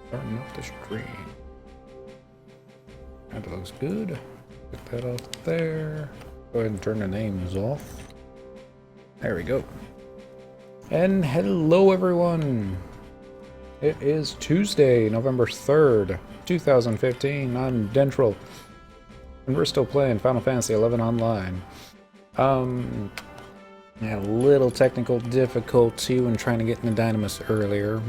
Starting up the stream. That looks good. Get that off there. Go ahead and turn the names off. There we go. And hello everyone! It is Tuesday, November 3rd, 2015. I'm Dentril. And we're still playing Final Fantasy XI Online. I had a little technical difficulty when trying to get into Dynamis earlier.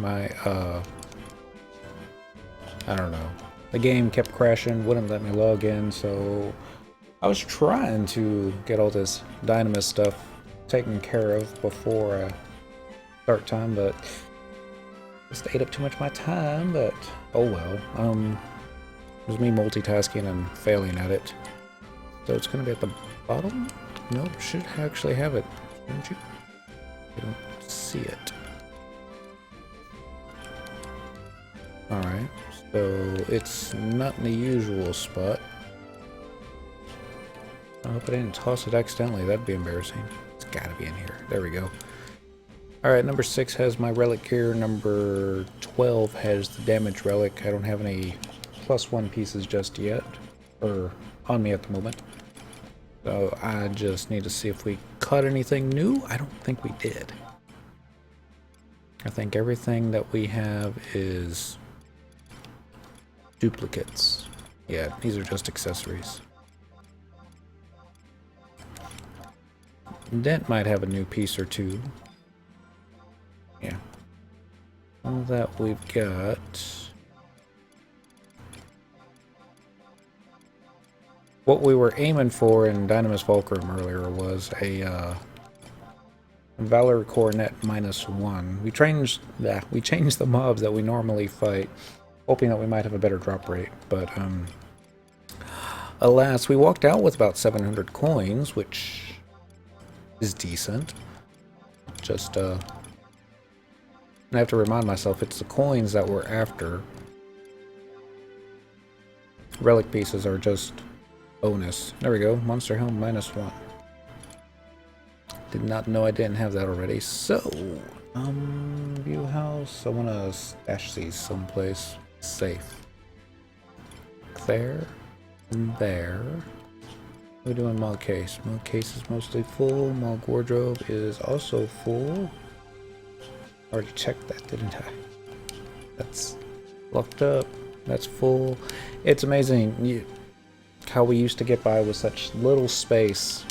I don't know. The game kept crashing, wouldn't let me log in, so I was trying to get all this Dynamis stuff taken care of before start time, but just ate up too much of my time, but oh well. It was me multitasking and failing at it. So it's gonna be at the bottom? Nope, should actually have it, shouldn't you? You don't see it. Alright, so it's not in the usual spot. I hope I didn't toss it accidentally, that'd be embarrassing. It's gotta be in here. There we go. Alright, number 6 has my relic here. Number 12 has the damage relic. I don't have any +1 pieces just yet, or on me at the moment. So I just need to see if we cut anything new. I don't think we did. I think everything that we have is duplicates. Yeah, these are just accessories. Dent might have a new piece or two. Yeah. All that we've got. What we were aiming for in Dynamis Fulcrum earlier was a Valor Coronet -1. We changed the mobs that we normally fight, hoping that we might have a better drop rate, but alas, we walked out with about 700 coins, which is decent. Just I have to remind myself it's the coins that we're after. Relic pieces are just bonus. There we go, Monster Helm -1. Did not know I didn't have that already. So, view house. I want to stash these someplace safe. There, and there. What are we doing? Mod case. Mod case is mostly full. Mod wardrobe is also full. Already checked that, didn't I? That's locked up. That's full. It's amazing how we used to get by with such little space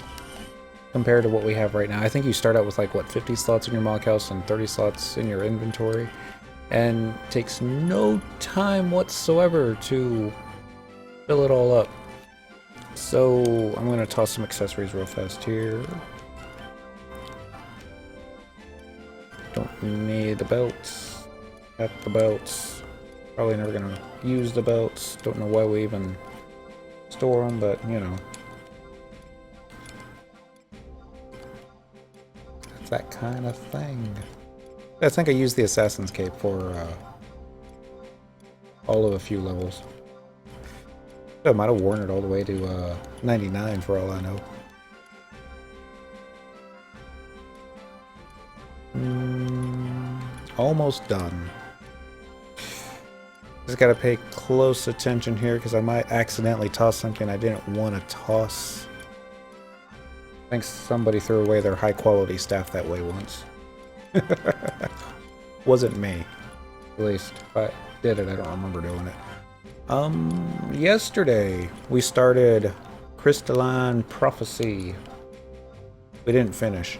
compared to what we have right now. I think you start out with like, what, 50 slots in your mod house and 30 slots in your inventory, and it takes no time whatsoever to fill it all up. So I'm going to toss some accessories real fast here. Don't need the belts. Got the belts. Probably never going to use the belts. Don't know why we even store them, but you know. It's that kind of thing. I think I used the Assassin's Cape for all of a few levels. I might have worn it all the way to 99 for all I know. Almost done. Just gotta pay close attention here because I might accidentally toss something I didn't want to toss. I think somebody threw away their high quality staff that way once. Wasn't me. At least if I did it, I don't remember doing it. Yesterday we started Crystalline Prophecy. We didn't finish.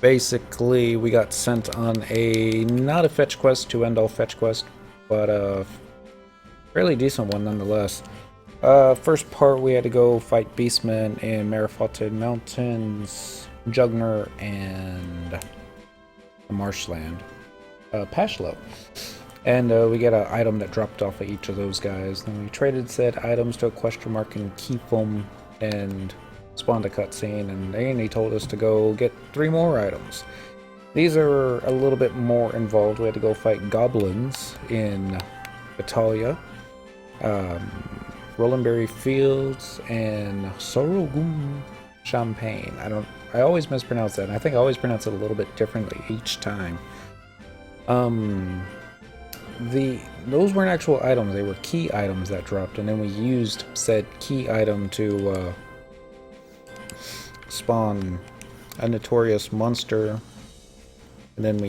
Basically, we got sent on not a fetch quest to end all fetch quest, but a fairly decent one nonetheless. First part, we had to go fight beastmen in Marifoted Mountains, Jugner, and the marshland, Pashlo. And we get an item that dropped off of each of those guys. Then we traded said items to a question mark and keep them, and spawned a cutscene, and then he told us to go get 3 more items. These are a little bit more involved. We had to go fight goblins in Italia, Rolandberry Fields, and Sorogum Champagne. I always mispronounce that, and I think I always pronounce it a little bit differently each time. Those weren't actual items, they were key items that dropped, and then we used said key item to spawn a notorious monster, and then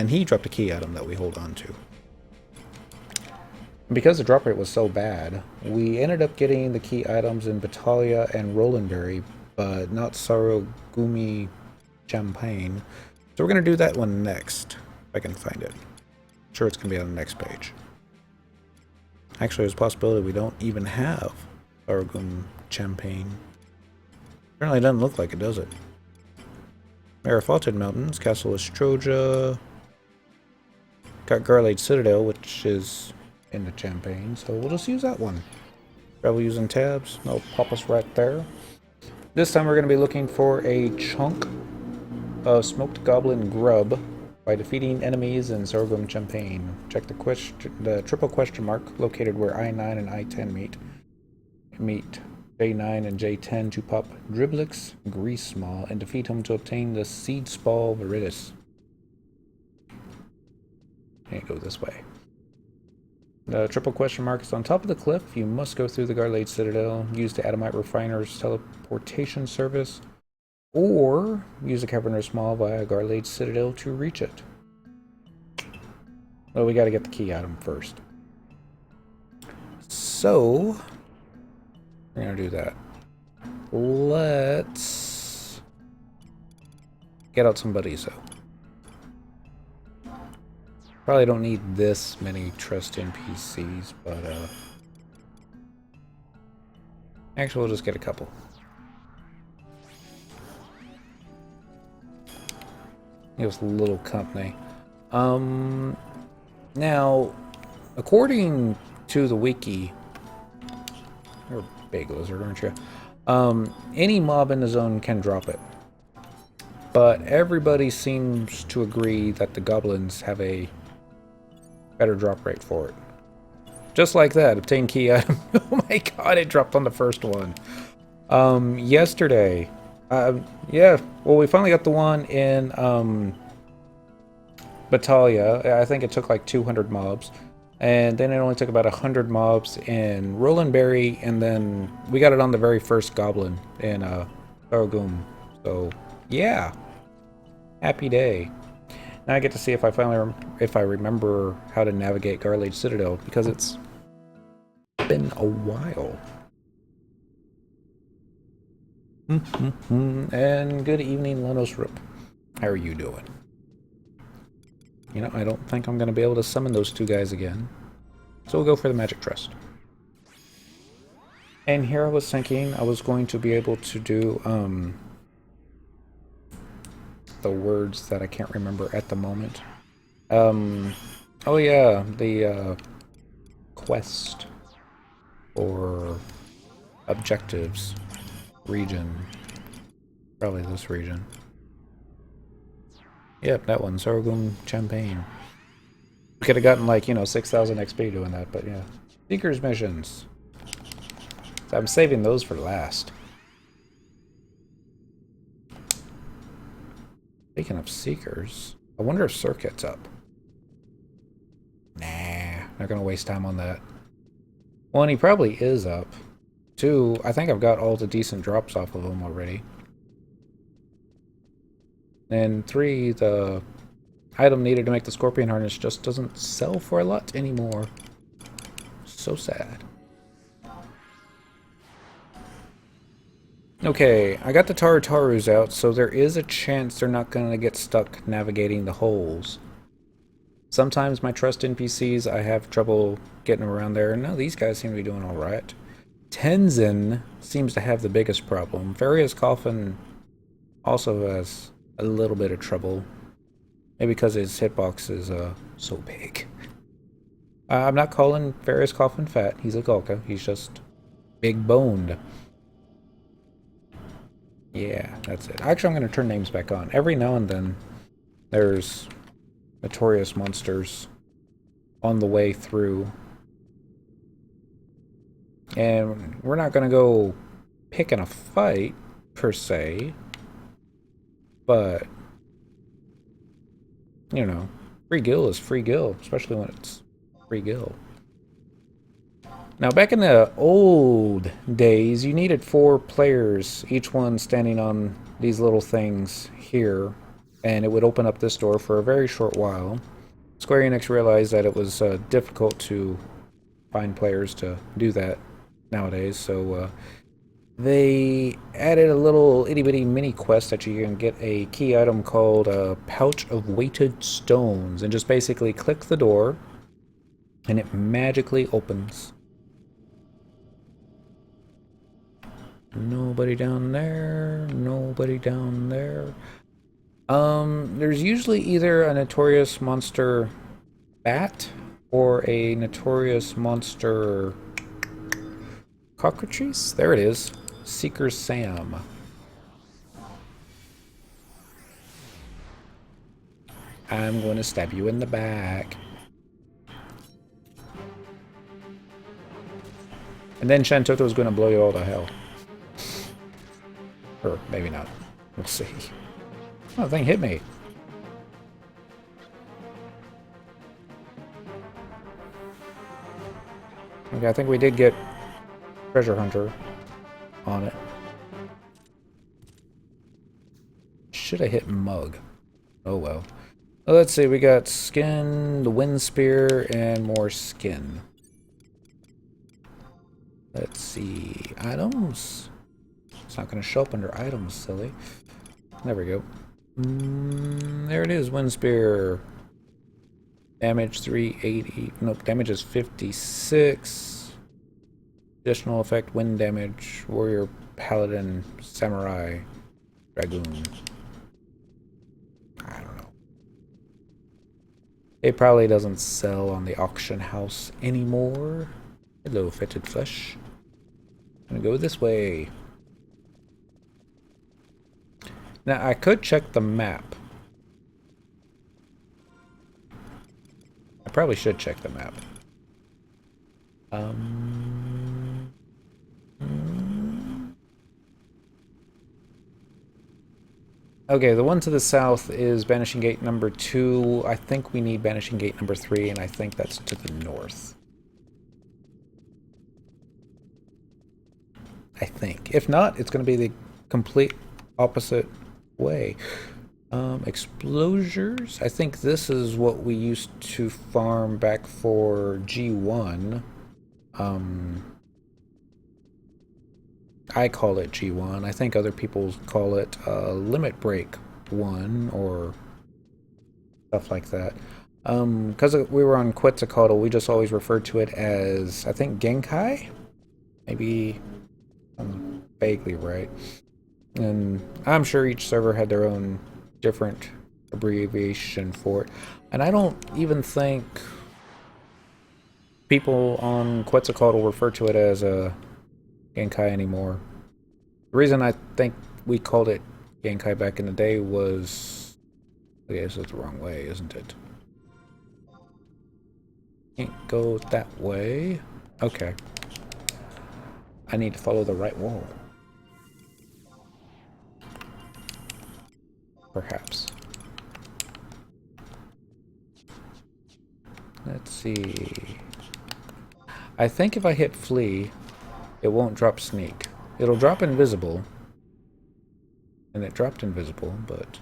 he dropped a key item that we hold on to. And because the drop rate was so bad, we ended up getting the key items in Battaglia and Rolandberry, but not Sarogumi Champagne. So we're going to do that one next, if I can find it. I'm sure it's going to be on the next page. Actually, there's a possibility we don't even have Sarogum Champagne. Apparently it doesn't look like it, does it? Marifaulted Mountains, Castle Ostroja. Got Garlade Citadel, which is in the Champagne, so we'll just use that one. Travel using tabs, that'll pop us right there. This time we're going to be looking for a chunk of smoked goblin grub by defeating enemies in Sorghum Champagne. Check the triple question mark located where I-9 and I-10 meet. Meet J9 and J10 to pop Driblix Grease Maw and defeat him to obtain the Seed Spall Viridis. Can't go this way. The triple question mark is on top of the cliff. You must go through the Garlade Citadel, use the Adamite Refiner's teleportation service, or use the Caverner's Maw via Garlade Citadel to reach it. Well, we gotta get the key item first. So, we're gonna do that. Let's get out some buddies, though. Probably don't need this many trust NPCs, but actually we'll just get a couple. Give us a little company. Now, according to the wiki, you're a big lizard, aren't you? Any mob in the zone can drop it. But everybody seems to agree that the goblins have a better drop rate for it. Just like that, obtain key item. Oh my god, it dropped on the first one. Yesterday. Yeah, well, we finally got the one in Battaglia. I think it took like 200 mobs. And then it only took about 100 mobs in Rolandberry, and then we got it on the very first goblin in Sarogum. So, yeah. Happy day. Now I get to see if I remember how to navigate Garlade Citadel, because it's been a while. And good evening, Lenos Rip. How are you doing? You know, I don't think I'm going to be able to summon those two guys again. So we'll go for the Magic Trust. And here I was thinking I was going to be able to do the words that I can't remember at the moment. Oh yeah, the quest or objectives region. Probably this region. Yep, that one, Sorghum Champagne. We could have gotten like, you know, 6,000 XP doing that, but yeah. Seekers missions. So I'm saving those for last. Speaking of Seekers, I wonder if Circuit's up. Nah, not gonna waste time on that. One, he probably is up. Two, I think I've got all the decent drops off of him already. And three, the item needed to make the Scorpion Harness just doesn't sell for a lot anymore. So sad. Okay, I got the Tarutarus out, so there is a chance they're not going to get stuck navigating the holes. Sometimes my trust NPCs, I have trouble getting around there. No, these guys seem to be doing alright. Tenzin seems to have the biggest problem. Faria's Coffin also has a little bit of trouble. Maybe because his hitbox is so big. I'm not calling Faria's Coffin fat. He's a Gulka. He's just big boned. Yeah, that's it. Actually, I'm going to turn names back on. Every now and then, there's notorious monsters on the way through. And we're not going to go picking a fight, per se. But you know, free gil is free gil, especially when it's free gil. Now, back in the old days, you needed 4 players, each one standing on these little things here, and it would open up this door for a very short while. Square Enix realized that it was difficult to find players to do that nowadays, so they added a little itty-bitty mini-quest that you can get a key item called a Pouch of Weighted Stones, and just basically click the door, and it magically opens. Nobody down there. Nobody down there. There's usually either a notorious monster bat or a notorious monster cockatrice. There it is. Seeker Sam. I'm going to stab you in the back. And then Shantoto is going to blow you all to hell. Or maybe not. We'll see. Oh, the thing hit me. Okay, I think we did get Treasure Hunter on it. Should have hit Mug. Oh well. Let's see, we got skin, the wind spear, and more skin. Let's see. Items. It's not going to show up under items, silly. There we go. There it is, wind spear. Damage 380. Nope, damage is 56. Additional effect, wind damage, warrior, paladin, samurai, dragoon. I don't know. It probably doesn't sell on the auction house anymore. Hello, fetid flesh. I'm gonna go this way. Now, I could check the map. I probably should check the map. Okay, the one to the south is Banishing Gate number 2. I think we need Banishing Gate number 3, and I think that's to the north. I think. If not, it's going to be the complete opposite way. Explosures. I think this is what we used to farm back for G1. I call it G1. I think other people call it Limit Break 1 or stuff like that. Because we were on Quetzalcoatl, we just always referred to it as, I think, Genkai? Maybe I'm vaguely right. And I'm sure each server had their own different abbreviation for it. And I don't even think people on Quetzalcoatl refer to it as a Genkai anymore. The reason I think we called it Genkai back in the day was... I guess it's the wrong way, isn't it? Can't go that way. Okay. I need to follow the right wall. Perhaps. Let's see. I think if I hit flee, it won't drop sneak. It'll drop invisible. And it dropped invisible, but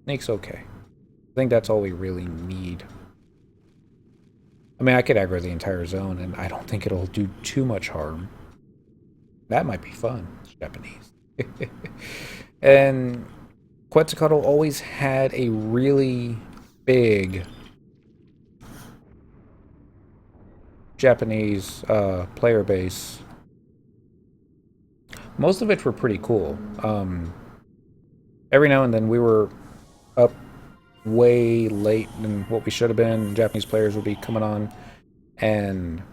sneak's okay. I think that's all we really need. I mean, I could aggro the entire zone, and I don't think it'll do too much harm. That might be fun. It's Japanese. And Quetzalcoatl always had a really big Japanese player base. Most of which were pretty cool. Every now and then we were up way late than what we should have been. Japanese players would be coming on, and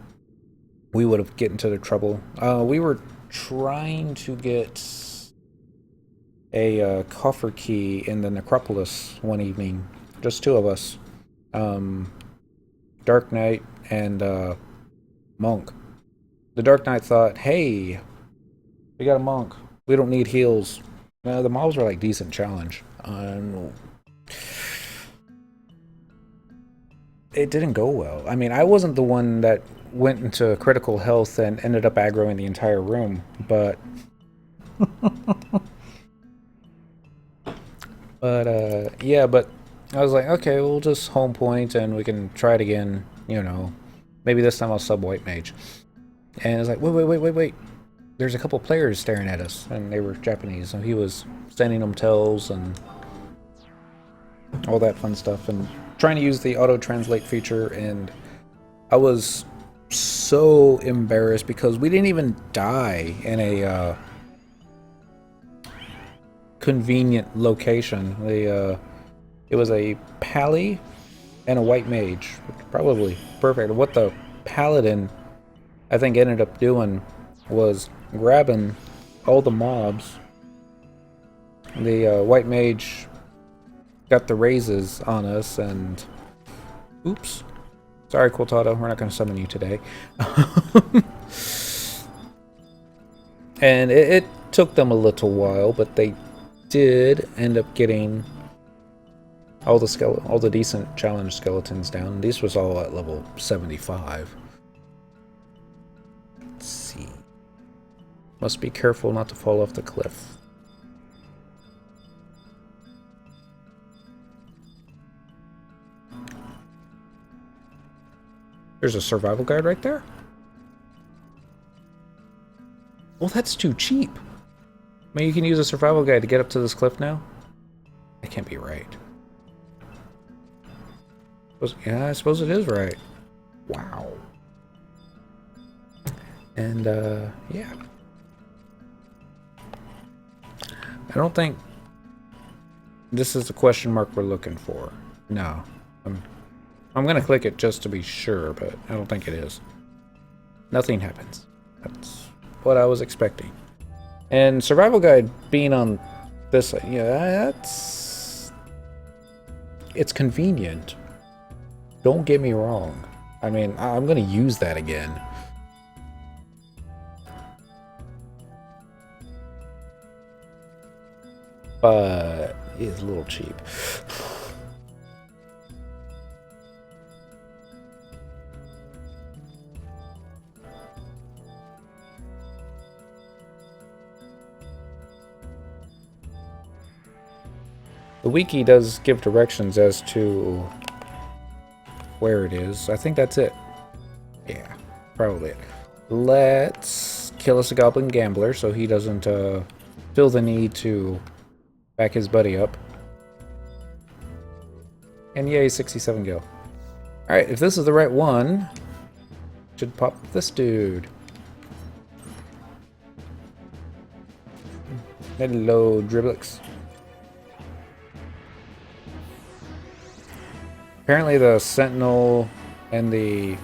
we would have get into the trouble. We were trying to get a coffer key in the necropolis one evening. Just 2 of us. Dark Knight and Monk. The Dark Knight thought, hey, we got a Monk. We don't need heals. The mobs were like decent challenge. it didn't go well. I mean, I wasn't the one that went into critical health and ended up aggroing the entire room, but yeah, but I was like, okay, we'll just home point and we can try it again, you know. Maybe this time I'll sub white mage. And it's like, wait. There's a couple players staring at us, and they were Japanese, and he was sending them tells and all that fun stuff, and trying to use the auto-translate feature, and I was so embarrassed because we didn't even die in a convenient location. It was a pally and a white mage, probably perfect. What the paladin, I think, ended up doing was grabbing all the mobs. The white mage got the raises on us, and oops. Sorry, Quiltado, we're not going to summon you today. And it took them a little while, but they did end up getting all the decent challenge skeletons down. This was all at level 75. Let's see. Must be careful not to fall off the cliff. There's a survival guide right there? Well, that's too cheap. I mean, you can use a survival guide to get up to this cliff now? That can't be right. Yeah, I suppose it is right. Wow. And, yeah. I don't think this is the question mark we're looking for. No. I'm gonna click it just to be sure, but I don't think it is. Nothing happens. That's what I was expecting. And survival guide being on this side, yeah, it's convenient. Don't get me wrong. I mean, I'm gonna use that again. But it's a little cheap. The wiki does give directions as to where it is. I think that's it. Yeah, probably it. Let's kill us a goblin gambler so he doesn't feel the need to back his buddy up. And yay, 67 gil. Alright, if this is the right one, should pop this dude. Hello, Driblix. Apparently the Sentinel and the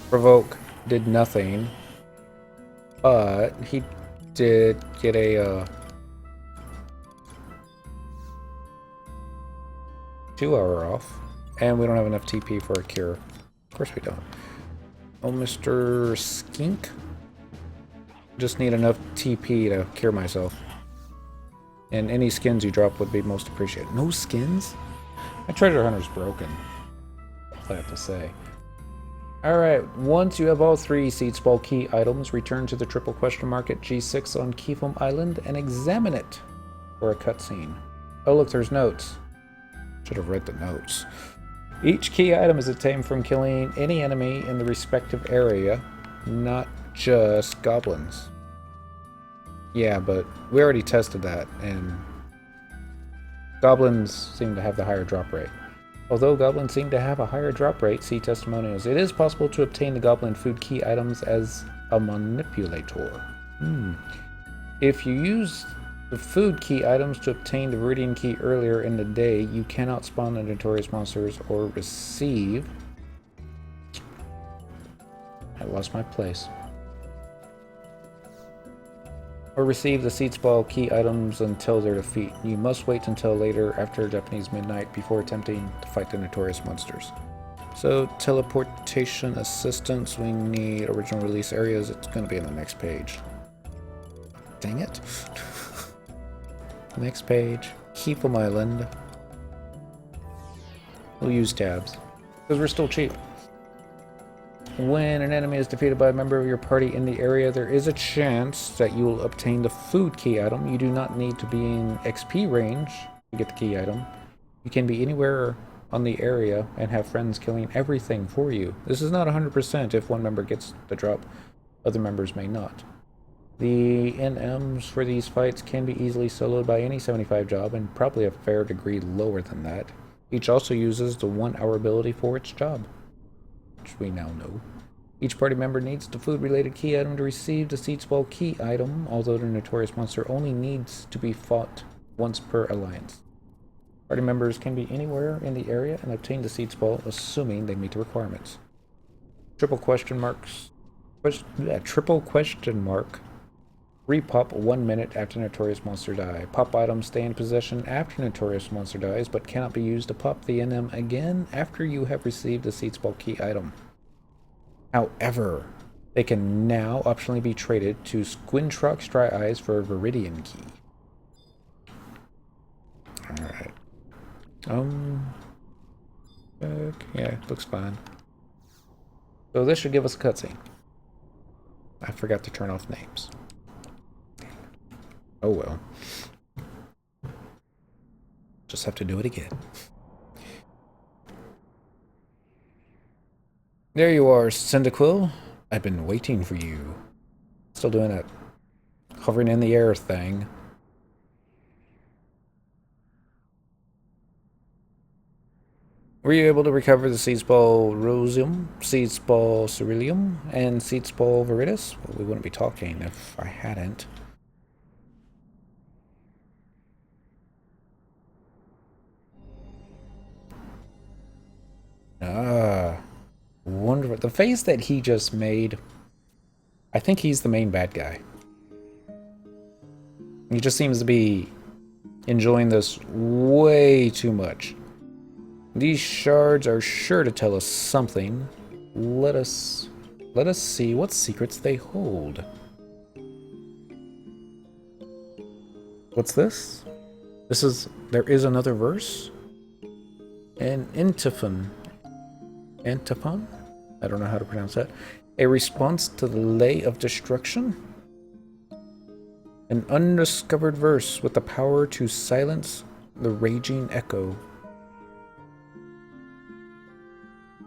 Provoke did nothing, but he did get a 2-hour off, and we don't have enough TP for a cure. Of course we don't. Oh, Mr. Skink. Just need enough TP to cure myself. And any skins you drop would be most appreciated. No skins? My treasure hunter's broken. That's all I have to say. Alright, once you have all 3 seed ball key items, return to the triple question mark at G6 on Keyfoam Island and examine it for a cutscene. Oh look, there's notes. Should have read the notes. Each key item is obtained from killing any enemy in the respective area, not just goblins. Yeah, but we already tested that, and goblins seem to have the higher drop rate. Although goblins seem to have a higher drop rate, see testimonials. It is possible to obtain the goblin food key items as a manipulator. If you use the food key items to obtain the Viridian key earlier in the day, you cannot spawn the notorious monsters or receive... I lost my place. Or receive the seed ball key items until their defeat. You must wait until later after Japanese midnight before attempting to fight the notorious monsters. So, teleportation assistance, we need original release areas. It's going to be on the next page. Dang it. Next page. Keyfoam Island. We'll use tabs. Because we're still cheap. When an enemy is defeated by a member of your party in the area, there is a chance that you will obtain the food key item. You do not need to be in XP range to get the key item. You can be anywhere on the area and have friends killing everything for you. This is not 100%. If one member gets the drop, other members may not. The NMs for these fights can be easily soloed by any 75 job, and probably a fair degree lower than that. Each also uses the 1 hour ability for its job, which we now know. Each party member needs the food-related key item to receive the Seed Ball key item, although the Notorious Monster only needs to be fought once per alliance. Party members can be anywhere in the area and obtain the Seed Ball, assuming they meet the requirements. Triple question mark. Repop 1 minute after Notorious Monster die. Pop items stay in possession after Notorious Monster dies, but cannot be used to pop the NM again after you have received the Seed Ball key item. However, they can now optionally be traded to Squintrock's Dry Eyes for a Viridian key. Alright. Yeah, looks fine. So this should give us a cutscene. I forgot to turn off names. Oh well. Just have to do it again. There you are, Cyndaquil. I've been waiting for you. Still doing that hovering in the air thing. Were you able to recover the Seed Ball Rosium, Seed Ball Ceruleum, and Seed Ball Viridis? Well, we wouldn't be talking if I hadn't. Ah, wonderful. The face that he just made, I think he's the main bad guy. He just seems to be enjoying this way too much. These shards are sure to tell us something. Let us see what secrets they hold. What's this? There is another verse? An antiphon. Antiphon? I don't know how to pronounce that. A response to the Lay of Destruction? An undiscovered verse with the power to silence the raging echo.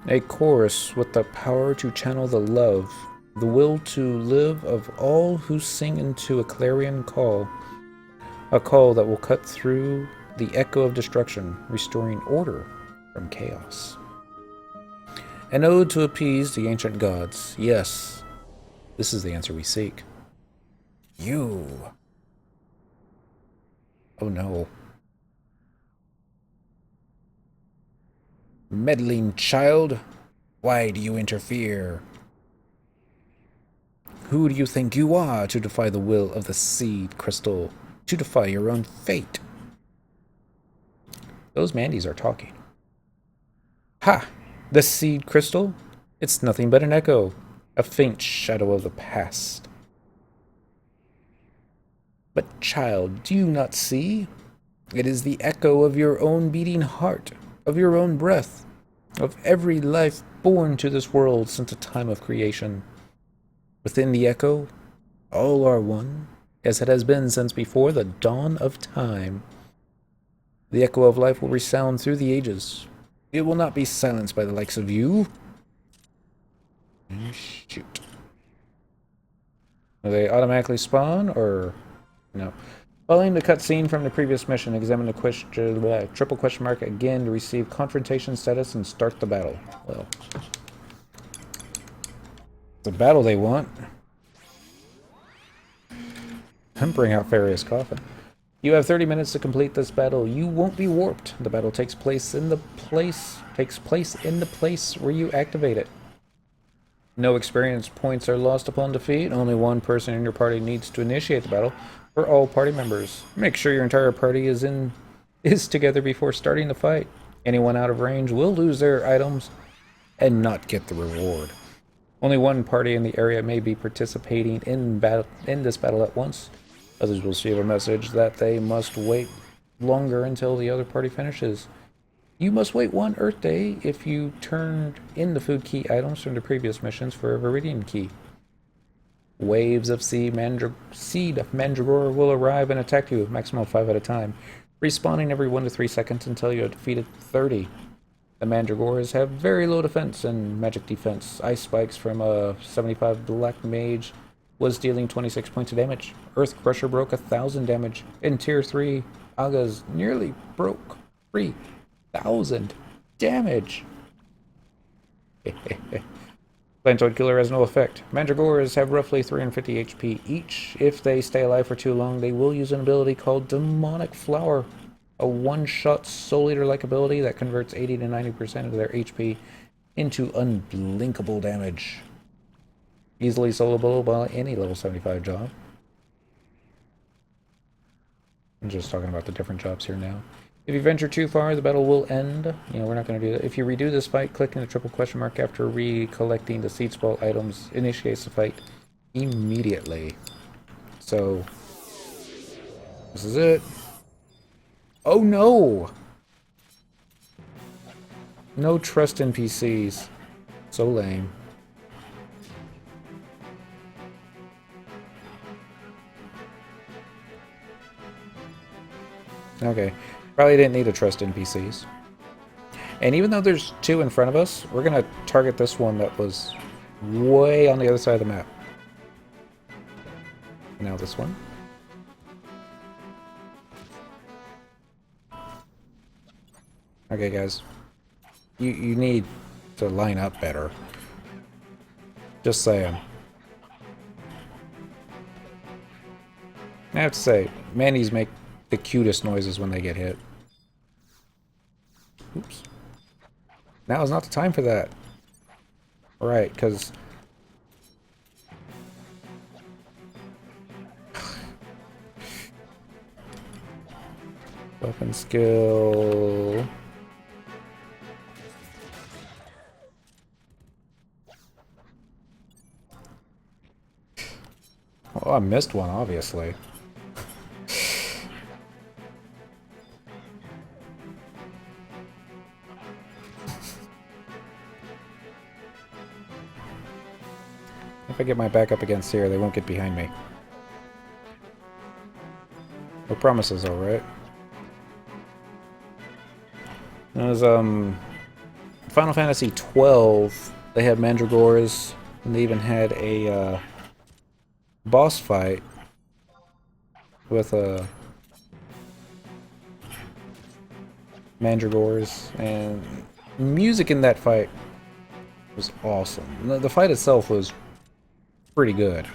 A chorus with the power to channel the love, the will to live of all who sing into a clarion call. A call that will cut through the echo of destruction, restoring order from chaos. An ode to appease the ancient gods. Yes, this is the answer we seek. You. Oh no. Meddling child, why do you interfere? Who do you think you are to defy the will of the seed crystal, to defy your own fate? Those mandies are talking. Ha! The seed crystal? It's nothing but an echo, a faint shadow of the past. But child, do you not see? It is the echo of your own beating heart, of your own breath, of every life born to this world since the time of creation. Within the echo, all are one, as it has been since before the dawn of time. The echo of life will resound through the ages. It will not be silenced by the likes of you. Shoot. Do they automatically spawn, or no? Following the cutscene from the previous mission, examine the triple question mark again to receive confrontation status and start the battle. Well, the battle they want. And bring out Farius Coffin. You have 30 minutes to complete this battle. You won't be warped. The battle takes place in the place where you activate it. No experience points are lost upon defeat. Only one person in your party needs to initiate the battle for all party members. Make sure your entire party is together before starting the fight. Anyone out of range will lose their items and not get the reward. Only one party in the area may be participating in this battle at once. Others will receive a message that they must wait longer until the other party finishes. You must wait 1 Earth Day if you turned in the food key items from the previous missions for a Viridian key. Waves of seed mandragora will arrive and attack you, maximum 5 at a time, respawning every 1 to 3 seconds until you have defeated 30. The mandragoras have very low defense and magic defense. Ice spikes from a 75 black mage was dealing 26 points of damage. Earth Crusher broke 1,000 damage. In Tier 3, Aga's nearly broke 3,000 damage. Plantoid Killer has no effect. Mandragoras have roughly 350 HP each. If they stay alive for too long, they will use an ability called Demonic Flower, a one-shot Soul Eater-like ability that converts 80 to 90% of their HP into unblinkable damage. Easily soloable by any level 75 job. I'm just talking about the different jobs here now. If you venture too far, the battle will end. We're not going to do that. If you redo this fight, clicking the triple question mark after recollecting the seed spell items initiates the fight immediately. So, this is it. Oh no! No trust NPCs. So lame. Okay. Probably didn't need to trust NPCs. And even though there's 2 in front of us, we're going to target this one that was way on the other side of the map. Now this one. Okay, guys. You need to line up better. Just saying. I have to say, mandies make the cutest noises when they get hit. Oops. Now is not the time for that. Right, because... Weapon skill... Oh, I missed one, obviously. If I get my back up against here, they won't get behind me. No promises, alright. There's, Final Fantasy 12, they had mandragoras, and they even had a, boss fight with, mandragores, and music in that fight was awesome. The fight itself was pretty good.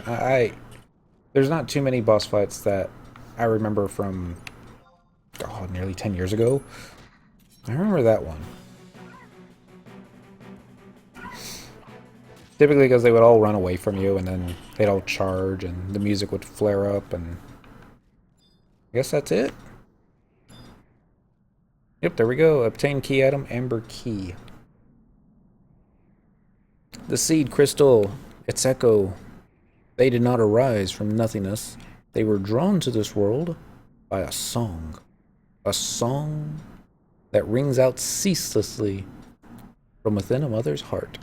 There's not too many boss fights that I remember from nearly 10 years ago. I remember that one. Typically because they would all run away from you and then they'd all charge and the music would flare up, and I guess that's it. Yep, there we go. Obtain key item, Amber Key. The seed crystal, its echo. They did not arise from nothingness. They were drawn to this world by a song. A song that rings out ceaselessly from within a mother's heart.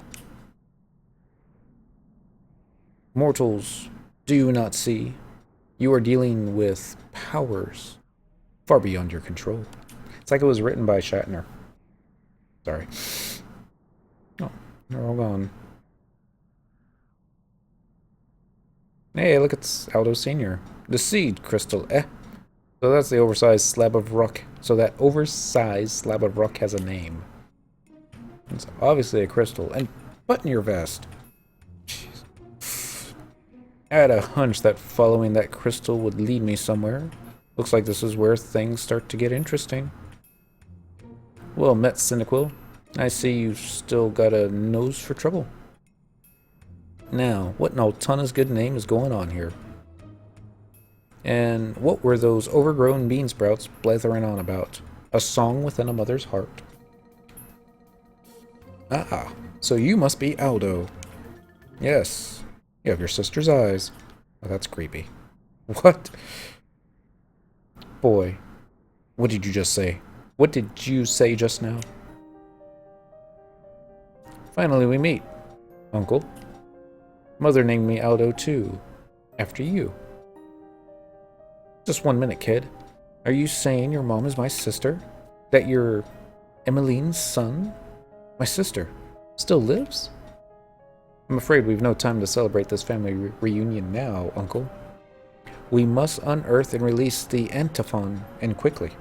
Mortals, do you not see? You are dealing with powers far beyond your control. It's like it was written by Shatner. Sorry. Oh, they're all gone. Hey, look, it's Aldo Sr. The seed crystal, So that's the oversized slab of rock. So that oversized slab of rock has a name. It's obviously a crystal. And button your vest. Jeez. I had a hunch that following that crystal would lead me somewhere. Looks like this is where things start to get interesting. Well met, Cynical. I see you've still got a nose for trouble. Now, what in Altana's good name is going on here? And what were those overgrown bean sprouts blethering on about? A song within a mother's heart. Ah, so you must be Aldo. Yes, you have your sister's eyes. Oh, that's creepy. What? Boy, what did you just say? What did you say just now? Finally we meet, Uncle. Mother named me Aldo too, after you. Just 1 minute, kid. Are you saying your mom is my sister? That you're Emmeline's son? My sister still lives? I'm afraid we've no time to celebrate this family reunion now, Uncle. We must unearth and release the antiphon, and quickly.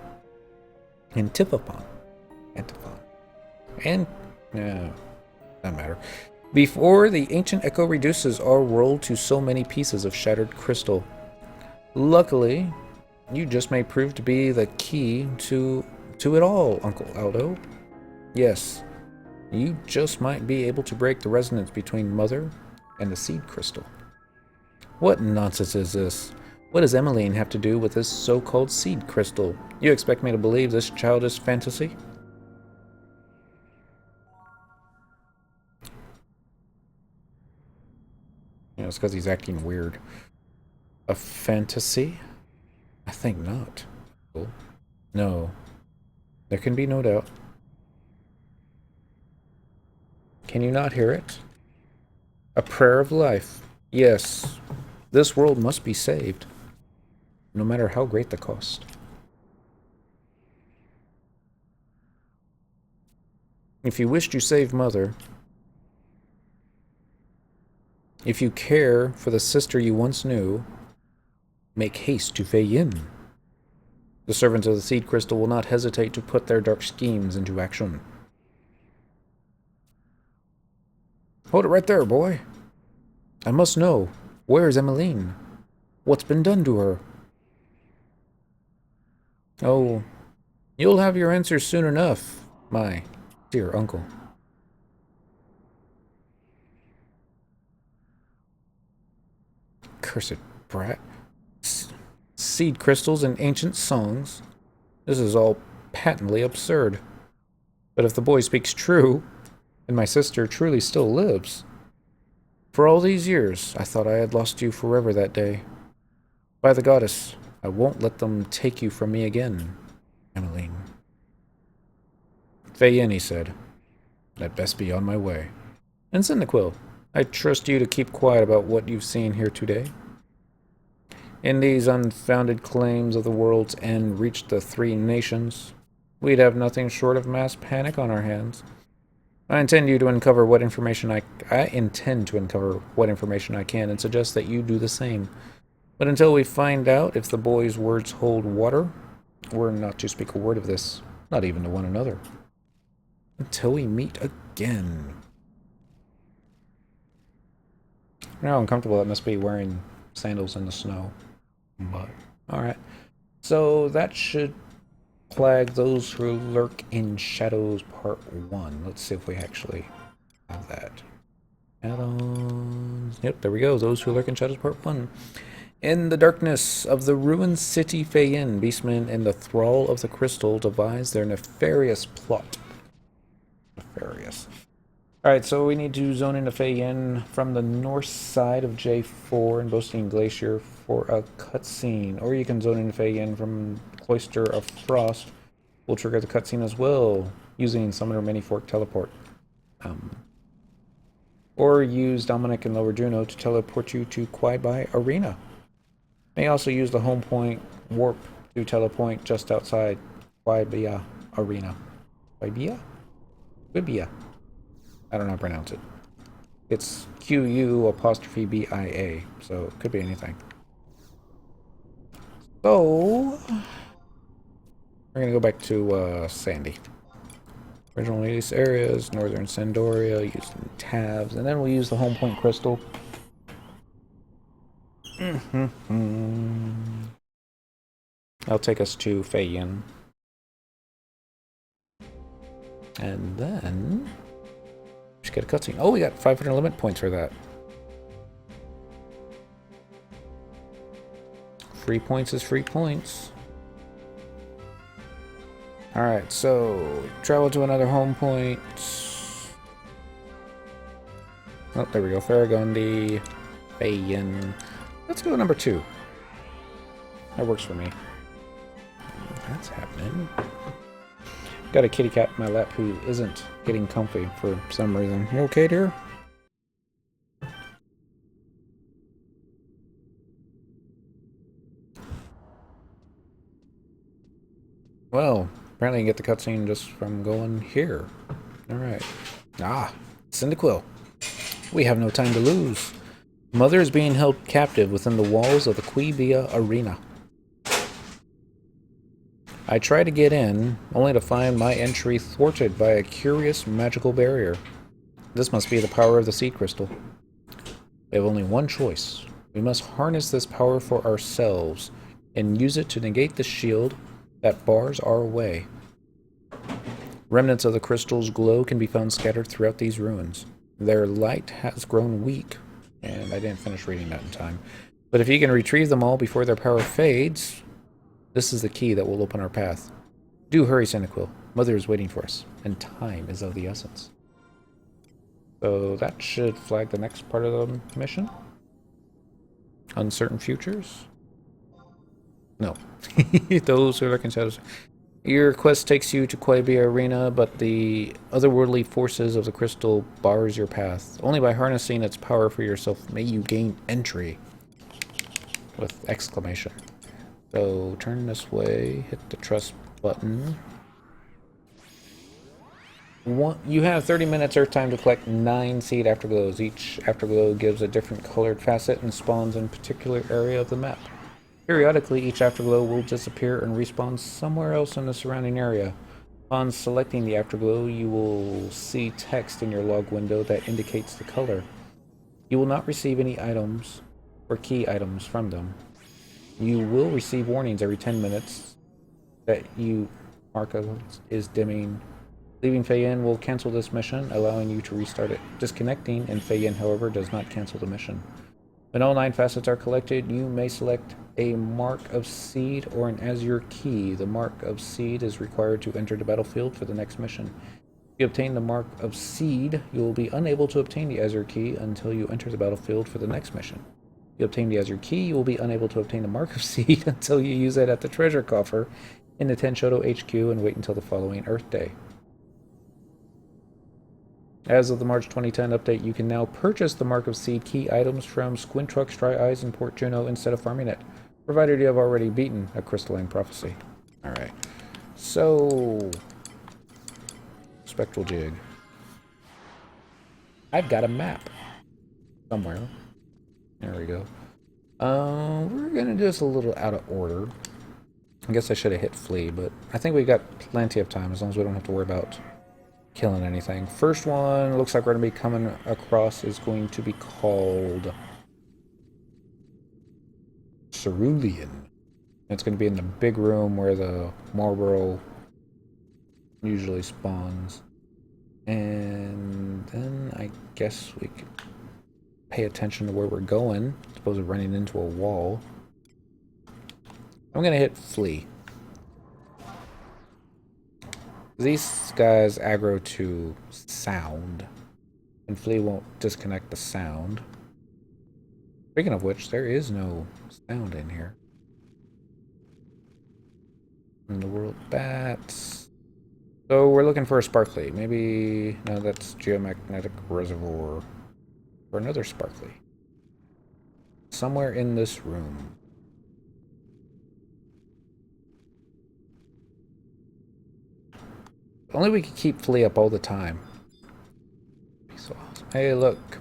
Antiphon. Antiphon. And... no, doesn't matter. Before the ancient echo reduces our world to so many pieces of shattered crystal. Luckily, you just may prove to be the key to it all, Uncle Aldo. Yes, you just might be able to break the resonance between Mother and the seed crystal. What nonsense is this? What does Emmeline have to do with this so-called seed crystal? You expect me to believe this childish fantasy? You know, it's because he's acting weird. A fantasy? I think not. No. There can be no doubt. Can you not hear it? A prayer of life. Yes. This world must be saved. No matter how great the cost. If you wish to save Mother, if you care for the sister you once knew, make haste to Fei Yin. The servants of the seed crystal will not hesitate to put their dark schemes into action. Hold it right there, boy. I must know. Where is Emmeline? What's been done to her? Oh, you'll have your answers soon enough, my dear uncle. Cursed brat. Seed crystals and ancient songs. This is all patently absurd. But if the boy speaks true, and my sister truly still lives, for all these years, I thought I had lost you forever that day. By the goddess, I won't let them take you from me again, Emmeline. Fei Yin, he said. I'd best be on my way. And Cyndaquil, I trust you to keep quiet about what you've seen here today. In these unfounded claims of the world's end reached the three nations, we'd have nothing short of mass panic on our hands. I intend to uncover what information I can and suggest that you do the same. But until we find out if the boy's words hold water, we're not to speak a word of this, not even to one another. Until we meet again. You know how uncomfortable that must be wearing sandals in the snow. But, alright. So that should plague those who lurk in shadows part 1. Let's see if we actually have that. Add-ons. Yep, there we go. Those who lurk in shadows part 1. In the darkness of the ruined city Fei Yin, beastmen in the thrall of the crystal devise their nefarious plot. Nefarious. Alright, so we need to zone into Fei Yin from the north side of J4 and Boasting Glacier for a cutscene. Or you can zone into Fei Yin from Cloister of Frost. We'll trigger the cutscene as well, using Summoner Mini Fork Teleport. Or use Dominic and Lower Juno to teleport you to Quaibai Arena. May also use the home point warp to teleport just outside Quibia Arena. Quibia? Quibia. I don't know how to pronounce it. It's Q-U-B-I-A, so it could be anything. So, we're going to go back to Sandy. Original release areas, Northern Sandoria, using tabs, and then we'll use the home point crystal. That'll take us to Fei Yin. And then just get a cutscene. Oh, we got 500 limit points for that. Free points is free points. Alright, so travel to another home point. Oh, there we go. Faragondi, Fei Yin. Let's go number 2. That works for me. That's happening. Got a kitty cat in my lap who isn't getting comfy for some reason. You okay, dear? Well, apparently you get the cutscene just from going here. Alright. Ah, Cyndaquil. We have no time to lose. Mother is being held captive within the walls of the Quibia Arena. I try to get in, only to find my entry thwarted by a curious magical barrier. This must be the power of the seed crystal. We have only one choice. We must harness this power for ourselves and use it to negate the shield that bars our way. Remnants of the crystal's glow can be found scattered throughout these ruins. Their light has grown weak, and I didn't finish reading that in time. But if you can retrieve them all before their power fades, this is the key that will open our path. Do hurry, Cyndaquil. Mother is waiting for us, and time is of the essence. So that should flag the next part of the mission. Uncertain futures? No. Those are looking satisfied. Your quest takes you to Quibia Arena, but the otherworldly forces of the crystal bars your path. Only by harnessing its power for yourself may you gain entry. With exclamation. So turn this way, hit the trust button. You have 30 minutes Earth time to collect 9 seed afterglows. Each afterglow gives a different colored facet and spawns in a particular area of the map. Periodically, each afterglow will disappear and respawn somewhere else in the surrounding area. Upon selecting the afterglow, you will see text in your log window that indicates the color. You will not receive any items or key items from them. You will receive warnings every 10 minutes that you mark is dimming. Leaving Feyen will cancel this mission, allowing you to restart it. Disconnecting in Feyen, however, does not cancel the mission. When all 9 facets are collected, you may select a mark of seed or an azure key. The mark of seed is required to enter the battlefield for the next mission. If you obtain the mark of seed, you will be unable to obtain the azure key until you enter the battlefield for the next mission. If you obtain the azure key, you will be unable to obtain the mark of seed until you use it at the treasure coffer in the Tenshoto HQ and wait until the following Earth Day. As of the March 2010 update, you can now purchase the Mark of Seed key items from Squint Trucks, Dry Eyes, and Port Juno instead of farming it, provided you have already beaten a Crystalline Prophecy. Alright, so... Spectral Jig. I've got a map. Somewhere. There we go. We're gonna do this a little out of order. I guess I should have hit flee, but I think we got plenty of time as long as we don't have to worry about killing anything. First one looks like we're going to be coming across is going to be called Cerulean. It's going to be in the big room where the Marlboro usually spawns. And then I guess we could pay attention to where we're going. Suppose we're running into a wall. I'm going to hit flee. These guys aggro to sound, and flee won't disconnect the sound. Speaking of which, there is no sound in here. In the world bats. So we're looking for a sparkly. Maybe, no, that's geomagnetic reservoir. Or another sparkly. Somewhere in this room. Only we could keep Flea up all the time. Be so awesome. Hey, look.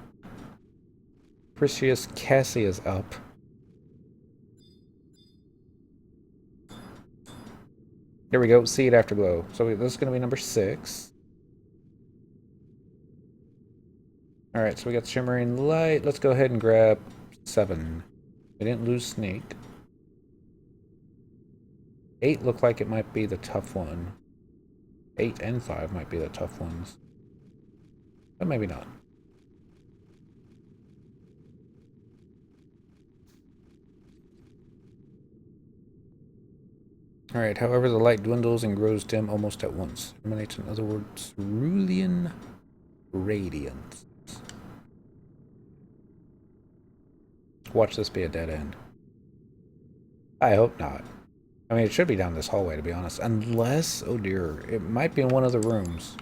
Precious Cassie is up. There we go. Seed Afterglow. So this is going to be number 6. Alright, so we got Shimmering Light. Let's go ahead and grab 7. We didn't lose Sneak. 8 looked like it might be the tough one. 8 and 5 might be the tough ones. But maybe not. Alright, however, the light dwindles and grows dim almost at once. Emanates, in other words, cerulean radiance. Watch this be a dead end. I hope not. I mean, it should be down this hallway, to be honest. Unless, oh dear, it might be in one of the rooms.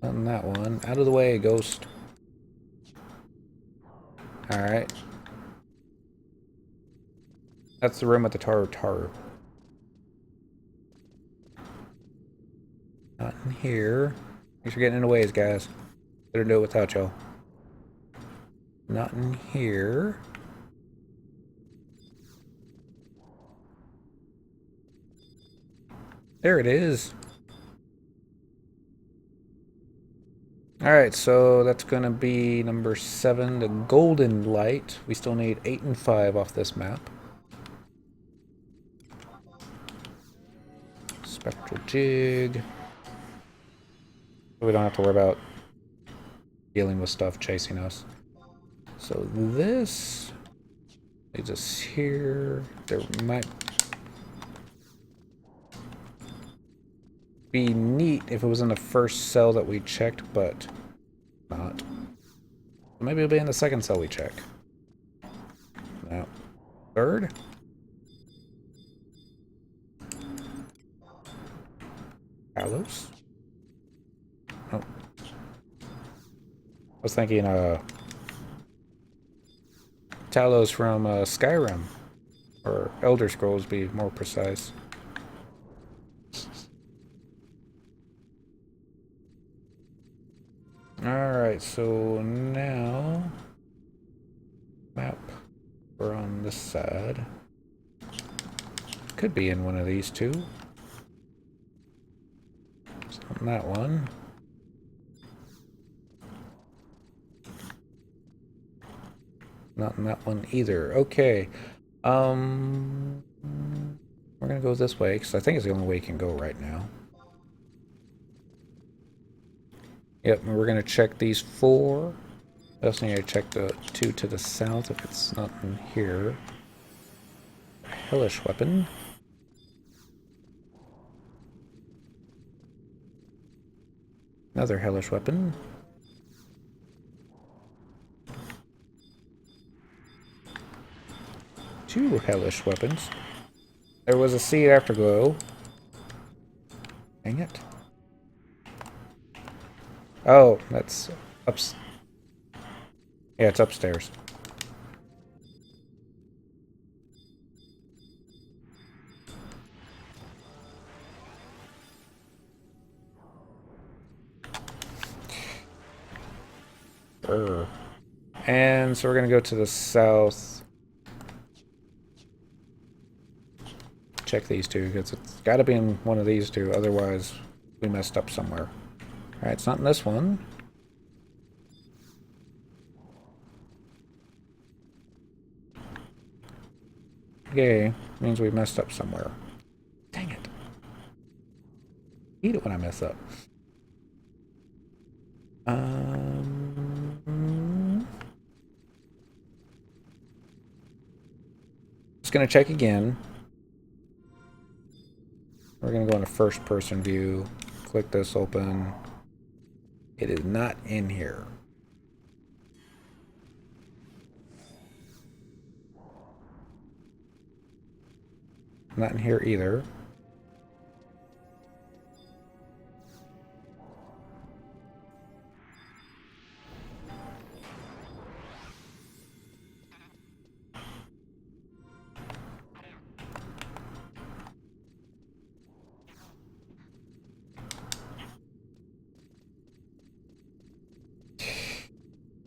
Not in that one. Out of the way, ghost. Alright. That's the room with the Taru. Not in here. Thanks for getting in the ways, guys. Better do it without y'all. Not in here. There it is. Alright, so that's gonna be number 7, the golden light. We still need 8 and 5 off this map. Spectral jig. We don't have to worry about dealing with stuff chasing us. So this leads us here. There might be neat if it was in the first cell that we checked, but not. Maybe it'll be in the second cell we check. No. Third? Talos? Oh. I was thinking Talos from Skyrim. Or Elder Scrolls, to be more precise. Alright, so now map, we're on this side. Could be in one of these two. It's not in that one. Not in that one either. Okay. We're gonna go this way, because I think it's the only way you can go right now. Yep, and we're gonna check these 4. I also need to check the 2 to the south if it's not in here. Hellish weapon. Another hellish weapon. Two hellish weapons. There was a seed afterglow. Dang it. Oh, that's yeah, it's upstairs. And so we're gonna go to the south. Check these two, because it's gotta be in one of these two, otherwise we messed up somewhere. Alright, it's not in this one. Yay, means we messed up somewhere. Dang it. I hate it when I mess up. Just gonna check again. We're gonna go into first person view. Click this open. It is not in here. Not in here either.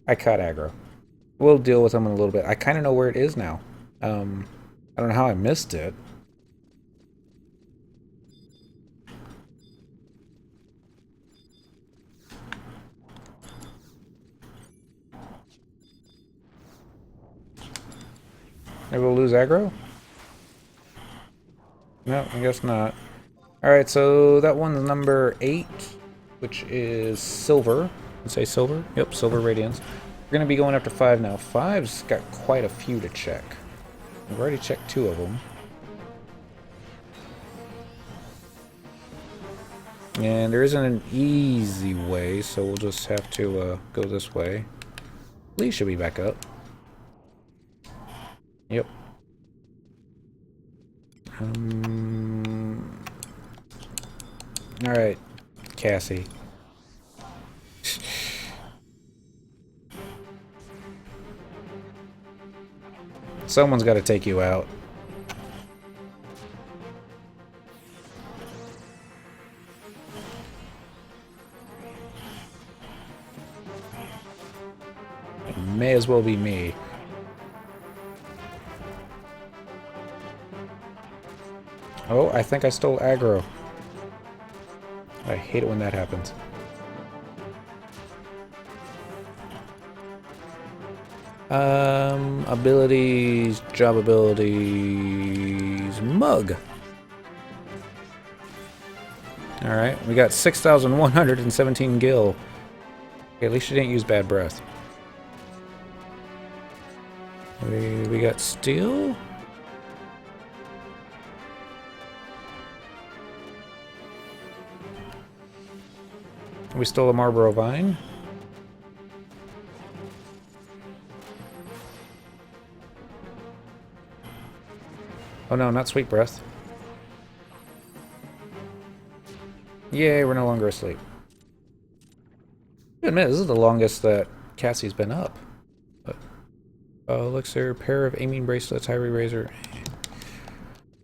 I caught aggro. We'll deal with them in a little bit. I kind of know where it is now. I don't know how I missed it. Maybe we'll lose aggro? No, I guess not. Alright, so that one's number 8, which is silver. Let's say silver? Yep, silver radiance. We're going to be going after 5 now. 5's got quite a few to check. We've already checked 2 of them. And there isn't an easy way, so we'll just have to go this way. Lee should be back up. Yep. Alright, Cassie. Someone's got to take you out. It may as well be me. Oh, I think I stole aggro. I hate it when that happens. Abilities, job abilities, mug. Alright, we got 6,117 gil. Okay, at least you didn't use bad breath. We got steel. We stole a Marlboro Vine. Oh no, not sweet breath. Yay, we're no longer asleep. I admit, this is the longest that Cassie's been up. But, elixir, pair of aiming bracelets, Hyrie razor.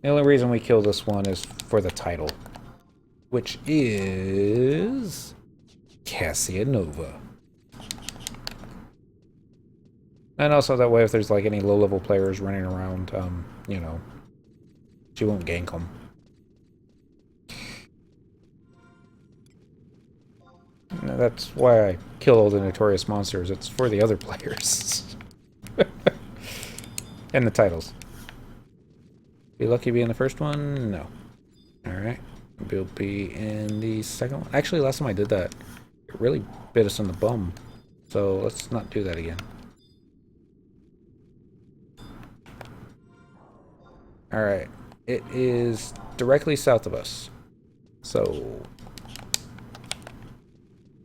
The only reason we kill this one is for the title, which is Cassianova. And also that way, if there's like any low-level players running around, you know, she won't gank them. That's why I kill all the notorious monsters. It's for the other players. And the titles. Be lucky to be in the first one? No. Alright. We'll be in the second one. Actually, last time I did that, it really bit us in the bum. So let's not do that again. Alright. It is directly south of us. So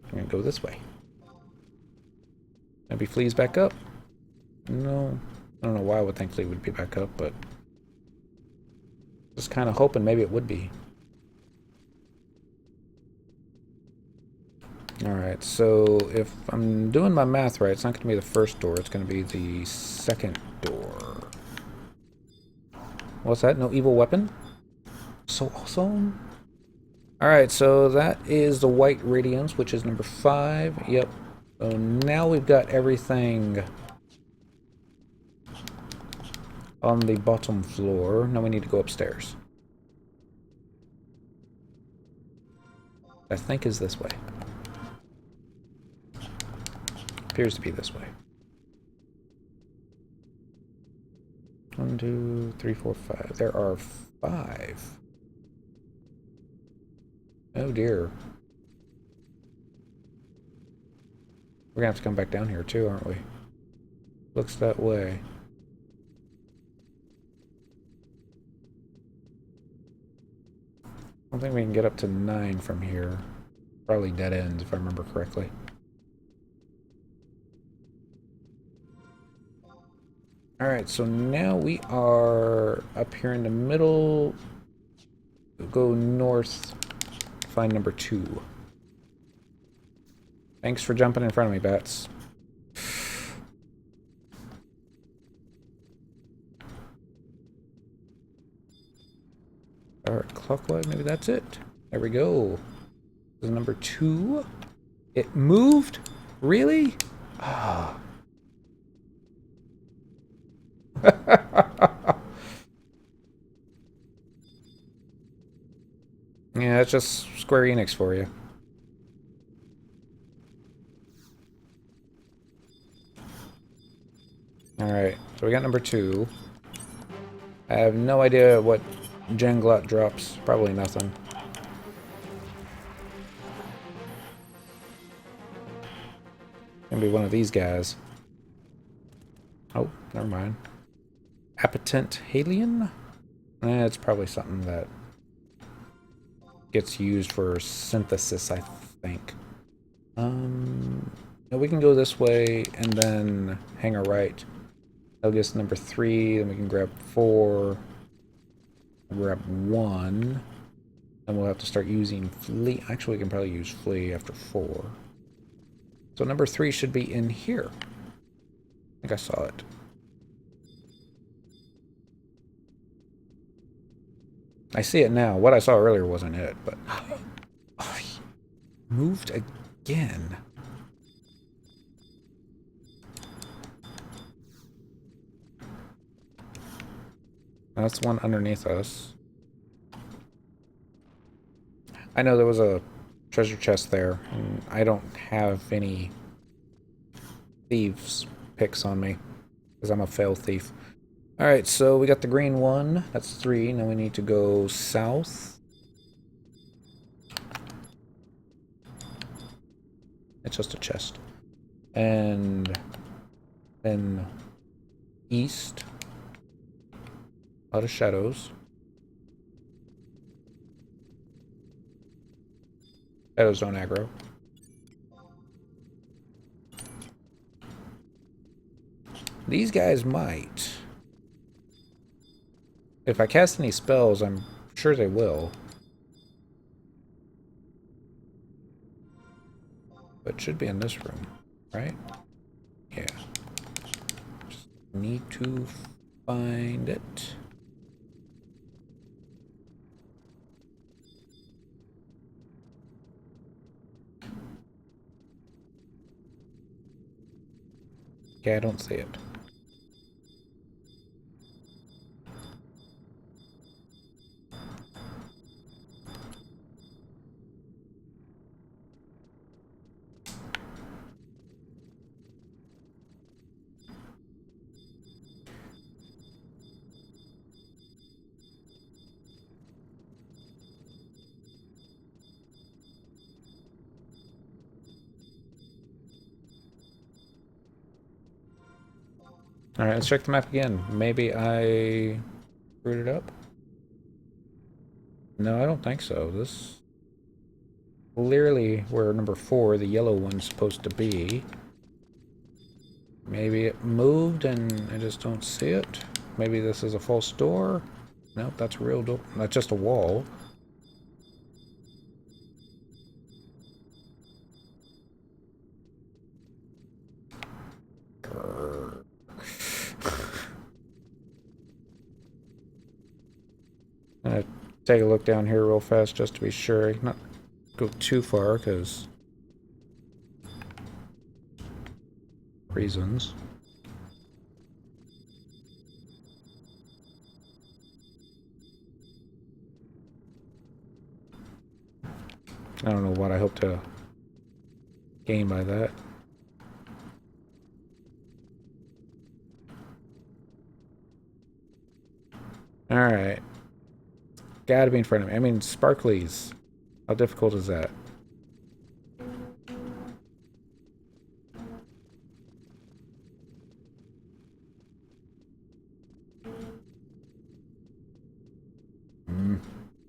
I'm gonna go this way. Maybe Flea's back up? No. I don't know why I would think Flea would be back up, but just kind of hoping maybe it would be. Alright, so if I'm doing my math right, it's not going to be the first door, it's going to be the second door. What's that? No evil weapon? So awesome. Alright, so that is the white radiance, which is number 5. Yep. So now we've got everything on the bottom floor. Now we need to go upstairs. I think is this way. Appears to be this way. 1, 2, 3, 4, 5. There are 5. Oh dear. We're gonna have to come back down here too, aren't we? Looks that way. I don't think we can get up to 9 from here. Probably dead ends, if I remember correctly. Alright, so now we are up here in the middle. We'll go north, find number 2. Thanks for jumping in front of me, bats. Alright, clockwise, maybe that's it. There we go. This is number 2. It moved? Really? Ah. Yeah, that's just Square Enix for you. Alright, so we got number 2. I have no idea what Jenglot drops. Probably nothing. Gonna be one of these guys. Oh, never mind. Appetent Halion? It's probably something that gets used for synthesis, I think. Now we can go this way and then hang a right. That'll get us number 3, then we can grab 4. We're at 1. And we'll have to start using flea. Actually, we can probably use flea after 4. So number 3 should be in here. I think I saw it. I see it now. What I saw earlier wasn't it, but... Oh, he moved again. That's the one underneath us. I know there was a treasure chest there, and I don't have any thieves picks on me, because I'm a fail thief. Alright, so we got the green one. That's 3. Now we need to go south. It's just a chest. And then east. A lot of shadows. Shadows don't aggro. These guys might. If I cast any spells, I'm sure they will. But it should be in this room, right? Yeah. Just need to find it. Yeah, I don't see it. Alright, let's check the map again. Maybe I screwed it up? No, I don't think so. This clearly where number 4, the yellow one's supposed to be. Maybe it moved and I just don't see it. Maybe this is a false door. Nope, that's a real door. That's just a wall. I'm gonna take a look down here real fast just to be sure. Not go too far, because reasons. I don't know what I hope to gain by that. Alright. Gotta be in front of me. I mean, sparklies. How difficult is that?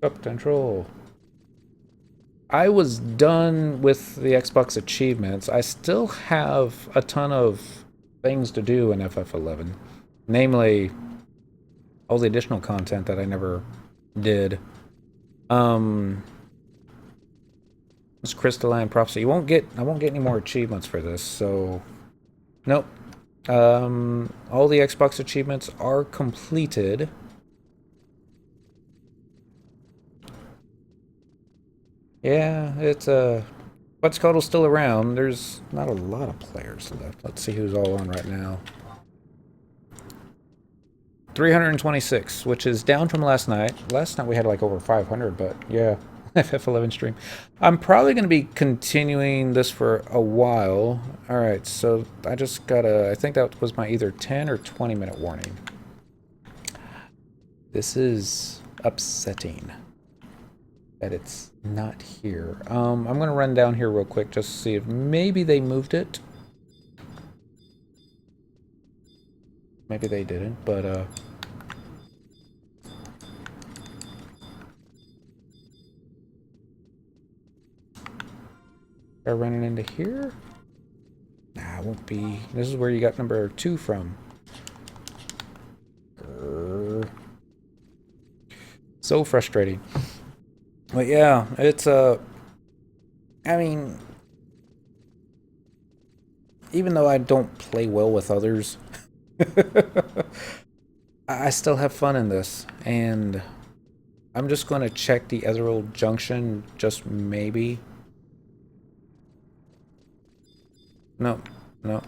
Up potential. I was done with the Xbox achievements. I still have a ton of things to do in FF11. Namely, all the additional content that I never did. This Crystalline Prophecy. I won't get any more achievements for this, so nope. All the Xbox achievements are completed. Yeah, it's Quetzalcoatl's still around. There's not a lot of players left. Let's see who's all on right now. 326, which is down from last night. Last night we had like over 500, but yeah, FF11 stream. I'm probably going to be continuing this for a while. Alright, so I just got I think that was my either 10 or 20 minute warning. This is upsetting that it's not here. I'm going to run down here real quick just to see if maybe they moved it. Maybe they didn't, but are running into here? Nah, it won't be. This is where you got number 2 from. So frustrating. But yeah, it's I mean, even though I don't play well with others, I still have fun in this, and I'm just going to check the Ethereal Junction, just maybe. No, no.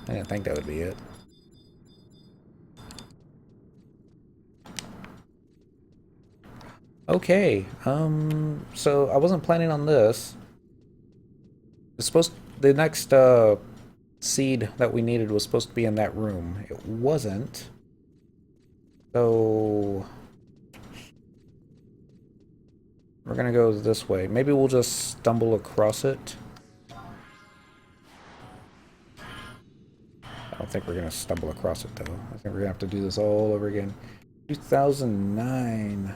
I didn't think that would be it. Okay, so I wasn't planning on this. It's supposed the next seed that we needed was supposed to be in that room. It wasn't. So we're gonna go this way. Maybe we'll just stumble across it. I don't think we're gonna stumble across it though. I think we're gonna have to do this all over again. 2009.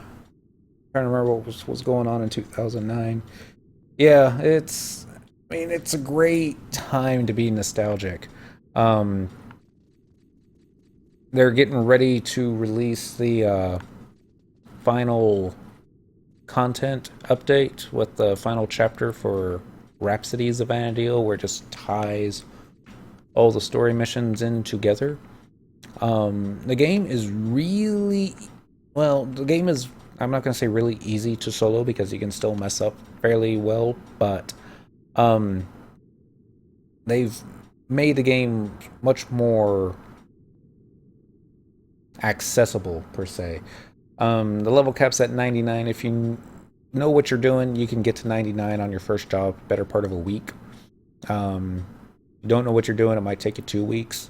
Trying to remember what was going on in 2009. Yeah, I mean, it's a great time to be nostalgic. Um, they're getting ready to release the final content update with the final chapter for Rhapsodies of vana'diel, where it just ties all the story missions in together. The game is really, well, the game is, I'm not going to say really easy to solo because you can still mess up fairly well, but they've made the game much more accessible, per se. The level cap's at 99. If you know what you're doing, you can get to 99 on your first job, better part of a week. You don't know what you're doing, it might take you 2 weeks.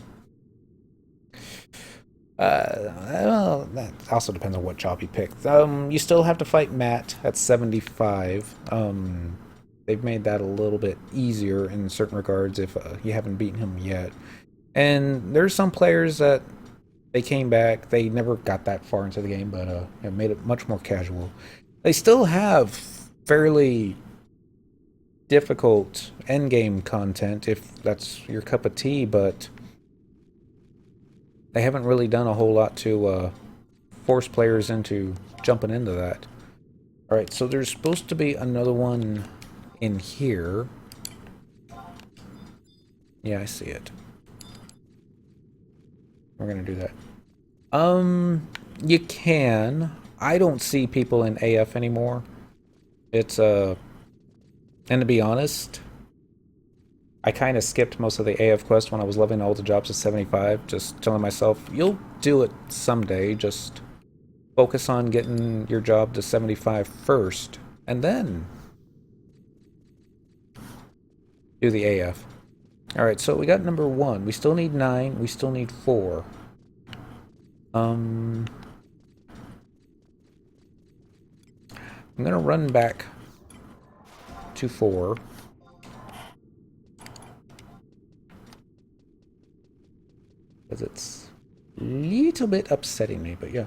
Well, that also depends on what job you pick. You still have to fight Matt at 75. They've made that a little bit easier in certain regards if you haven't beaten him yet. And there's some players that they came back, they never got that far into the game, but it made it much more casual. They still have fairly difficult endgame content if that's your cup of tea, but they haven't really done a whole lot to force players into jumping into that. Alright, so there's supposed to be another one in here. Yeah, I see it. We're gonna do that. You can. I don't see people in AF anymore. It's and to be honest, I kind of skipped most of the AF quest when I was leveling all the jobs to 75, just telling myself, you'll do it someday, just focus on getting your job to 75 first, and then do the AF. Alright, so we got number 1. We still need 9, we still need 4. I'm gonna run back to 4. Because it's a little bit upsetting me, but yeah.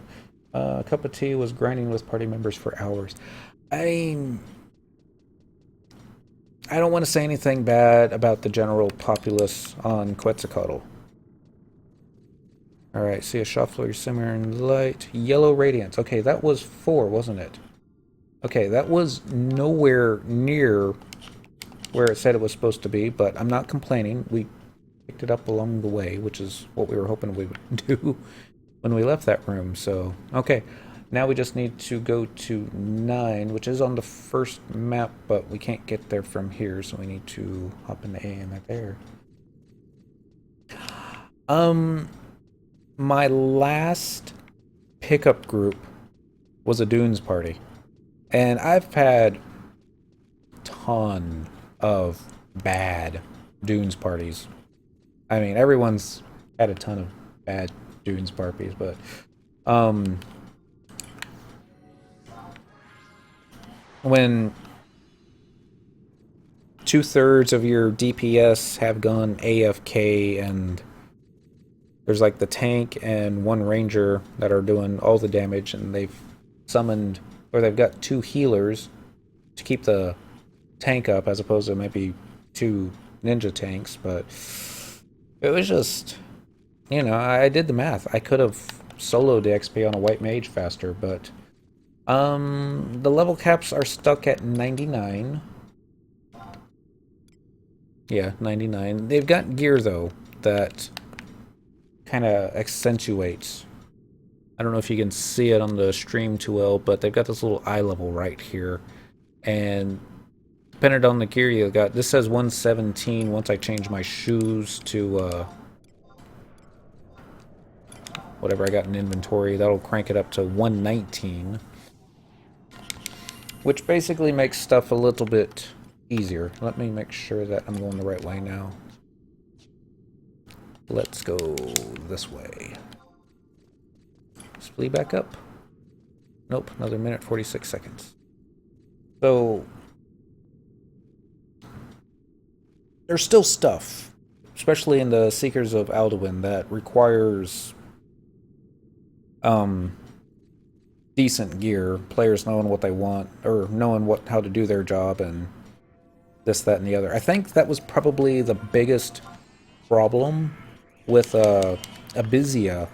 A cup of tea was grinding with party members for hours. I don't want to say anything bad about the general populace on Quetzalcoatl. Alright, see a shuffler, simmering light, yellow radiance. Okay, that was 4, wasn't it? Okay, that was nowhere near where it said it was supposed to be, but I'm not complaining. We picked it up along the way, which is what we were hoping we would do when we left that room. So, okay. Now we just need to go to 9, which is on the first map, but we can't get there from here, so we need to hop into A and right there. My last pickup group was a Dunes party. And I've had a ton of bad Dunes parties. I mean, everyone's had a ton of bad Dunes parties, but when 2/3 of your DPS have gone AFK and there's like the tank and 1 ranger that are doing all the damage, and they've summoned, or they've got 2 healers to keep the tank up as opposed to maybe 2 ninja tanks, but it was just, you know, I did the math. I could have solo the XP on a white mage faster, but the level caps are stuck at 99. Yeah, 99. They've got gear though that kind of accentuates. I don't know if you can see it on the stream too well, but they've got this little eye level right here, and depending on the gear you got, this says 117 once I change my shoes to whatever I got in inventory. That'll crank it up to 119, which basically makes stuff a little bit easier. Let me make sure that I'm going the right way now. Let's go this way. Splee back up. Nope, another minute 46 seconds. So there's still stuff, especially in the Seekers of Alduin, that requires decent gear, players knowing what they want, or knowing how to do their job, and this, that, and the other. I think that was probably the biggest problem with Abizia,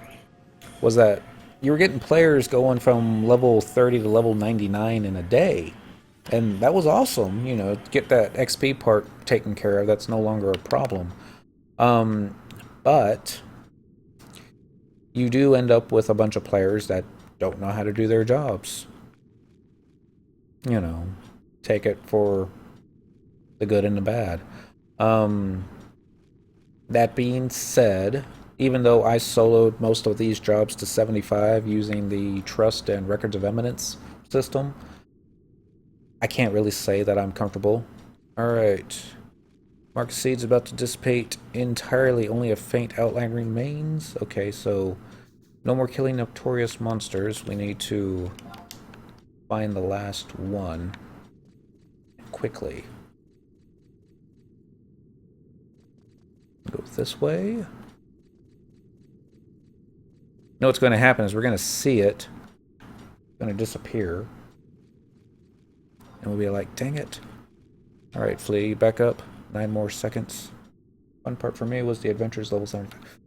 was that you were getting players going from level 30 to level 99 in a day. And that was awesome, you know, get that XP part taken care of. That's no longer a problem. But you do end up with a bunch of players that don't know how to do their jobs. You know, take it for the good and the bad. That being said, even though I soloed most of these jobs to 75 using the Trust and Records of Eminence system, I can't really say that I'm comfortable. Alright. Mark Seed's about to dissipate entirely. Only a faint outline remains. Okay, so no more killing notorious monsters. We need to find the last one quickly. Go this way. You know what's going to happen is we're going to see it. It's going to disappear. And we'll be like, dang it. Alright, Flea, back up. 9 more seconds. Fun part for me was the adventures level 75.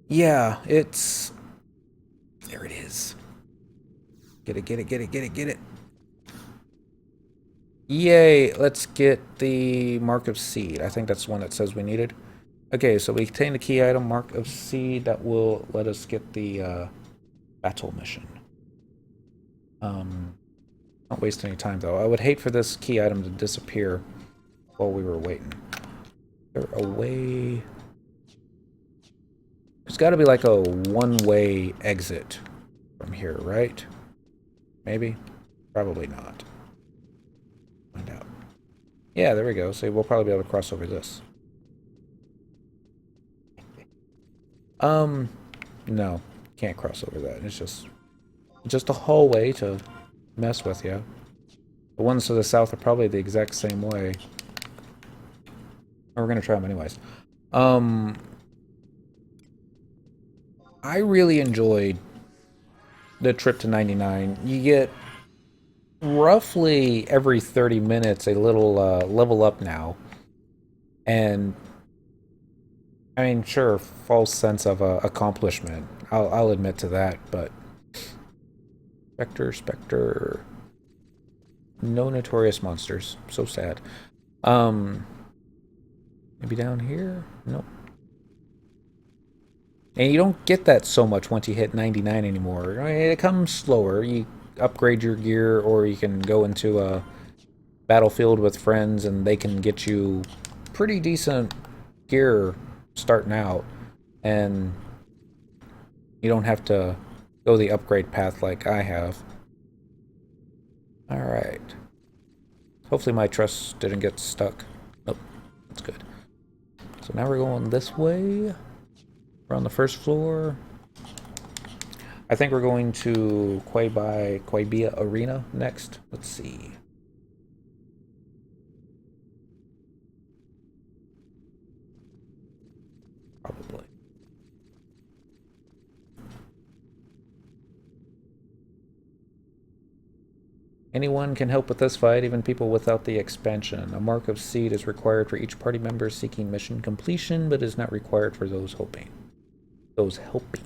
Yeah, it's... There it is. Get it, get it, get it, get it, get it. Yay, let's get the Mark of Seed. I think that's the one that says we needed. Okay, so we obtain the key item, Mark of Seed, that will let us get the battle mission. Don't waste any time, though. I would hate for this key item to disappear while we were waiting. Is there a way? There's got to be like a one-way exit from here, right? Maybe? Probably not. Find out. Yeah, there we go. So we'll probably be able to cross over this. No. Can't cross over that. It's just a hallway to mess with you. The ones to the south are probably the exact same way. We're gonna try them anyways. I really enjoyed the trip to 99. You get roughly every 30 minutes a little level up now. And I mean, sure, false sense of accomplishment. I'll admit to that, but Spectre. No notorious monsters. So sad. Maybe down here? Nope. And you don't get that so much once you hit 99 anymore. I mean, it comes slower. You upgrade your gear, or you can go into a battlefield with friends and they can get you pretty decent gear starting out. And you don't have to go the upgrade path like I have. Alright. Hopefully my truss didn't get stuck. Nope. That's good. So now we're going this way. We're on the first floor. I think we're going to Quaibia Arena next. Let's see. Probably. Anyone can help with this fight, even people without the expansion. A mark of seed is required for each party member seeking mission completion, but is not required for those hoping. Those helping.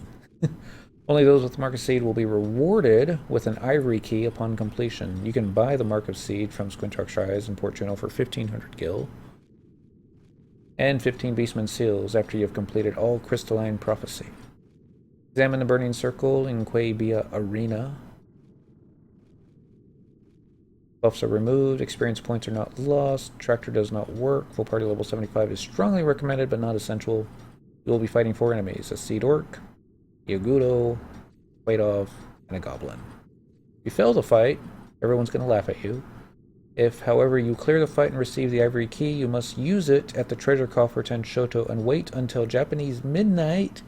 Only those with Mark of Seed will be rewarded with an ivory key upon completion. You can buy the Mark of Seed from Squintox Shires in Port Juno for 1,500 gil. And 15 Beastmen seals after you have completed all Crystalline Prophecy. Examine the Burning Circle in Quabia Arena. Buffs are removed, experience points are not lost, tractor does not work, full party level 75 is strongly recommended but not essential. You will be fighting 4 enemies, a Seed Orc, Yagudo, White Off, and a Goblin. If you fail the fight, everyone's going to laugh at you. If, however, you clear the fight and receive the ivory key, you must use it at the treasure coffer Tenshoto and wait until Japanese midnight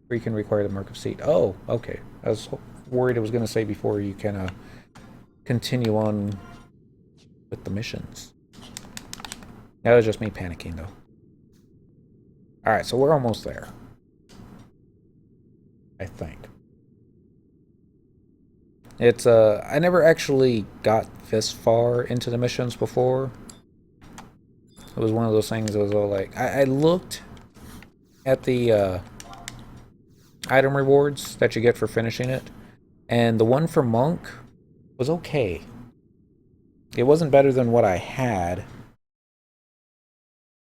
where you can require the Mark of Seed. Oh, okay. I was worried it was going to say before you can continue on with the missions. That was just me panicking, though. Alright, so we're almost there. I think. It's, I never actually got this far into the missions before. It was one of those things that was all like... I looked at the, item rewards that you get for finishing it, and the one for Monk was okay. It wasn't better than what I had.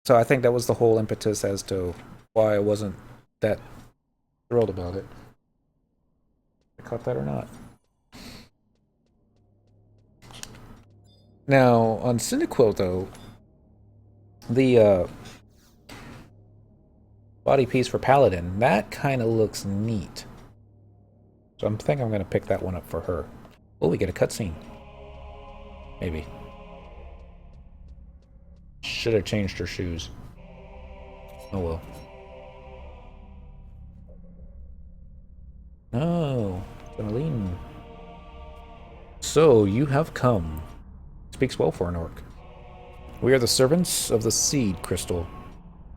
So I think that was the whole impetus as to why I wasn't that thrilled about it. I caught that or not. Now, on Cyndaquil, though, the body piece for Paladin, that kind of looks neat. So I think I'm going to pick that one up for her. Oh, we get a cutscene. Maybe. Should have changed her shoes. Oh well. Oh, Crystalline. So, you have come. Speaks well for an orc. We are the servants of the Seed Crystal.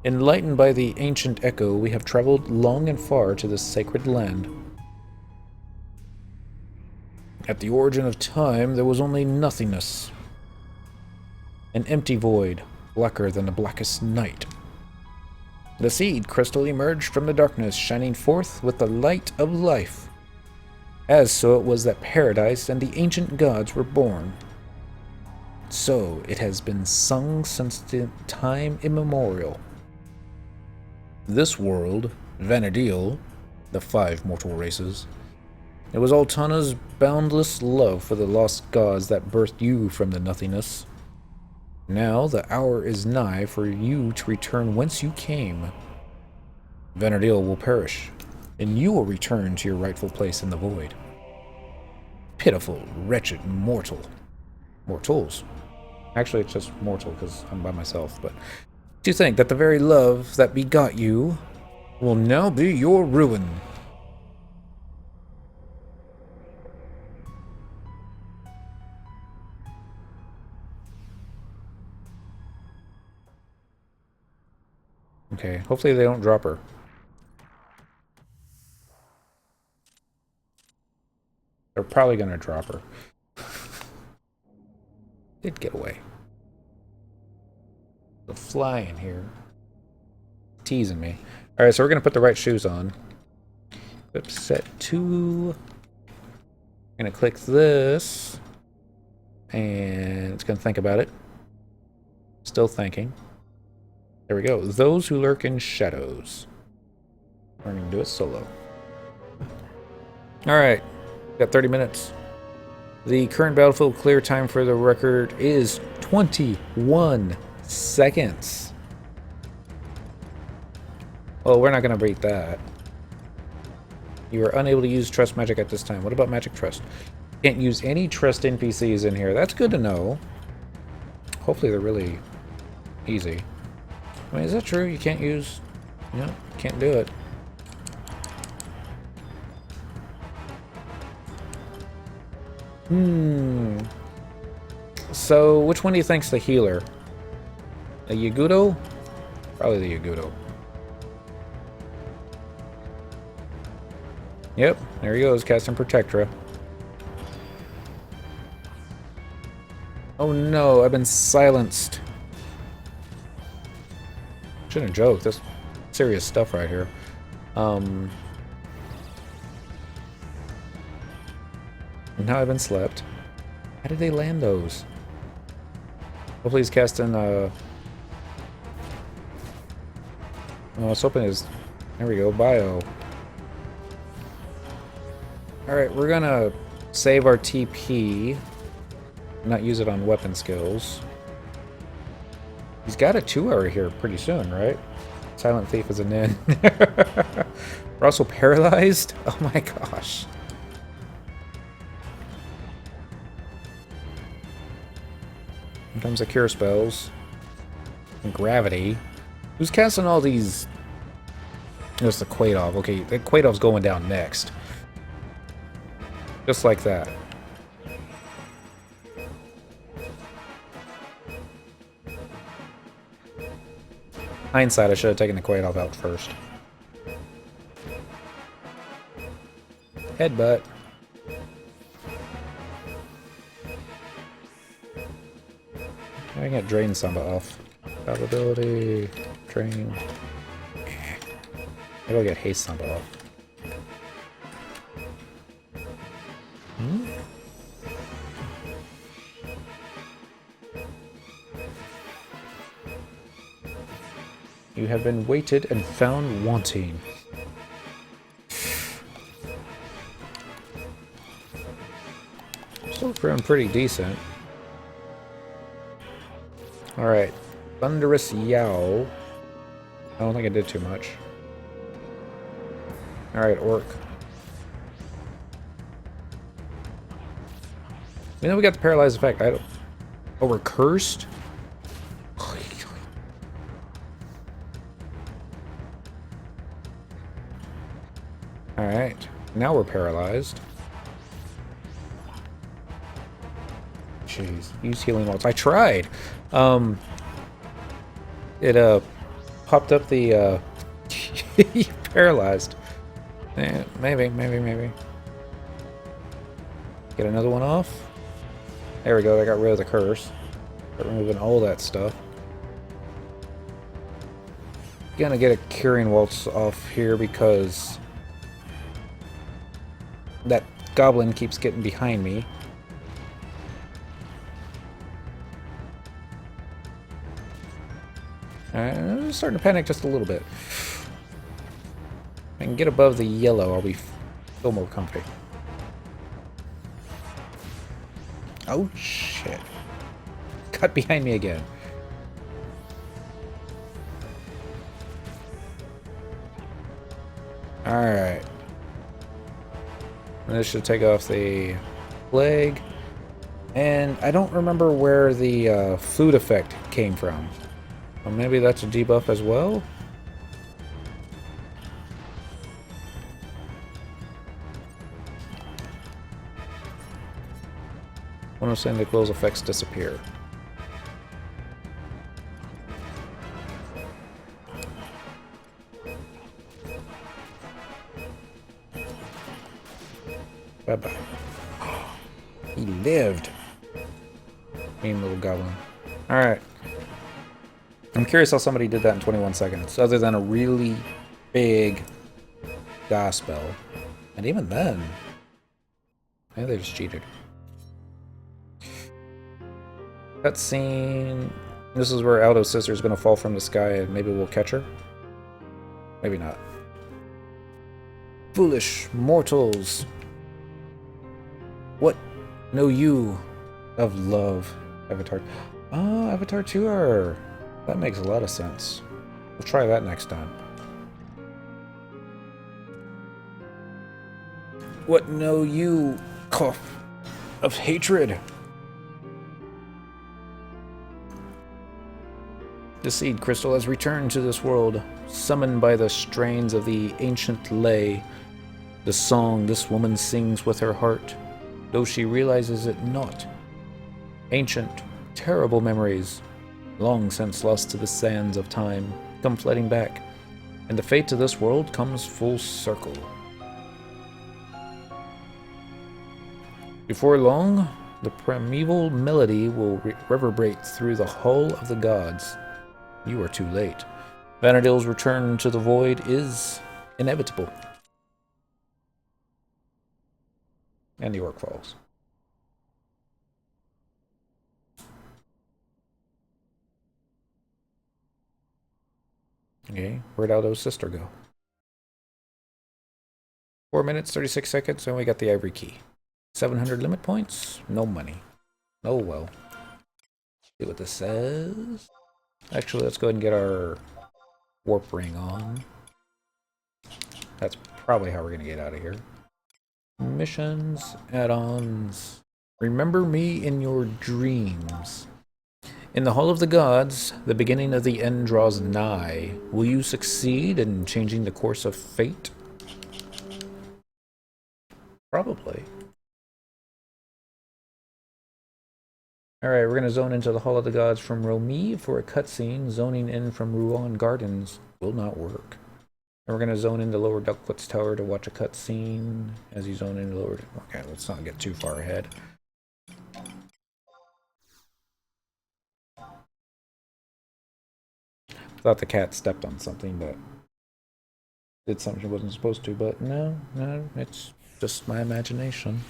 Enlightened by the ancient echo, we have traveled long and far to this sacred land. At the origin of time, there was only nothingness. An empty void, blacker than the blackest night. The Seed Crystal emerged from the darkness, shining forth with the light of life. As so it was that paradise and the ancient gods were born. So it has been sung since the time immemorial. This world, vana'diel, the 5 mortal races, it was Altana's boundless love for the lost gods that birthed you from the nothingness. Now the hour is nigh for you to return whence you came. vana'diel will perish, and you will return to your rightful place in the void. Pitiful, wretched mortals. Actually, it's just mortal because I'm by myself, but to think that the very love that begot you will now be your ruin. Okay, hopefully they don't drop her. They're probably gonna drop her. Did get away. The fly in here. Teasing me. Alright, so we're gonna put the right shoes on. Equip set 2. Gonna click this. And it's gonna think about it. Still thinking. There we go. Those who lurk in shadows. We're gonna do it solo. Alright. Got 30 minutes. The current battlefield clear time for the record is 21 seconds. Well, we're not going to beat that. You are unable to use trust magic at this time. What about magic trust? Can't use any trust NPCs in here. That's good to know. Hopefully they're really easy. I mean, is that true? You can't use... No, can't do it. So, which one do you think's the healer? A Yagudo? Probably the Yagudo. Yep, there he goes, casting Protectra. Oh no, I've been silenced. Shouldn't have joked, that's serious stuff right here. Now I've been slept. How did they land those? Hopefully he's casting, oh, let's open his... There we go, bio. Alright, we're gonna save our TP. Not use it on weapon skills. He's got a 2-hour here pretty soon, right? Silent Thief is an in. We're also paralyzed? Oh my gosh. Sometimes I cure spells. And gravity. Who's casting all these? There's the Quaidov. Okay, the Quaidov's going down next. Just like that. Hindsight, I should have taken the Quaidov out first. Headbutt. I get Drain Samba off. Probability. Drain. Maybe I'll get Haste Samba off. Hmm? You have been weighted and found wanting. Still feeling pretty decent. Alright. Thunderous Yowl. I don't think I did too much. Alright, Orc. We know we got the paralyzed effect. I don't... Oh, we're cursed? Alright. Now we're paralyzed. Jeez. Use healing walls. I tried! It, popped up the, paralyzed. Maybe. Get another one off. There we go, I got rid of the curse. Start removing all that stuff. Gonna get a Curing Waltz off here because that goblin keeps getting behind me. I'm starting to panic just a little bit. If I can get above the yellow, I'll feel more comfy. Oh shit. Cut behind me again. Alright. This should take off the plague. And I don't remember where the food effect came from. Well, maybe that's a debuff as well? One of saying the close effects disappear. Bye-bye. He lived. Mean little goblin. Alright. I'm curious how somebody did that in 21 seconds, other than a really big spell. And even then, maybe they just cheated. Cutscene. This is where Aldo's sister is going to fall from the sky and maybe we'll catch her. Maybe not. Foolish mortals. What know you of love? Avatar. Oh, Avatar 2R. That makes a lot of sense. We'll try that next time. What know you, cough, of hatred? The seed crystal has returned to this world, summoned by the strains of the ancient lay. The song this woman sings with her heart, though she realizes it not. Ancient, terrible memories, long since lost to the sands of time, come flooding back, and the fate of this world comes full circle. Before long, the primeval melody will reverberate through the hall of the gods. You are too late. Vana'diel's return to the void is inevitable. And the orc falls. Okay, where'd Aldo's sister go? 4 minutes, 36 seconds, and we got the ivory key. 700 limit points? No money. Oh well. See what this says. Actually, let's go ahead and get our warp ring on. That's probably how we're gonna get out of here. Missions, add-ons. Remember me in your dreams. In the Hall of the Gods, the beginning of the end draws nigh. Will you succeed in changing the course of fate? Probably. Alright, we're going to zone into the Hall of the Gods from Romi for a cutscene. Zoning in from Ruan Gardens will not work. And we're going to zone into Lower Duckfoot's Tower to watch a cutscene as you zone into Lower... Okay, let's not get too far ahead. Thought the cat stepped on something, but did something she wasn't supposed to, but no, it's just my imagination.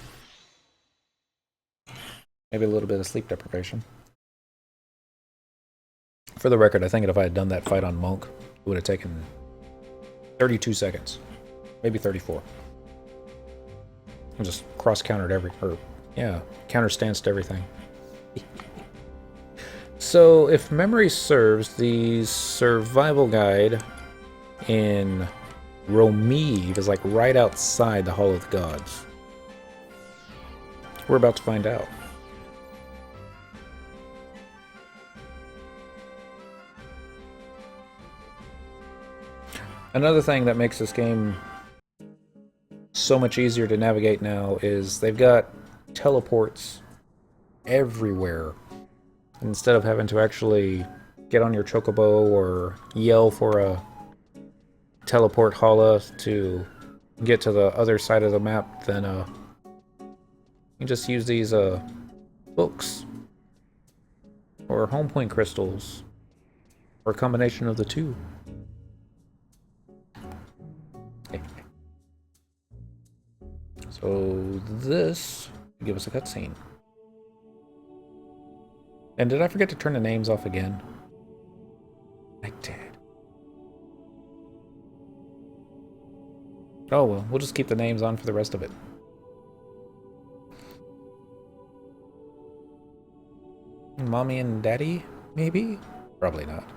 Maybe a little bit of sleep deprivation. For the record, I think if I had done that fight on Monk, it would have taken 32 seconds. Maybe 34. I just cross-countered counter-stanced everything. So, if memory serves, the survival guide in Romeave is like right outside the Hall of the Gods. We're about to find out. Another thing that makes this game so much easier to navigate now is they've got teleports everywhere. Instead of having to actually get on your chocobo or yell for a teleport holla to get to the other side of the map, then you just use these books or home point crystals or a combination of the two. So this will give us a cutscene. And did I forget to turn the names off again? I did. Oh well, we'll just keep the names on for the rest of it. Mommy and Daddy, maybe? Probably not.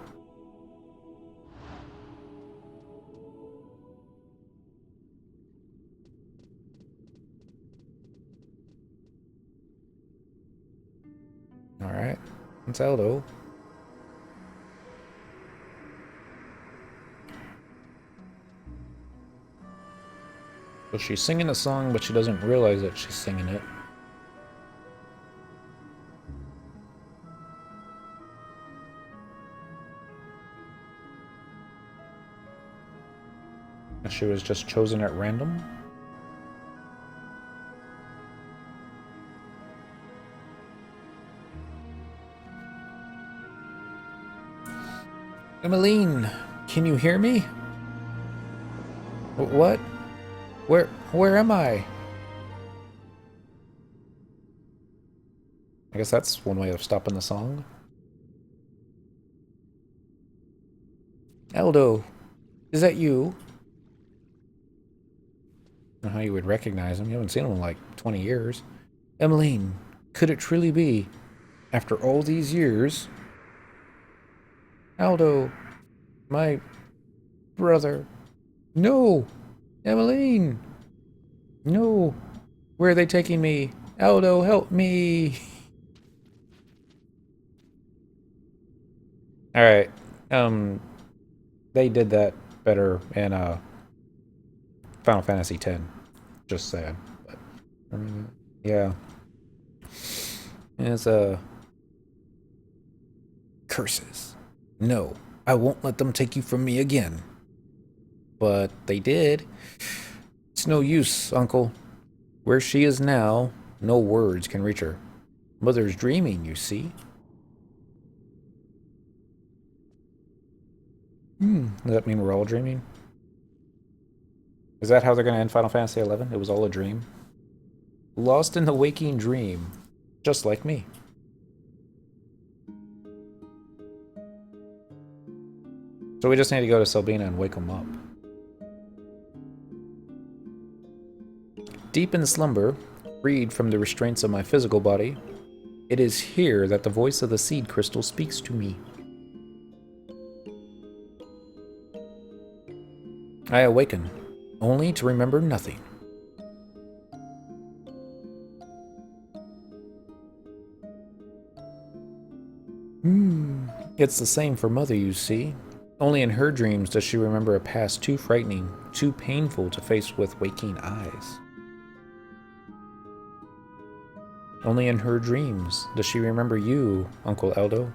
Alright, it's Aldo. So she's singing a song, but she doesn't realize that she's singing it. She was just chosen at random. Emmeline, can you hear me? What? Where am I? I guess that's one way of stopping the song. Aldo, is that you? I don't know how you would recognize him. You haven't seen him in like 20 years. Emmeline, could it truly be? After all these years? Aldo, my brother. No! Emmeline! No! Where are they taking me? Aldo, help me! Alright. They did that better in Final Fantasy X. Just saying. But, yeah. It's curses. No, I won't let them take you from me again. But they did. It's no use, Uncle. Where she is now, no words can reach her. Mother's dreaming, you see. Does that mean we're all dreaming? Is that how they're going to end Final Fantasy XI? It was all a dream? Lost in the waking dream. Just like me. So we just need to go to Selbina and wake him up. Deep in slumber, freed from the restraints of my physical body, it is here that the voice of the seed crystal speaks to me. I awaken, only to remember nothing. It's the same for Mother, you see. Only in her dreams does she remember a past too frightening, too painful to face with waking eyes. Only in her dreams does she remember you, Uncle Aldo.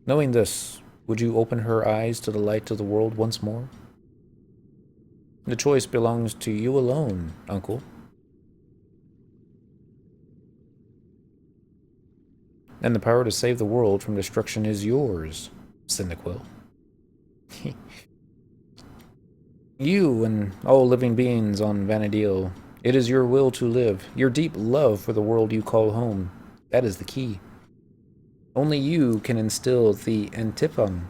Knowing this, would you open her eyes to the light of the world once more? The choice belongs to you alone, Uncle. And the power to save the world from destruction is yours, Cyndaquil. You and all living beings on vana'diel, it is your will to live, your deep love for the world you call home. That is the key. Only you can instill the antiphon,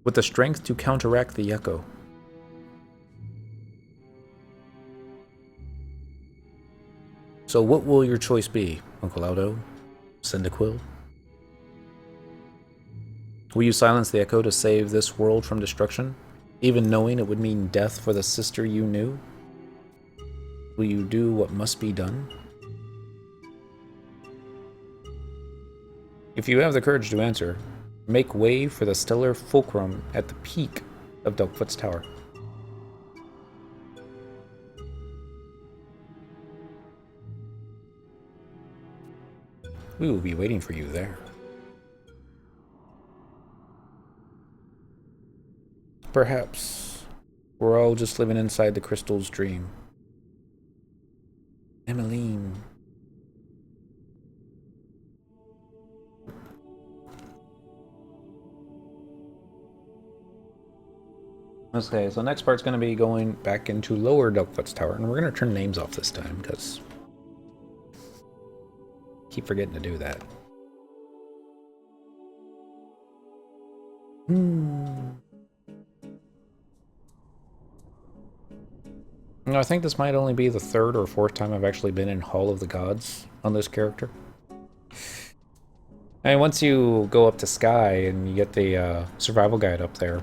with the strength to counteract the echo. So what will your choice be, Uncle Aldo? Cyndaquil? Will you silence the echo to save this world from destruction, even knowing it would mean death for the sister you knew? Will you do what must be done? If you have the courage to answer, make way for the stellar fulcrum at the peak of Delkfoot's tower. We will be waiting for you there. Perhaps we're all just living inside the crystal's dream. Emmeline. Okay, so next part's going to be going back into lower Delkfoot's tower, and we're going to turn names off this time, because I keep forgetting to do that. I think this might only be the third or fourth time I've actually been in Hall of the Gods on this character. I mean, once you go up to Sky and you get the survival guide up there,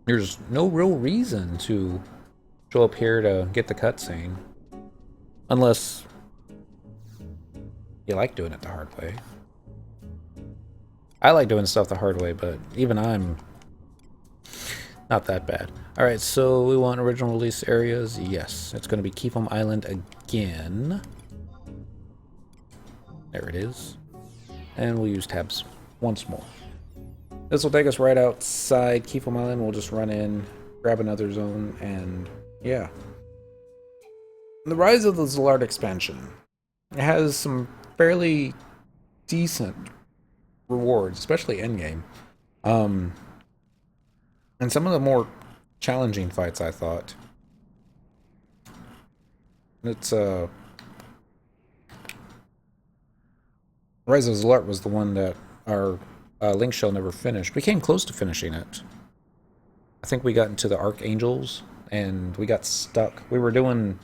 there's no real reason to show up here to get the cutscene. Unless you like doing it the hard way. I like doing stuff the hard way, but even I'm not that bad. Alright, so we want original release areas. Yes, it's going to be Keep'em Island again. There it is. And we'll use tabs once more. This will take us right outside Keep'em Island. We'll just run in, grab another zone, and yeah. The Rise of the Zalard expansion. It has some fairly decent rewards, especially endgame. And some of the more challenging fights, I thought. It's Rise of Zalard was the one that our Link Shell never finished. We came close to finishing it. I think we got into the Archangels, and we got stuck. We were doing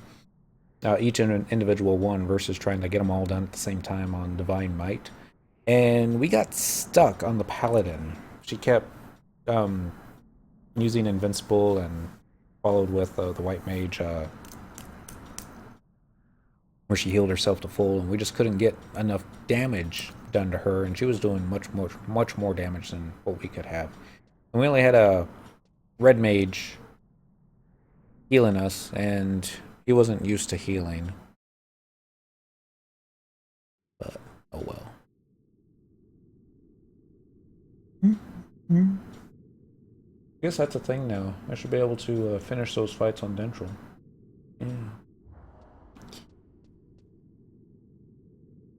each individual one versus trying to get them all done at the same time on Divine Might. And we got stuck on the Paladin. She kept using Invincible and followed with the White Mage where she healed herself to full, and we just couldn't get enough damage done to her, and she was doing much more damage than what we could have. And we only had a Red Mage healing us, and he wasn't used to healing. But, oh well. I guess that's a thing now. I should be able to finish those fights on Dentral. Yeah.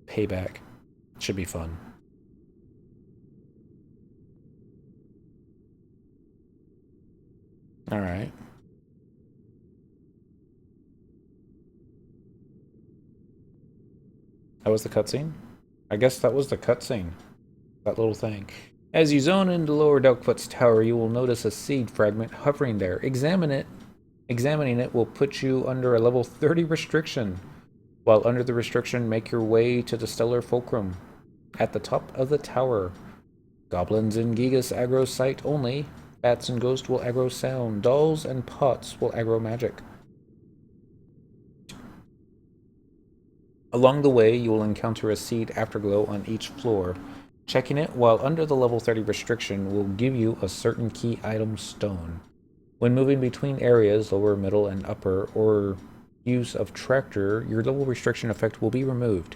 Payback. Should be fun. Alright. That was the cutscene? I guess that was the cutscene. That little thing. As you zone into Lower Delkfoot's tower, you will notice a seed fragment hovering there. Examine it. Examining it will put you under a level 30 restriction. While under the restriction, make your way to the Stellar Fulcrum. At the top of the tower, goblins and gigas aggro sight only. Bats and ghosts will aggro sound. Dolls and pots will aggro magic. Along the way, you will encounter a seed afterglow on each floor. Checking it while under the level 30 restriction will give you a certain key item stone. When moving between areas, lower, middle, and upper, or use of tractor, your level restriction effect will be removed.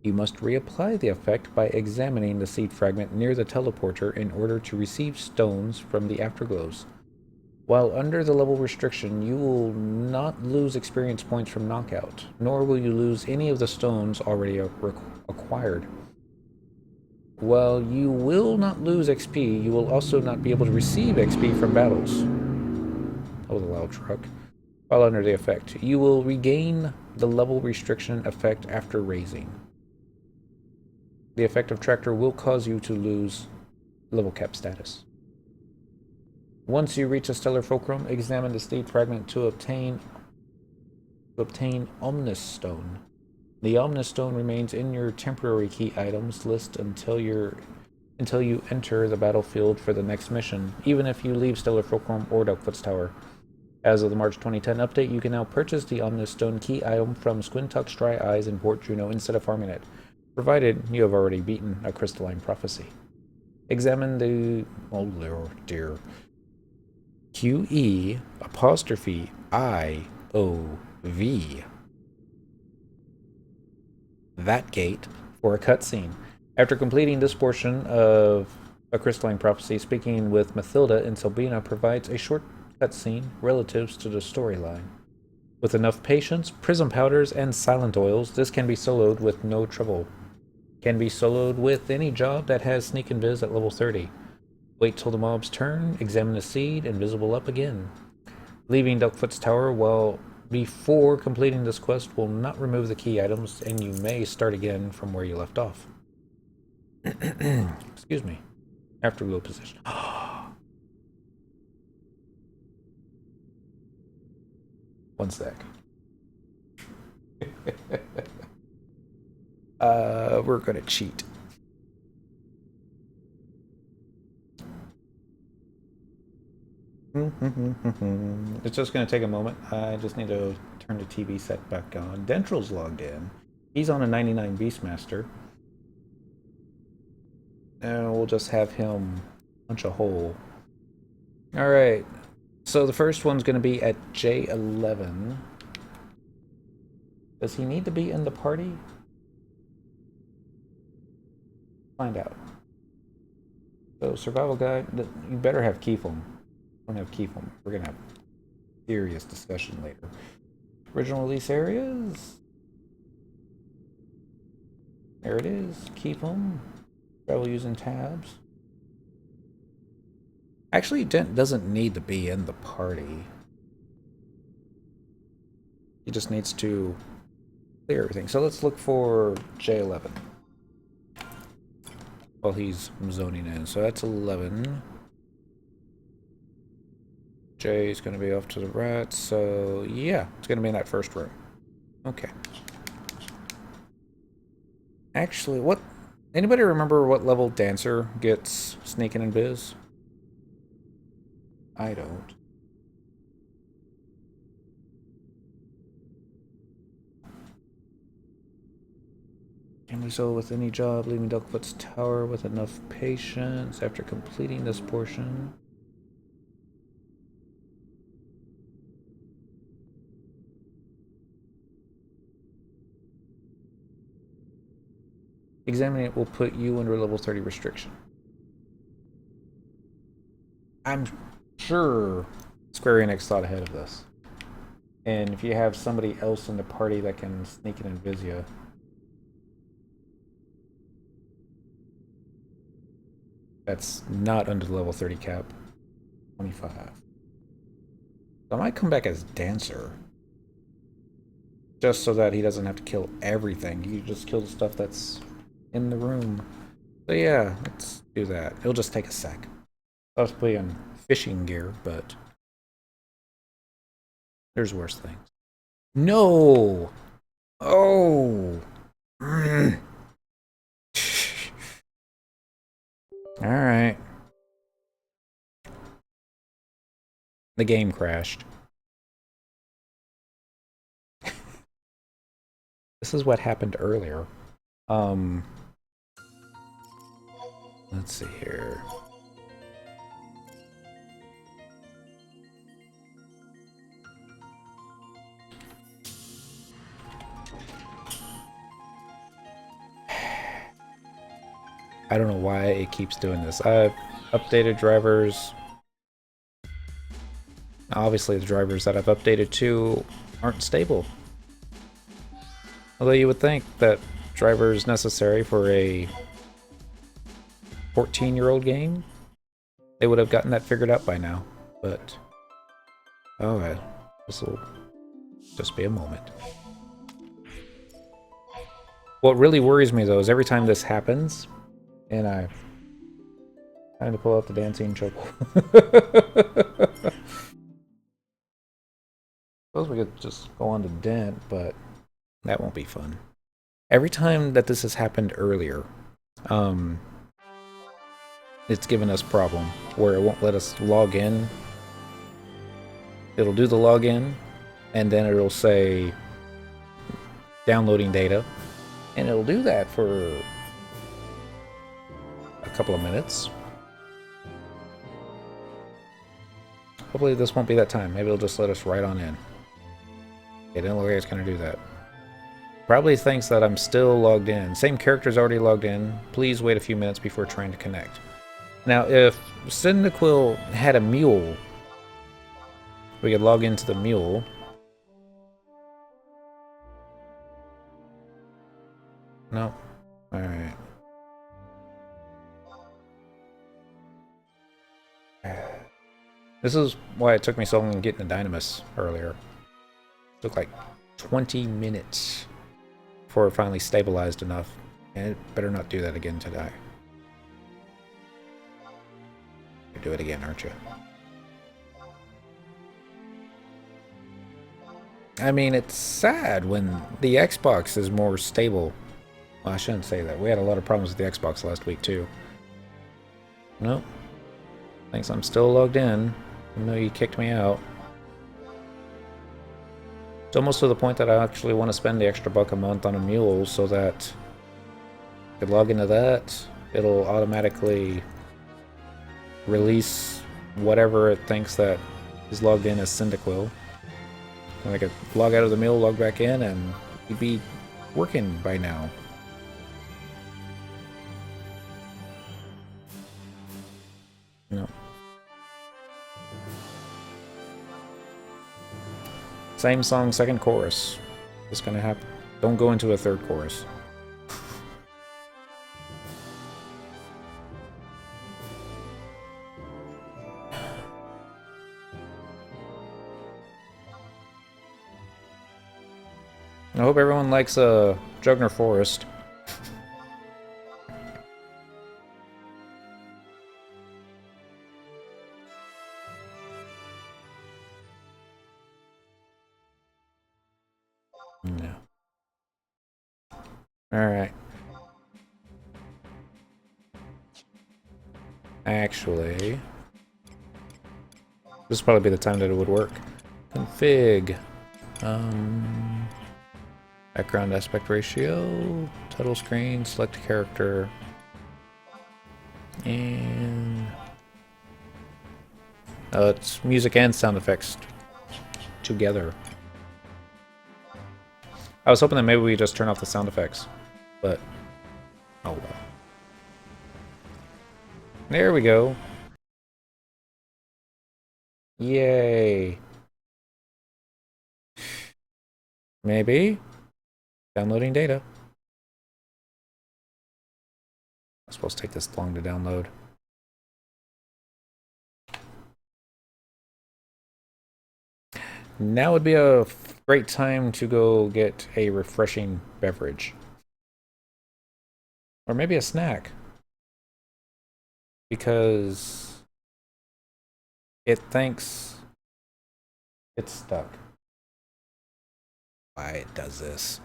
You must reapply the effect by examining the seed fragment near the teleporter in order to receive stones from the afterglows. While under the level restriction, you will not lose experience points from knockout, nor will you lose any of the stones already acquired. While you will not lose XP, you will also not be able to receive XP from battles. That was a loud truck. While under the effect, you will regain the level restriction effect after raising. The effect of Tractor will cause you to lose level cap status. Once you reach a Stellar Fulcrum, examine the seed fragment to obtain Omnis Stone. The Omnis Stone remains in your temporary key items list until you enter the battlefield for the next mission, even if you leave Stellar Fulcrum or Delkfoot's Tower. As of the March 2010 update, you can now purchase the Omnis Stone key item from Squintuck's Dry Eyes in Port Juno instead of farming it, provided you have already beaten a Crystalline Prophecy. Examine the... oh lord dear. QE apostrophe IOV. That gate for a cutscene. After completing this portion of a Crystalline Prophecy, speaking with Mathilda in Selbina provides a short cutscene relative to the storyline. With enough patience, prism powders, and silent oils, this can be soloed with no trouble. Can be soloed with any job that has sneak and viz at level 30. Wait till the mob's turn, examine the seed, invisible up again. Leaving Delkfoot's Tower before completing this quest will not remove the key items, and you may start again from where you left off. Excuse me. Afterglow position. One sec. We're gonna cheat. It's just going to take a moment. I just need to turn the TV set back on. Dentral's logged in. He's on a 99 Beastmaster. And we'll just have him punch a hole. Alright. So the first one's going to be at J11. Does he need to be in the party? Find out. So survival guide, you better have Keyfoam. Don't have Keyfoam. We're gonna have serious discussion later. Original release areas. There it is. Keyfoam. Travel using tabs. Actually, Dent doesn't need to be in the party. He just needs to clear everything. So let's look for J11. While he's zoning in. So that's 11. J is going to be off to the right, so yeah, it's going to be in that first room. Okay. Actually, what... anybody remember what level Dancer gets sneaking in biz? I don't. Can we solo with any job, leaving Delkfoot's Tower with enough patience after completing this portion? Examining it will put you under level 30 restriction. I'm sure Square Enix thought ahead of this. And if you have somebody else in the party that can sneak it in Vizia, that's not under the level 30 cap. 25. I might come back as Dancer. just so that he doesn't have to kill everything. You just kill the stuff that's in the room. So yeah, let's do that. It'll just take a sec. I was playing fishing gear, but there's worse things. No! Oh! Alright. The game crashed. This is what happened earlier. Let's see here. I don't know why it keeps doing this. I've updated drivers. Obviously, the drivers that I've updated to aren't stable. Although you would think that driver is necessary for a 14-year-old game, they would have gotten that figured out by now. But, alright, this will just be a moment. What really worries me, though, is every time this happens, and I... Time to pull out the dancing choke. Suppose we could just go on to Dent, but that won't be fun. Every time that this has happened earlier, it's given us problem where it won't let us log in. It'll do the login, and then it'll say downloading data, and it'll do that for a couple of minutes. Hopefully this won't be that time. Maybe it'll just let us right on in. It didn't look like it's going to do that. Probably thinks that I'm still logged in. Same character's already logged in. Please wait a few minutes before trying to connect. Now, if Cyndaquil had a mule, we could log into the mule. No. Alright. This is why it took me so long to get into Dynamis earlier. It took like 20 minutes before it finally stabilized enough. And it better not do that again today. You'll do it again, aren't you? I mean, it's sad when the Xbox is more stable. Well, I shouldn't say that. We had a lot of problems with the Xbox last week, too. Nope. Thinks I'm still logged in, even though you kicked me out. It's almost to the point that I actually want to spend the extra buck a month on a mule so that I could log into that. It'll automatically release whatever it thinks that is logged in as Cyndaquil. And I could log out of the mule, log back in, and you'd be working by now. No. Same song, second chorus. It's gonna happen. Don't go into a third chorus. I hope everyone likes Jugner Forest. No. Alright. Actually, this would probably be the time that it would work. Config. Background aspect ratio, title screen, select character, and it's music and sound effects together. I was hoping that maybe we just turn off the sound effects, but oh well. There we go. Yay. Maybe. Downloading data. It's supposed to take this long to download. Now would be a Great time to go get a refreshing beverage. Or maybe a snack. Because it thinks it's stuck. Why it does this.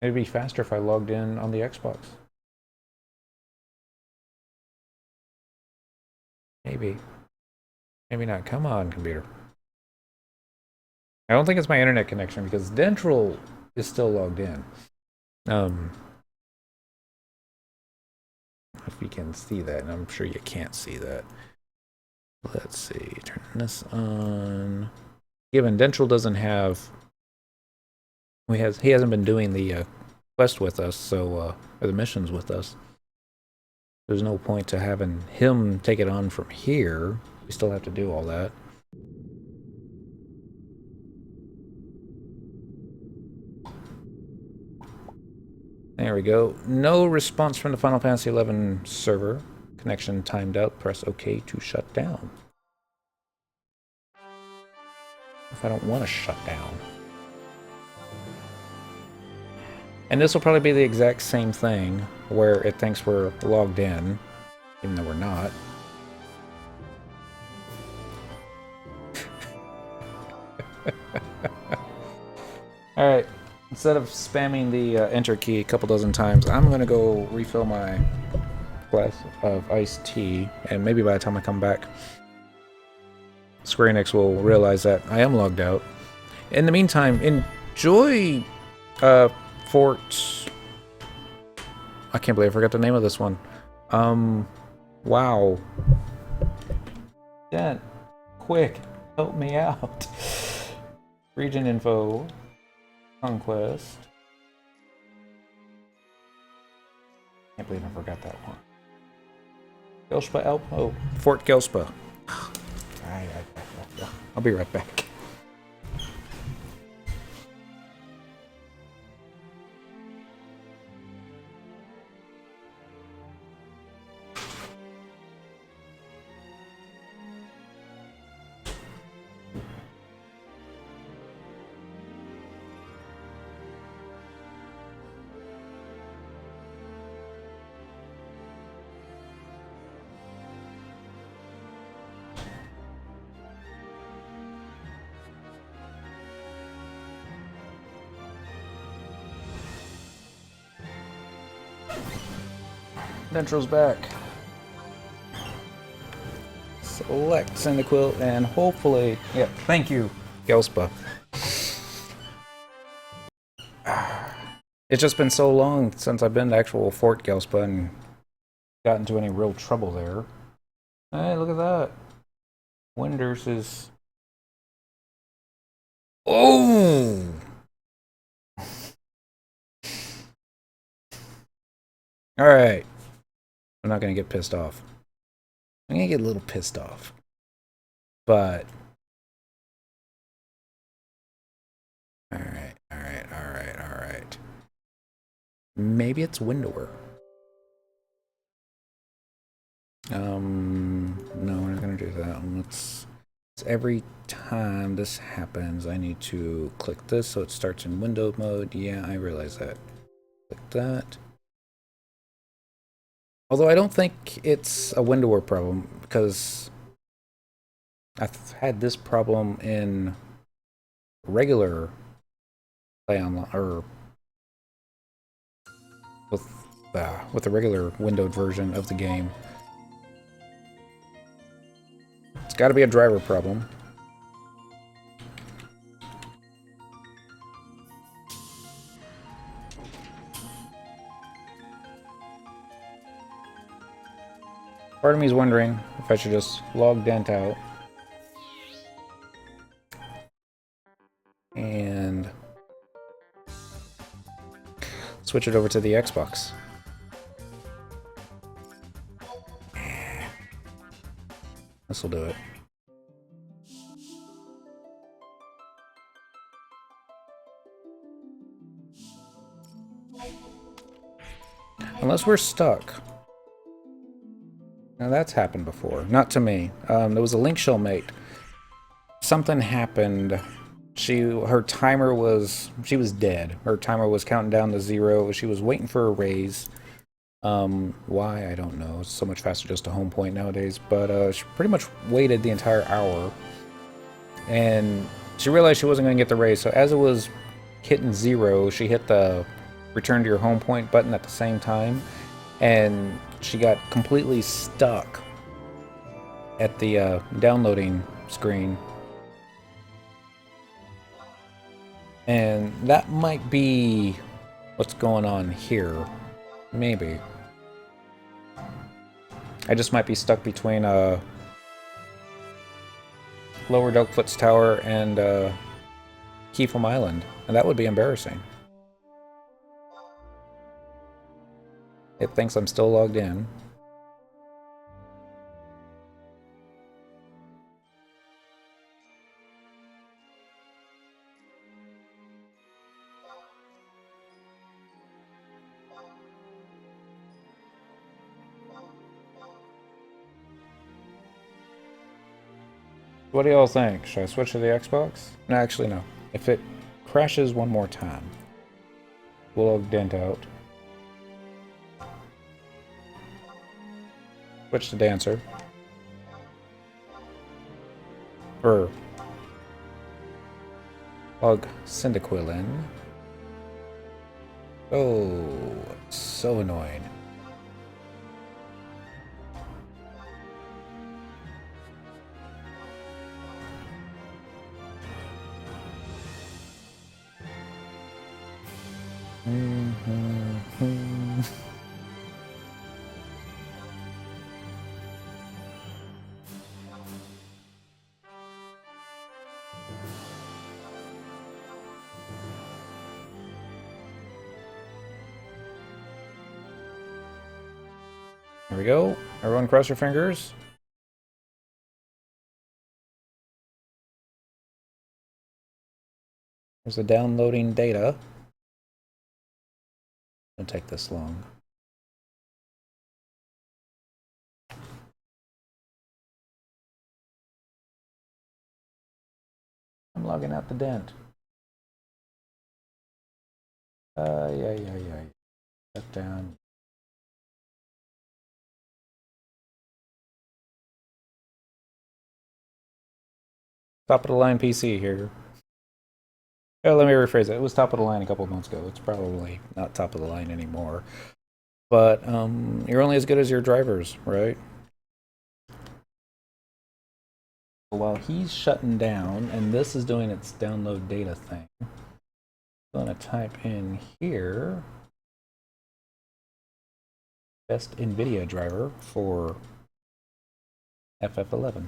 It'd be faster if I logged in on the Xbox. Maybe. Maybe not. Come on, computer. I don't think it's my internet connection because Dentral is still logged in. If you can see that, and I'm sure you can't see that. Let's see. Turn this on. Given Dentral doesn't have... he hasn't been doing the quest with us, so or the missions with us. There's no point to having him take it on from here. We still have to do all that. There we go. No response from the Final Fantasy XI server. Connection timed out. Press OK to shut down. If I don't want to shut down. And this will probably be the exact same thing, where it thinks we're logged in, even though we're not. Alright, instead of spamming the enter key a couple dozen times, I'm going to go refill my glass of iced tea, and maybe by the time I come back, Square Enix will realize that I am logged out. In the meantime, enjoy Fort... I can't believe I forgot the name of this one. Wow. Dent, quick, help me out. Region info. Conquest. Can't believe I forgot that one. Gelspa Alp? Oh, Fort Gelspa. I'll be right back. Dentral's back. Select Cyndaquil and hopefully... yeah, thank you, Gelspa. It's just been so long since I've been to actual Fort Gelspa and got into any real trouble there. Hey, look at that. Winders is... oh! Alright. I'm not going to get pissed off. I'm going to get a little pissed off. But... alright. Maybe it's Windower. No, we're not going to do that. Let's... every time this happens, I need to click this so it starts in window mode. Yeah, I realize that. Click that. Although I don't think it's a Windower problem, because I've had this problem in regular play online, or with the regular windowed version of the game. It's got to be a driver problem. Part of me is wondering if I should just log Dent out and switch it over to the Xbox. This will do it. Unless we're stuck. Now that's happened before. Not to me. There was a link shell mate something happened. Her timer was, she was dead. Her timer was counting down to 0. She was waiting for a raise. Why? I don't know. It's so much faster just to home point nowadays. But she pretty much waited the entire hour. And she realized she wasn't going to get the raise. So as it was hitting 0, she hit the return to your home point button at the same time. And she got completely stuck at the downloading screen. And that might be what's going on here. Maybe. I just might be stuck between Lower Dokefoot's Tower and Keefum Island. And that would be embarrassing. It thinks I'm still logged in. What do y'all think? Should I switch to the Xbox? No, actually no. If it crashes one more time, we'll log Dent out. Switch to Dancer. Or log Cyndaquil in. Oh, so annoying. There we go. Everyone cross your fingers. There's the downloading data. Don't take this long. I'm logging out the Dent. Yeah. Shut down. Top of the line PC here. Oh, let me rephrase it. It was top of the line a couple of months ago. It's probably not top of the line anymore. But you're only as good as your drivers, right? While he's shutting down, and this is doing its download data thing, I'm going to type in here best NVIDIA driver for FF11.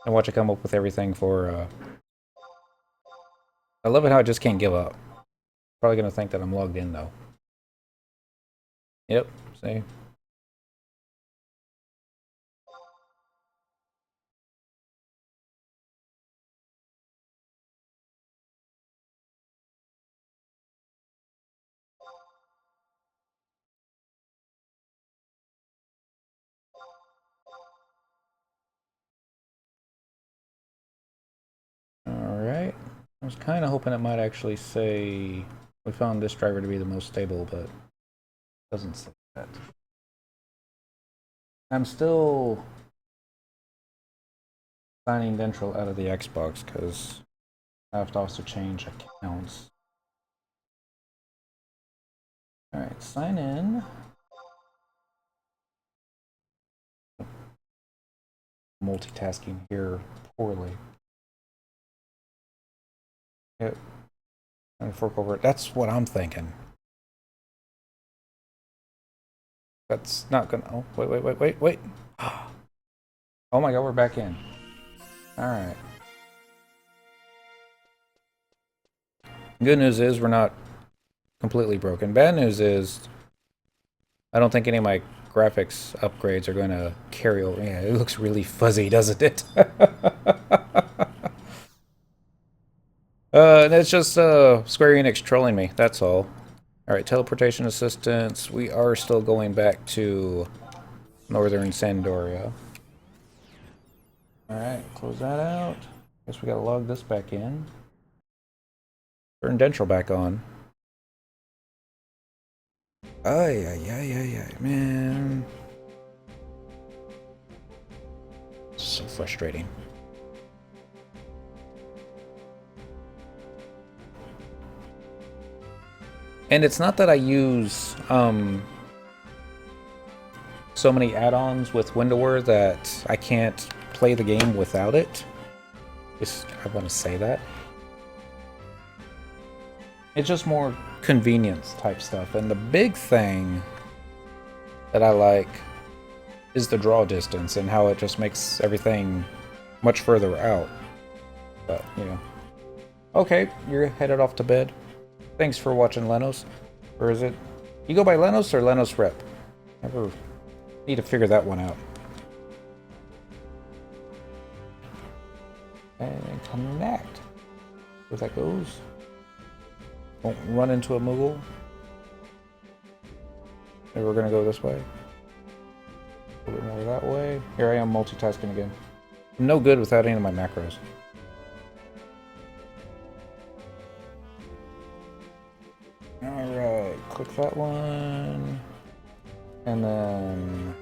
And watch it come up with everything for I love it how it just can't give up. Probably gonna think that I'm logged in though. Yep, see? Alright. I was kind of hoping it might actually say we found this driver to be the most stable, but it doesn't say that. I'm still signing Dentral out of the Xbox because I have to also change accounts. Alright, sign in. Multitasking here poorly. Yep. And fork over it. That's what I'm thinking. That's not gonna. Oh, wait. Oh my god, we're back in. Alright. Good news is we're not completely broken. Bad news is I don't think any of my graphics upgrades are going to carry over. Yeah, it looks really fuzzy, doesn't it? And it's just Square Enix trolling me, that's all. Alright, teleportation assistance. We are still going back to northern Sandoria. Alright, close that out. Guess we gotta log this back in. Turn Dentral back on. Oh, yeah, man. So frustrating. And it's not that I use so many add-ons with Windower that I can't play the game without it. I want to say that. It's just more convenience type stuff. And the big thing that I like is the draw distance and how it just makes everything much further out. But, you know. Okay, you're headed off to bed. Thanks for watching, Lenos. Or is it... You go by Lenos or Lenos Rep? Never need to figure that one out. And connect. Where that goes. Don't run into a Moogle. Maybe we're gonna go this way. A little bit more that way. Here I am multitasking again. I'm no good without any of my macros. Alright, click that one. And then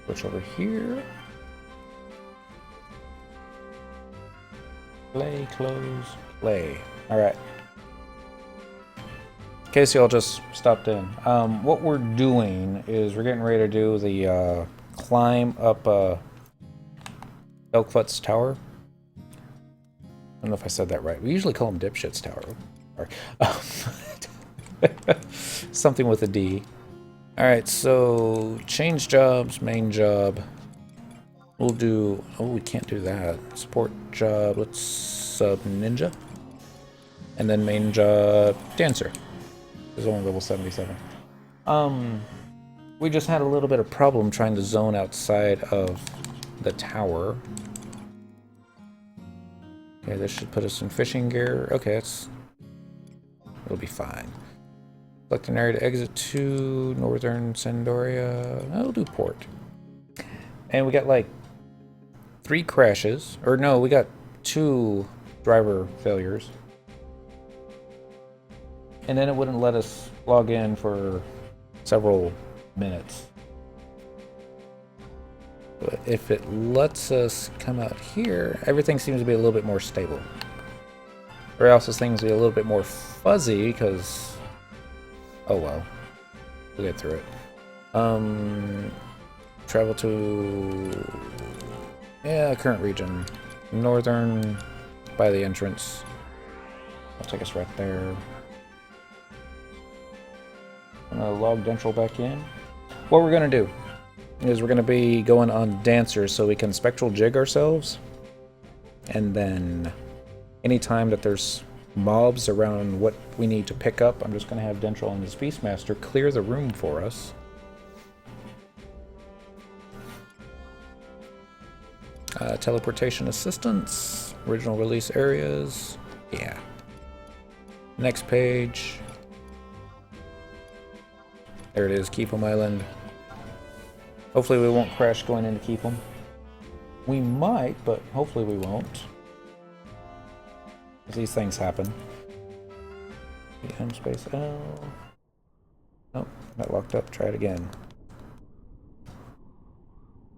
switch over here. Play, close, play. Alright. In case y'all just stopped in. What we're doing is we're getting ready to do the climb up Elkfoot's Tower. I don't know if I said that right. We usually call him Dipshit's Tower. Something with a D. Alright, so change jobs, main job. We'll do... Oh, we can't do that. Support job, let's sub ninja. And then main job, dancer. Is only level 77. We just had a little bit of problem trying to zone outside of the tower. Okay, this should put us in fishing gear. Okay, it'll be fine. Select an area to exit to northern Sandoria. I'll do port. And we got like 3 crashes. Or no, we got 2 driver failures. And then it wouldn't let us log in for several minutes. But if it lets us come out here, everything seems to be a little bit more stable. Or else this thing's be a little bit more fuzzy because... Oh well. We'll get through it. Travel to... Yeah, current region. Northern, by the entrance. That'll take us right there. I'm gonna log Dentral back in. What we're gonna do is we're gonna be going on Dancer so we can spectral jig ourselves. And then anytime that there's mobs around what we need to pick up, I'm just gonna have Dentral and his Beastmaster clear the room for us. Teleportation assistance, original release areas, yeah. Next page. There it is, Keep'em Island. Hopefully we won't crash going into Keep'em. We might, but hopefully we won't. These things happen. M space L. Nope, not locked up. Try it again.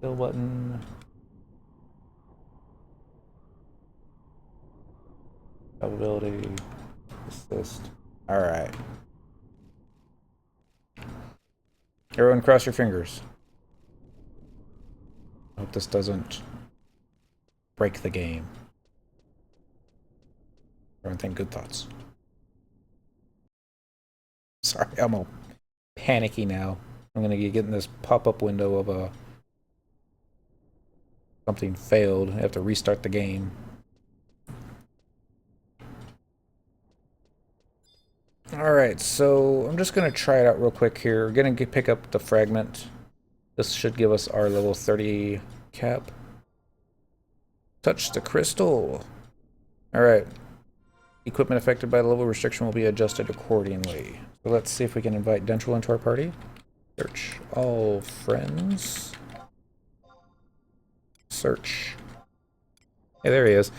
Kill button. Ability. Assist. Alright. Everyone cross your fingers. Hope this doesn't break the game. Everyone think good thoughts. Sorry, I'm all panicky now. I'm gonna get in this pop-up window of a... Something failed. I have to restart the game. Alright, so I'm just going to try it out real quick here. We're going to pick up the fragment. This should give us our level 30 cap. Touch the crystal. Alright. Equipment affected by the level restriction will be adjusted accordingly. So let's see if we can invite Dentrel into our party. Search all friends. Search. Hey, there he is.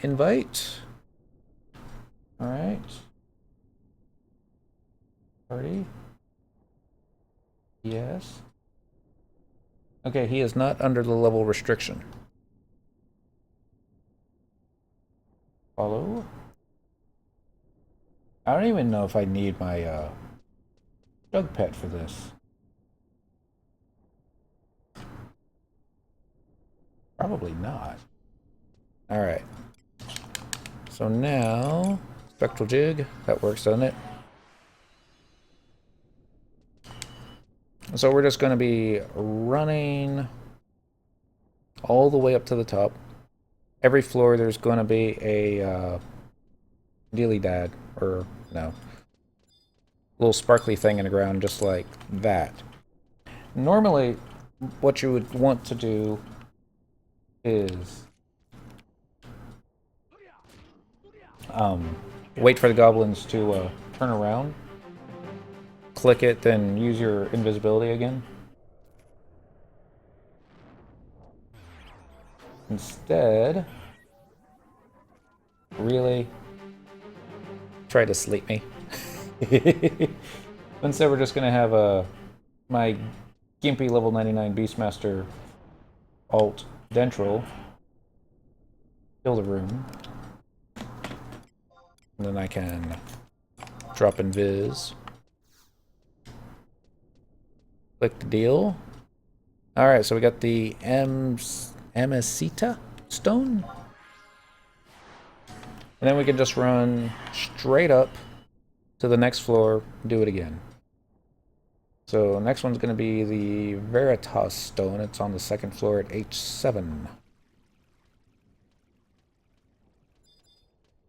Invite. Alright. Party. Yes. Okay, he is not under the level restriction. Follow. I don't even know if I need my dog pet for this. Probably not. Alright. So now, spectral jig, that works, doesn't it? So we're just going to be running all the way up to the top. Every floor there's going to be a dealy dad, or no, little sparkly thing in the ground just like that. Normally, what you would want to do is wait for the goblins to turn around. Click it, then use your invisibility again. Instead, really try to sleep me. Instead, we're just gonna have my gimpy level 99 Beastmaster alt Dentrel kill the room, and then I can drop invis. Click the deal. Alright, so we got the Amesita stone. And then we can just run straight up to the next floor, do it again. So next one's going to be the Veritas stone. It's on the second floor at H7.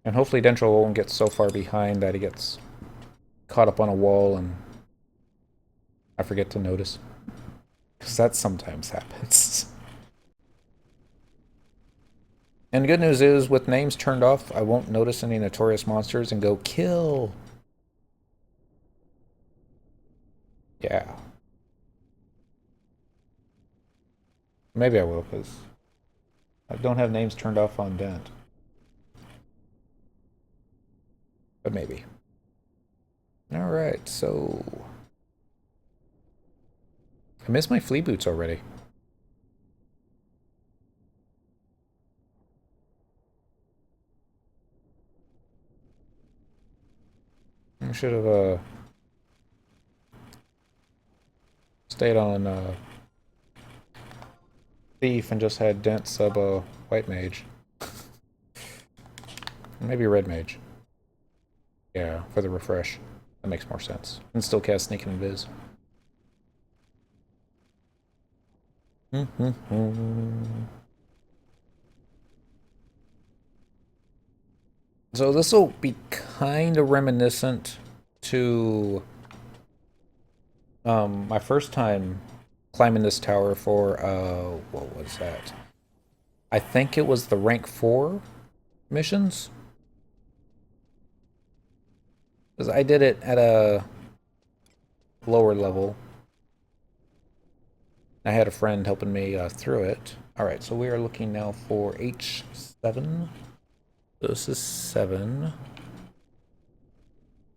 And hopefully Dentrel won't get so far behind that he gets caught up on a wall and I forget to notice. Because that sometimes happens. And the good news is, with names turned off, I won't notice any notorious monsters and go kill. Yeah. Maybe I will, because I don't have names turned off on Dent. But maybe. Alright, so I miss my flea boots already. I should have stayed on Thief and just had Dent sub White Mage. Maybe Red Mage. Yeah, for the refresh. That makes more sense. And still cast Sneak and Invis. So this will be kind of reminiscent to my first time climbing this tower for what was that? I think it was the rank 4 missions. Because I did it at a lower level. I had a friend helping me through it. Alright, so we are looking now for H7. This is 7.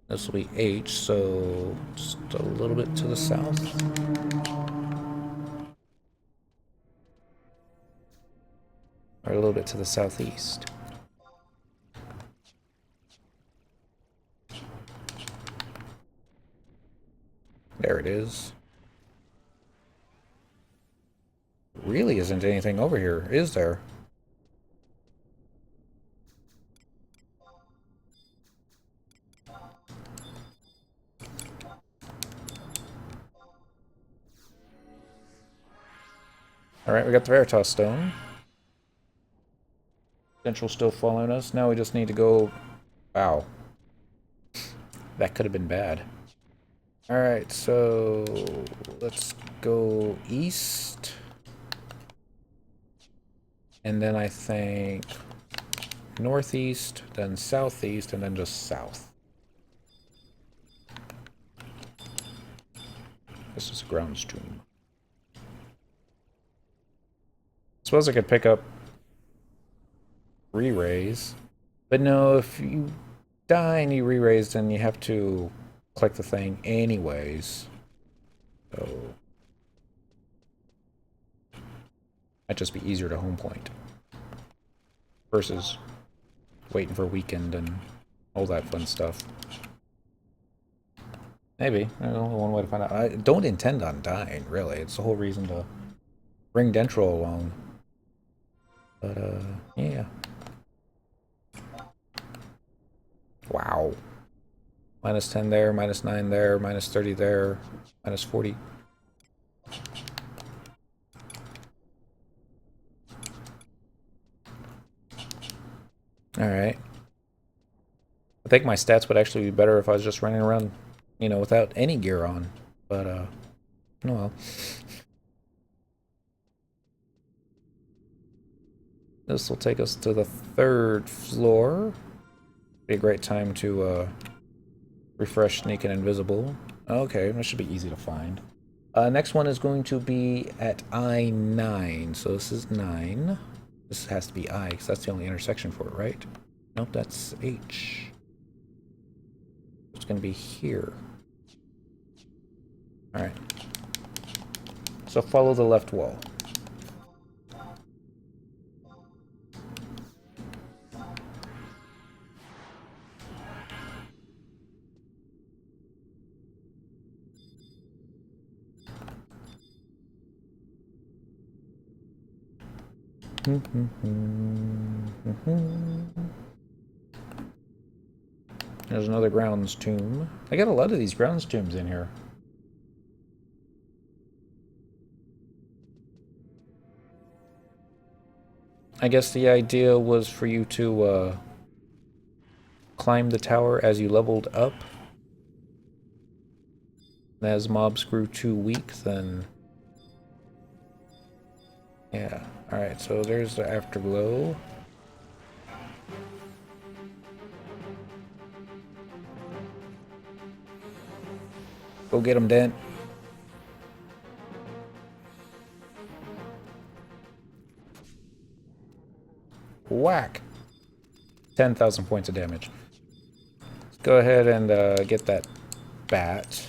This will be H, so just a little bit to the south. Or a little bit to the southeast. There it is. Really isn't anything over here, is there? Alright, we got the Veritas stone. Central's still following us. Now we just need to go... Wow. That could have been bad. Alright, so... let's go east. And then I think... northeast, then southeast, and then just south. This is a grounds tomb. Suppose I could pick up re-raise. But no, if you die and you re-raise, then you have to click the thing anyways. So might just be easier to home point versus waiting for a weekend and all that fun stuff. Maybe. There's only one way to find out. I don't intend on dying, really. It's the whole reason to bring Dentro along. But, yeah. Wow. Minus 10 there, minus 9 there, minus 30 there, minus 40. Alright. I think my stats would actually be better if I was just running around, you know, without any gear on. But, oh well. This will take us to the 3rd floor. Be a great time to refresh Sneak and Invisible. Okay, that should be easy to find. Next one is going to be at I-9. So this is 9. This has to be I, because that's the only intersection for it, right? Nope, that's H. It's going to be here. Alright. So follow the left wall. There's another grounds tomb. I got a lot of these grounds tombs in here. I guess the idea was for you to climb the tower as you leveled up. And as mobs grew too weak, then... Yeah. Alright, so there's the afterglow. Go get him, Dent. Whack! 10,000 points of damage. Let's go ahead and get that bat.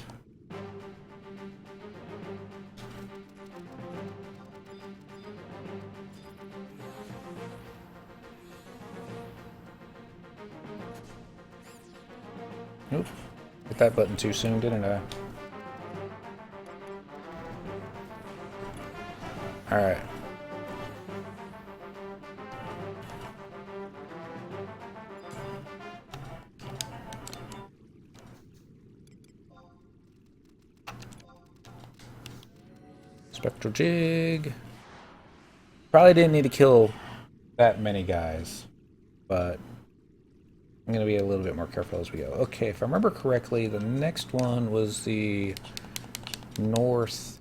Oop. Hit that button too soon, didn't I? Alright. Spectral Jig. Probably didn't need to kill that many guys, but I'm going to be a little bit more careful as we go. Okay, if I remember correctly, the next one was the northeast?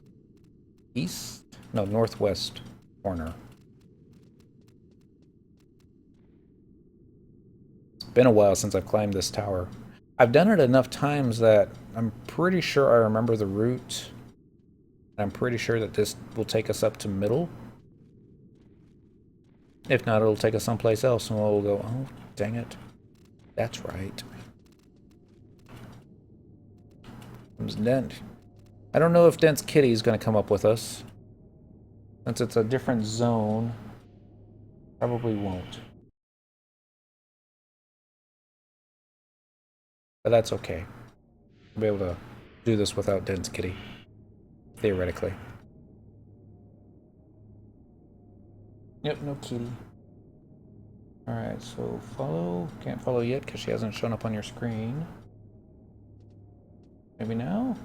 No, northwest corner. It's been a while since I've climbed this tower. I've done it enough times that I'm pretty sure I remember the route. I'm pretty sure that this will take us up to middle. If not, it'll take us someplace else and we'll go, oh, dang it. That's right. Comes Dent. I don't know if Dent's kitty is going to come up with us. Since it's a different zone, probably won't. But that's okay. I'll be able to do this without Dent's kitty. Theoretically. Yep, no kitty. Alright, so follow. Can't follow yet because she hasn't shown up on your screen. Maybe now?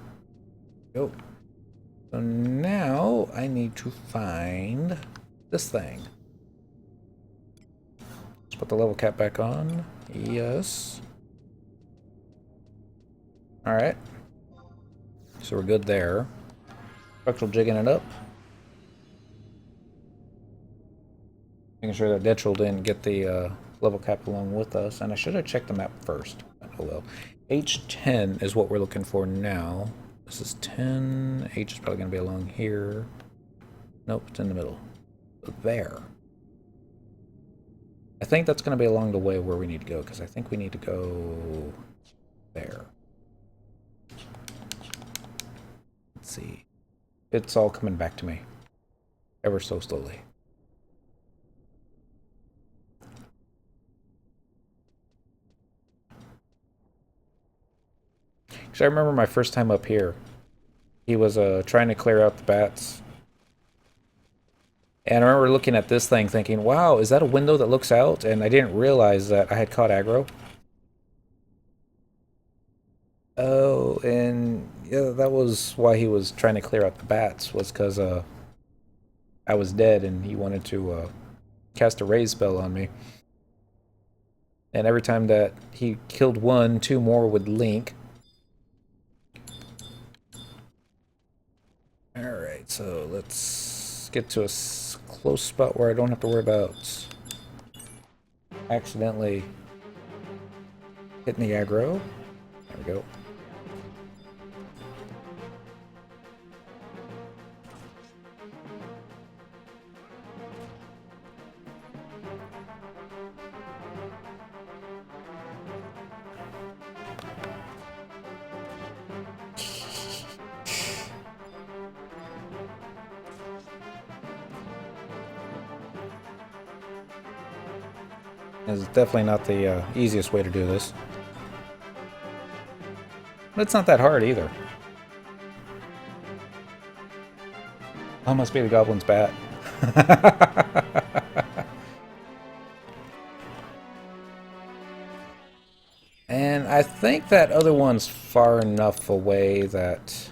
Go. So now I need to find this thing. Let's put the level cap back on. Yes. Alright. So we're good there. Spectral jigging it up. Making sure that Detrol didn't get the level cap along with us, and I should have checked the map first. Oh well. H10 is what we're looking for now. This is 10. H is probably going to be along here. Nope, it's in the middle. There. I think that's going to be along the way where we need to go, because I think we need to go there. Let's see. It's all coming back to me. Ever so slowly. Because I remember my first time up here. He was trying to clear out the bats. And I remember looking at this thing thinking, wow, is that a window that looks out? And I didn't realize that I had caught aggro. Oh, and yeah, that was why he was trying to clear out the bats, was because I was dead and he wanted to cast a raise spell on me. And every time that he killed one, two more would link. Alright, so let's get to a close spot where I don't have to worry about accidentally hitting the aggro. There we go. It's definitely not the easiest way to do this. But it's not that hard either. Oh, must be the goblin's bat. And I think that other one's far enough away that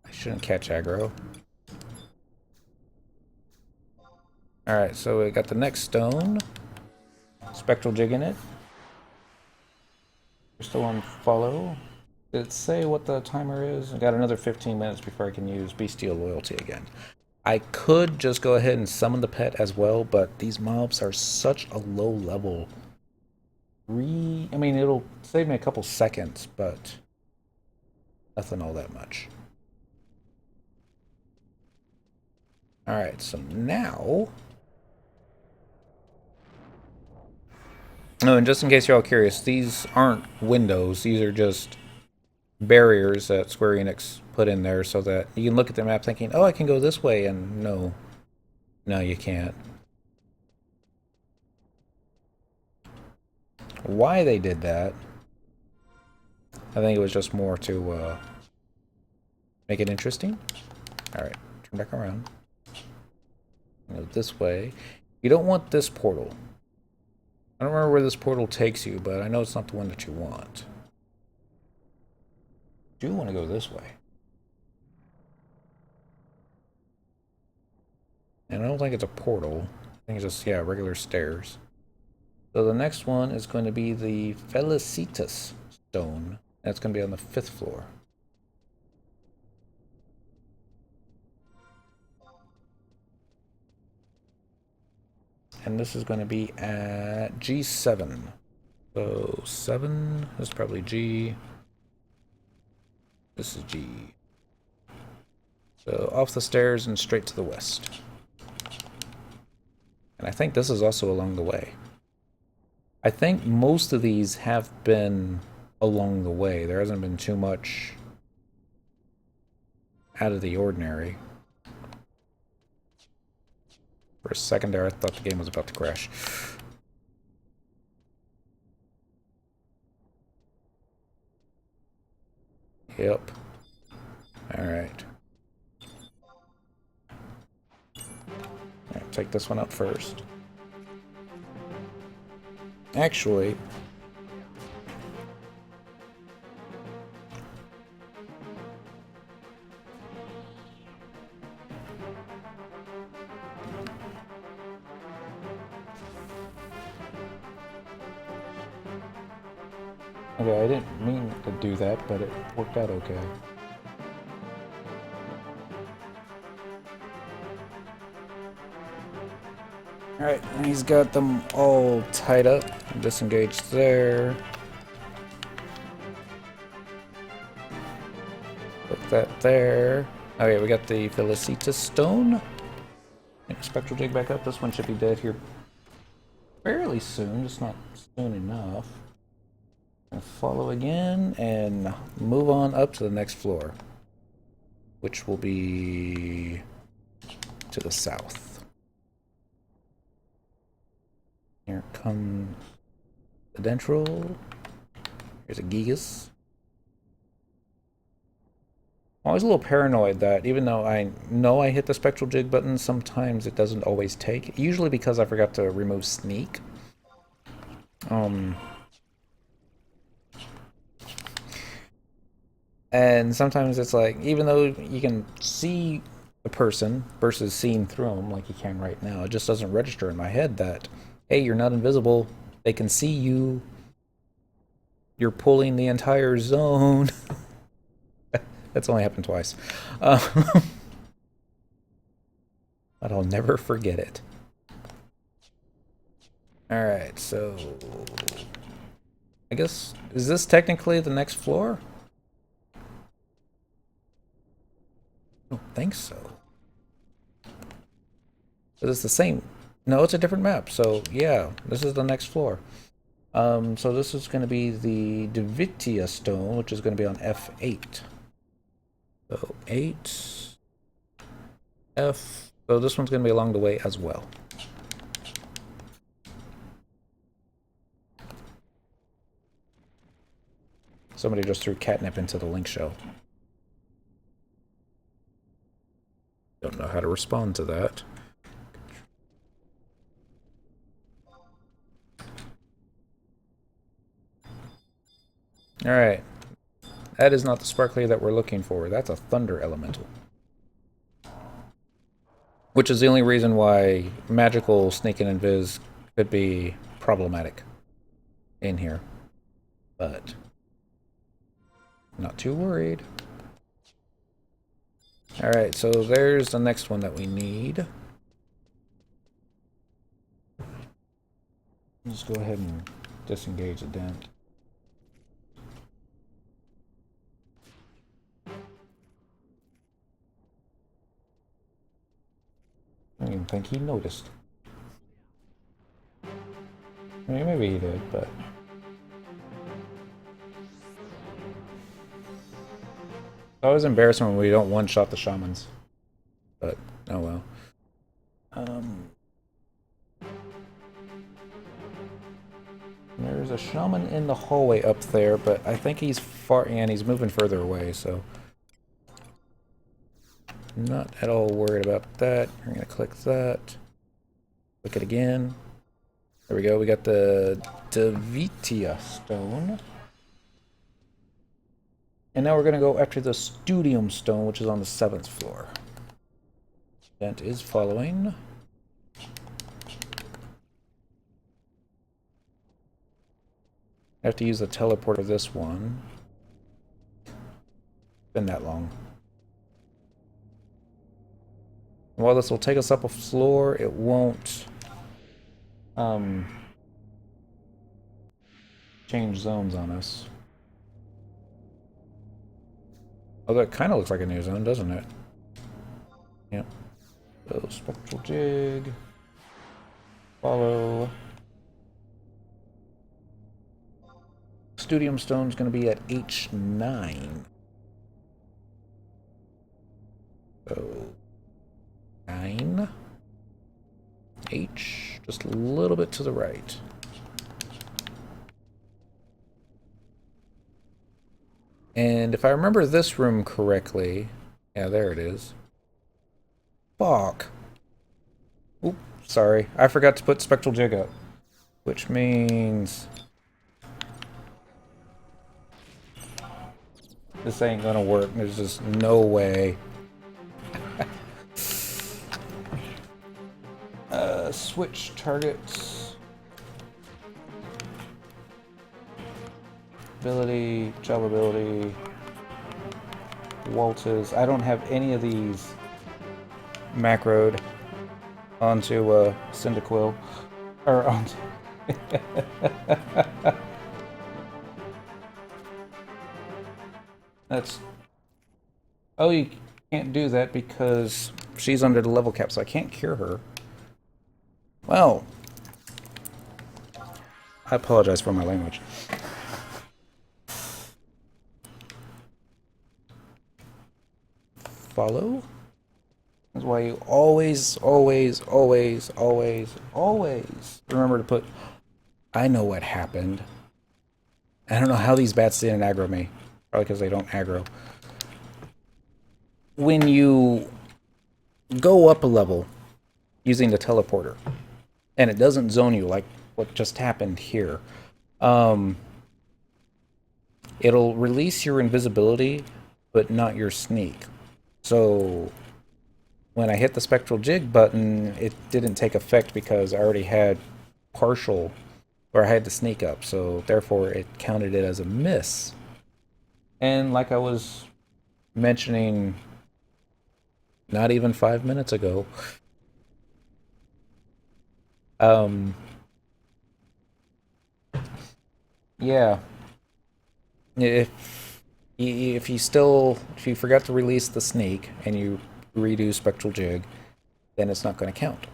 I shouldn't catch aggro. Alright, so we got the next stone. Spectral jig in it. We're still on follow. Did it say what the timer is? I got another 15 minutes before I can use Beasteel Loyalty again. I could just go ahead and summon the pet as well, but these mobs are such a low level. I mean, it'll save me a couple seconds, but nothing all that much. Alright, so now... Oh, and just in case you're all curious, these aren't windows. These are just barriers that Square Enix put in there so that you can look at the map thinking, oh, I can go this way, and no. No, you can't. Why they did that, I think it was just more to make it interesting. Alright, turn back around. Go this way. You don't want this portal. I don't remember where this portal takes you, but I know it's not the one that you want. You do want to go this way. And I don't think it's a portal. I think it's just, yeah, regular stairs. So the next one is going to be the Felicitas Stone. That's going to be on the 5th floor. And this is going to be at G7. So 7 is probably G. This is G. So off the stairs and straight to the west. And I think this is also along the way. I think most of these have been along the way. There hasn't been too much out of the ordinary. For a second there, I thought the game was about to crash. Yep. Alright. Alright, take this one up first. Actually... Okay, I didn't mean to do that, but it worked out okay. Alright, and he's got them all tied up. Disengaged there. Put that there. Okay, we got the Felicitas Stone. Spectral Jig back up. This one should be dead here fairly soon, just not soon enough. Gonna follow again and move on up to the next floor, which will be to the south. Here comes the Dentral. Here's a Gigas. I'm always a little paranoid that even though I know I hit the Spectral Jig button, sometimes it doesn't always take. Usually because I forgot to remove Sneak. And sometimes it's like, even though you can see the person versus seeing through them like you can right now, it just doesn't register in my head that, hey, you're not invisible. They can see you. You're pulling the entire zone. That's only happened twice. But I'll never forget it. Alright, so... I guess... Is this technically the next floor? I don't think so. But it's the same. No, it's a different map. So, yeah, this is the next floor. So this is going to be the Devitia Stone, which is going to be on F8. So 8, F. So this one's going to be along the way as well. Somebody just threw catnip into the link shell. Don't know how to respond to that. Alright. That is not the sparkly that we're looking for. That's a thunder elemental. Which is the only reason why magical sneak and invis could be problematic in here. But not too worried. Alright, so there's the next one that we need. Let's go ahead and disengage the dent. I don't even think he noticed. I mean, maybe he did, but... It's always embarrassing when we don't one-shot the shamans. But, oh well. There's a shaman in the hallway up there, but I think he's far... and he's moving further away, so... Not at all worried about that. We're going to click that. Click it again. There we go. We got the Devitia Stone. And now we're going to go after the Studium Stone, which is on the 7th floor. Dent is following. I have to use the teleport of this one. Been that long. While this will take us up a floor, it won't change zones on us. Although it kind of looks like a new zone, doesn't it? Yep. So, Spectral Jig. Follow. Studium Stone's going to be at H9. So... 9. H, just a little bit to the right. And if I remember this room correctly, yeah, there it is. Fuck. Oop, sorry. I forgot to put Spectral Jig up. Which means... this ain't gonna work. There's just no way. Switch targets. Ability, job ability, Waltz. I don't have any of these macroed. onto Cyndaquil. Or onto... That's... Oh, you can't do that because she's under the level cap, so I can't cure her. Well, I apologize for my language. Follow? That's why you always remember to put... I know what happened. I don't know how these bats didn't aggro me. Probably because they don't aggro. When you go up a level using the teleporter, and it doesn't zone you like what just happened here, it'll release your invisibility, but not your sneak. So when I hit the spectral jig button, it didn't take effect because I already had partial, or I had to sneak up, so therefore it counted it as a miss. And like I was mentioning not even 5 minutes ago, yeah, if you forgot to release the sneak and you redo spectral jig, then it's not going to count.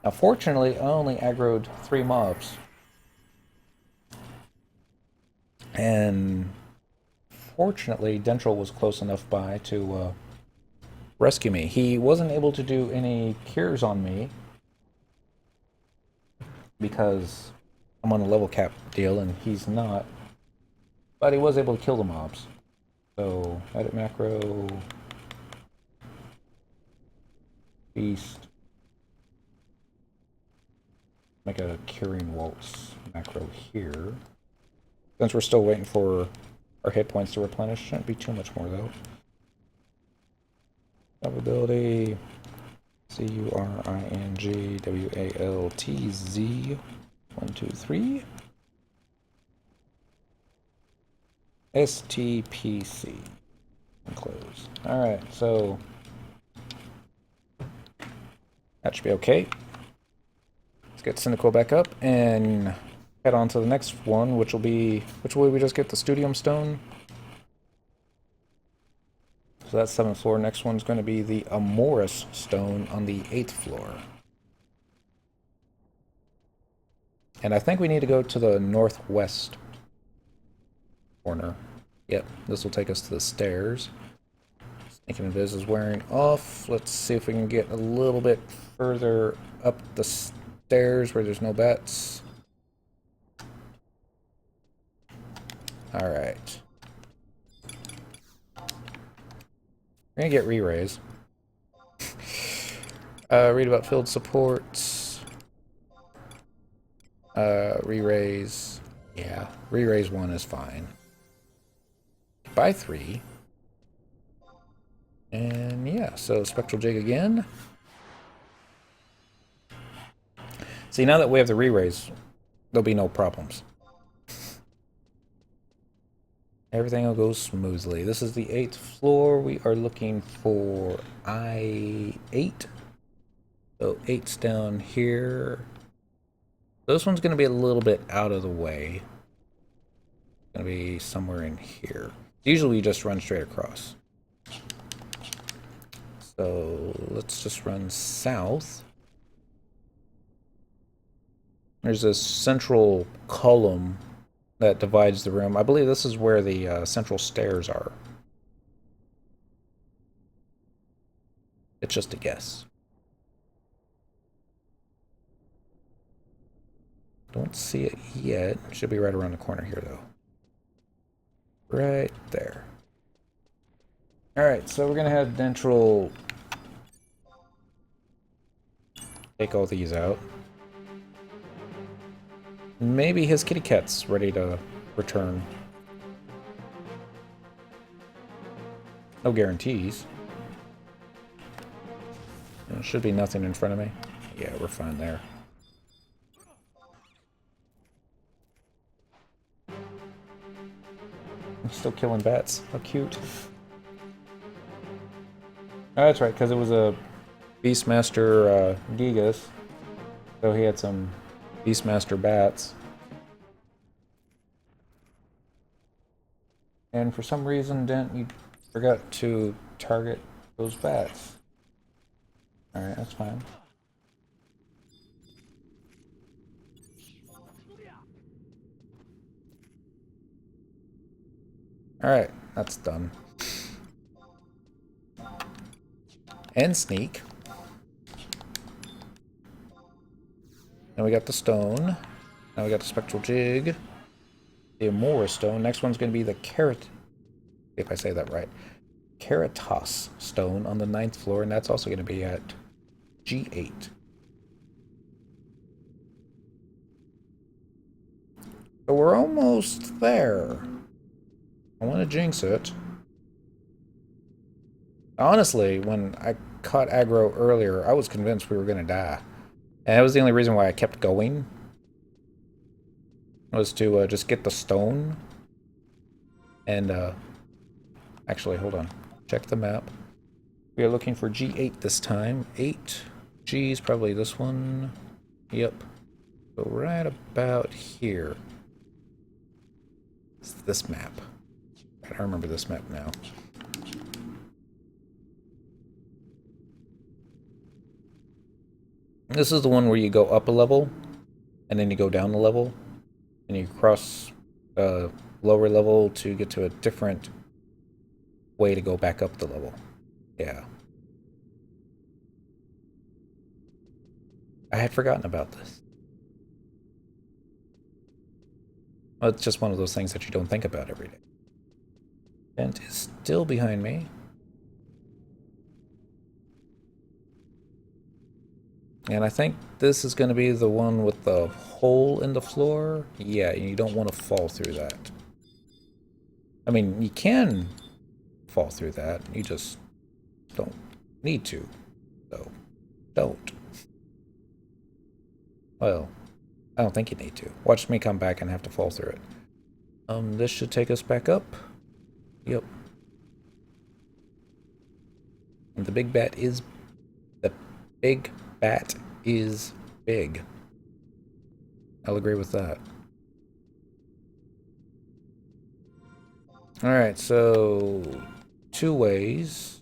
Now fortunately I only aggroed 3 mobs, and fortunately Dentral was close enough by to rescue me. He wasn't able to do any cures on me because I'm on a level cap deal and he's not, but he was able to kill the mobs. So edit macro, beast, make a curing waltz macro here. Since we're still waiting for our hit points to replenish, shouldn't be too much more though. Ability CURINGWALTZ 1, 2, 3 STPC and close. Alright, so that should be okay. Let's get Cyndaquil back up and head on to the next one, which will be, which way we just get the Studium Stone. So that's 7th floor. Next one's going to be the Amoris Stone on the 8th floor. And I think we need to go to the northwest corner. Yep, this will take us to the stairs. Thinking Invis is wearing off. Let's see if we can get a little bit further up the stairs where there's no bats. Alright. We're gonna get re-raise. Read about field supports. Re-raise. Yeah, re-raise 1 is fine. Buy 3. And yeah, so Spectral Jig again. See, now that we have the re-raise, there'll be no problems. Everything will go smoothly. This is the 8th floor. We are looking for I8. So 8's down here. This one's going to be a little bit out of the way. It's going to be somewhere in here. Usually you just run straight across. So let's just run south. There's a central column that divides the room. I believe this is where the central stairs are. It's just a guess. Don't see it yet. Should be right around the corner here, though. Right there. Alright, so we're going to have Dentral take all these out. Maybe his kitty cat's ready to return. No guarantees. There should be nothing in front of me. Yeah, we're fine there. I'm still killing bats. How cute. Oh, that's right, because it was a Beastmaster Gigas, so he had some Beastmaster bats. And for some reason, Dent, you forgot to target those bats. Alright, that's fine. Alright, that's done. And sneak. Now we got the stone. Now we got the spectral jig. The Amora stone. Next one's going to be the carrot. If I say that right. Caritas stone on the 9th floor, and that's also going to be at G8. So we're almost there. I want to jinx it. Honestly, when I caught aggro earlier, I was convinced we were going to die. And that was the only reason why I kept going. Was to just get the stone. And, actually, hold on. Check the map. We are looking for G8 this time. 8. G is probably this one. Yep. So right about here. It's this map. I remember this map now. This is the one where you go up a level, and then you go down a level, and you cross a lower level to get to a different way to go back up the level. Yeah. I had forgotten about this. Well, it's just one of those things that you don't think about every day. Dent is still behind me. And I think this is going to be the one with the hole in the floor. Yeah, you don't want to fall through that. I mean, you can fall through that. You just don't need to. So, don't. Well, I don't think you need to. Watch me come back and have to fall through it. This should take us back up. Yep. And the big bat is... The big bat is big. I'll agree with that. Alright, so... 2 ways.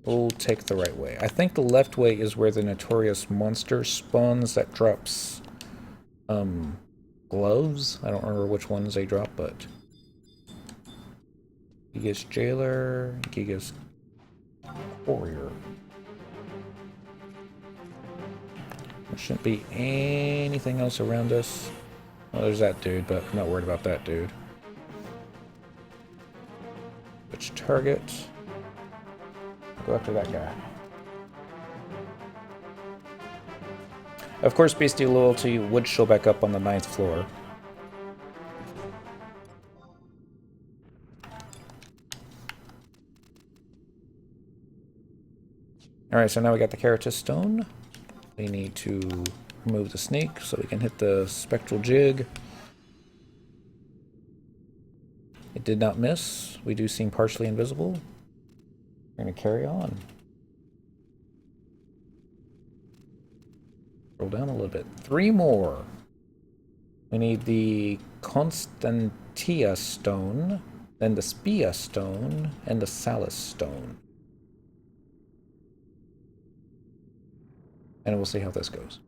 We'll take the right way. I think the left way is where the notorious monster spawns that drops... gloves? I don't remember which ones they drop, but... Gigas Jailer, Gigas Warrior. There shouldn't be anything else around us. Well, there's that dude, but I'm not worried about that dude. Which target? Go after that guy. Of course, Beastie Loyalty would show back up on the 9th floor. Alright, so now we got the Caritas Stone. We need to remove the sneak so we can hit the spectral jig. It did not miss. We do seem partially invisible. We're going to carry on. Roll down a little bit. 3 more. We need the Constantia Stone, then the Spia Stone, and the Salus Stone. And we'll see how this goes.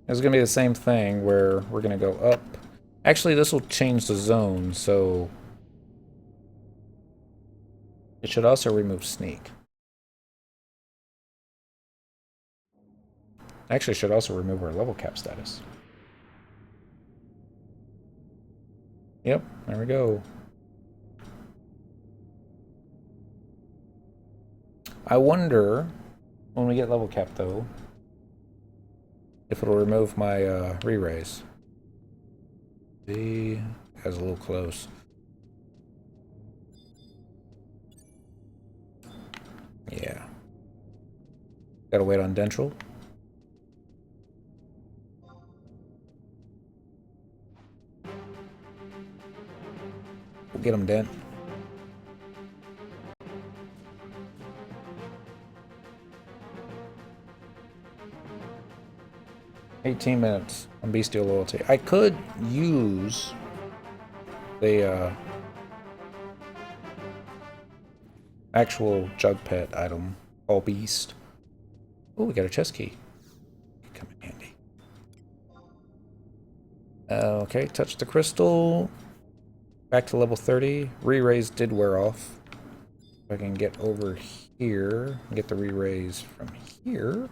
It's going to be the same thing where we're going to go up. Actually, this will change the zone, so... It should also remove sneak. Actually, should also remove our level cap status. Yep, there we go. I wonder, when we get level cap though, if it'll remove my re-raise. See, that's a little close. Yeah. Gotta wait on Dentral. We'll get him, Dent. $18 on bestial loyalty. I could use the actual jug pet item, all beast. Oh, we got a chest key. Come in handy. Okay, touch the crystal. Back to level 30. Re-raise did wear off. If I can get over here and get the re-raise from here.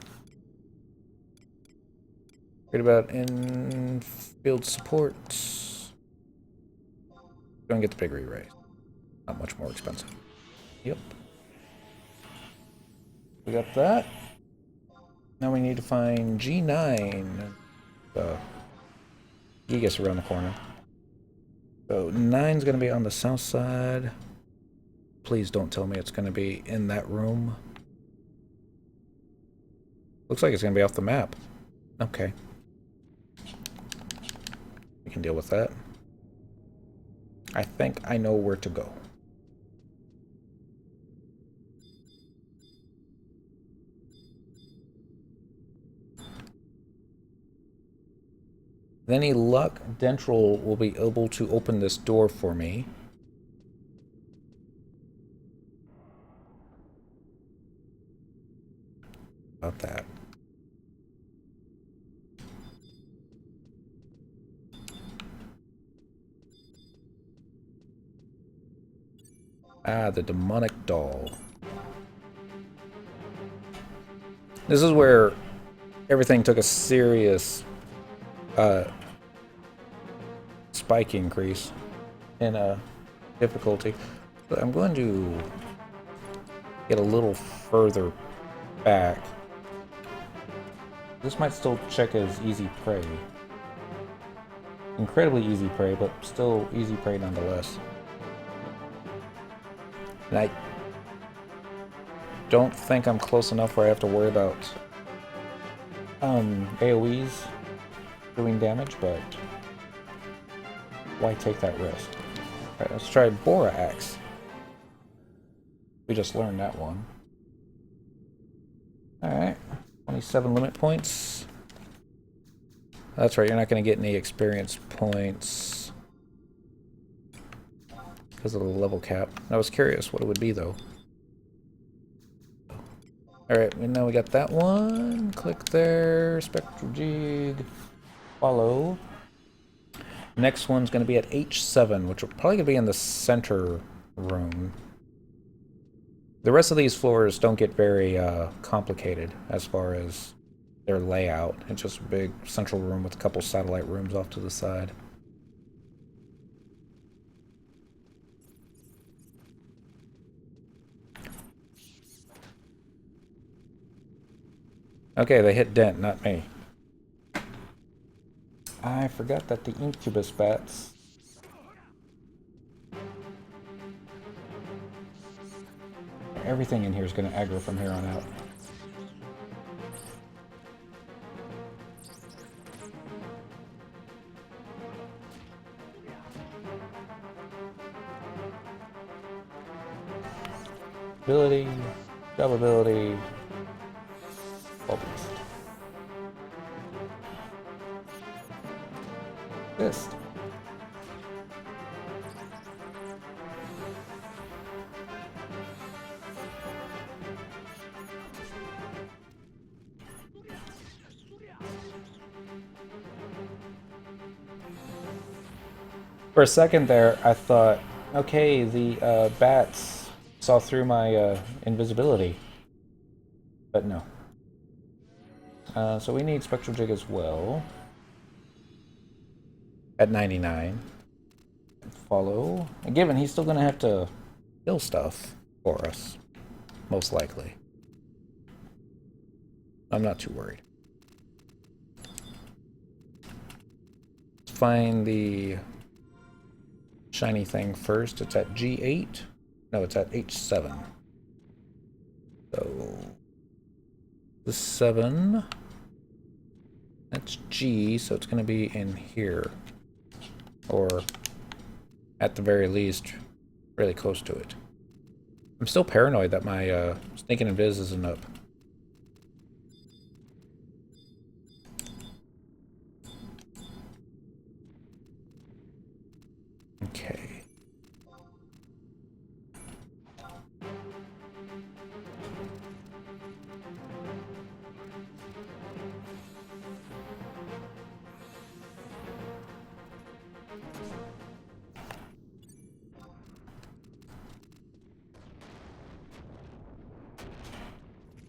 Great about in-field support. Don't get the big re-raise. Not much more expensive. Yep. We got that. Now we need to find G9. Gigas around the corner. So 9's going to be on the south side. Please don't tell me it's going to be in that room. Looks like it's going to be off the map. Okay. We can deal with that. I think I know where to go. With any luck, Dentral will be able to open this door for me. About that. Ah, the demonic doll. This is where everything took a serious spike increase in difficulty. But I'm going to get a little further back. This might still check as easy prey. Incredibly easy prey, but still easy prey nonetheless. And I don't think I'm close enough where I have to worry about AoEs doing damage, but why take that risk? Alright, let's try Bora Axe. We just learned that one. Alright, 27 limit points. That's right, you're not going to get any experience points because of the level cap. I was curious what it would be, though. Alright, now we got that one. Click there. Spectral Jig. Follow. Next one's going to be at H7, which will probably going to be in the center room. The rest of these floors don't get very complicated as far as their layout. It's just a big central room with a couple satellite rooms off to the side. Okay, they hit Dent, not me. I forgot that the incubus bats... Everything in here is going to aggro from here on out. Ability, double ability, beast. Fist. For a second there, I thought, okay, the bats saw through my invisibility. But no. So we need Spectral Jig as well. At 99. Follow. And given he's still going to have to kill stuff for us. Most likely. I'm not too worried. Let's find the shiny thing first. It's at G8. No, it's at H7. So the 7. That's G, so it's going to be in here. Or At the very least, really close to it. I'm still paranoid that my sneaking invis isn't up. Okay.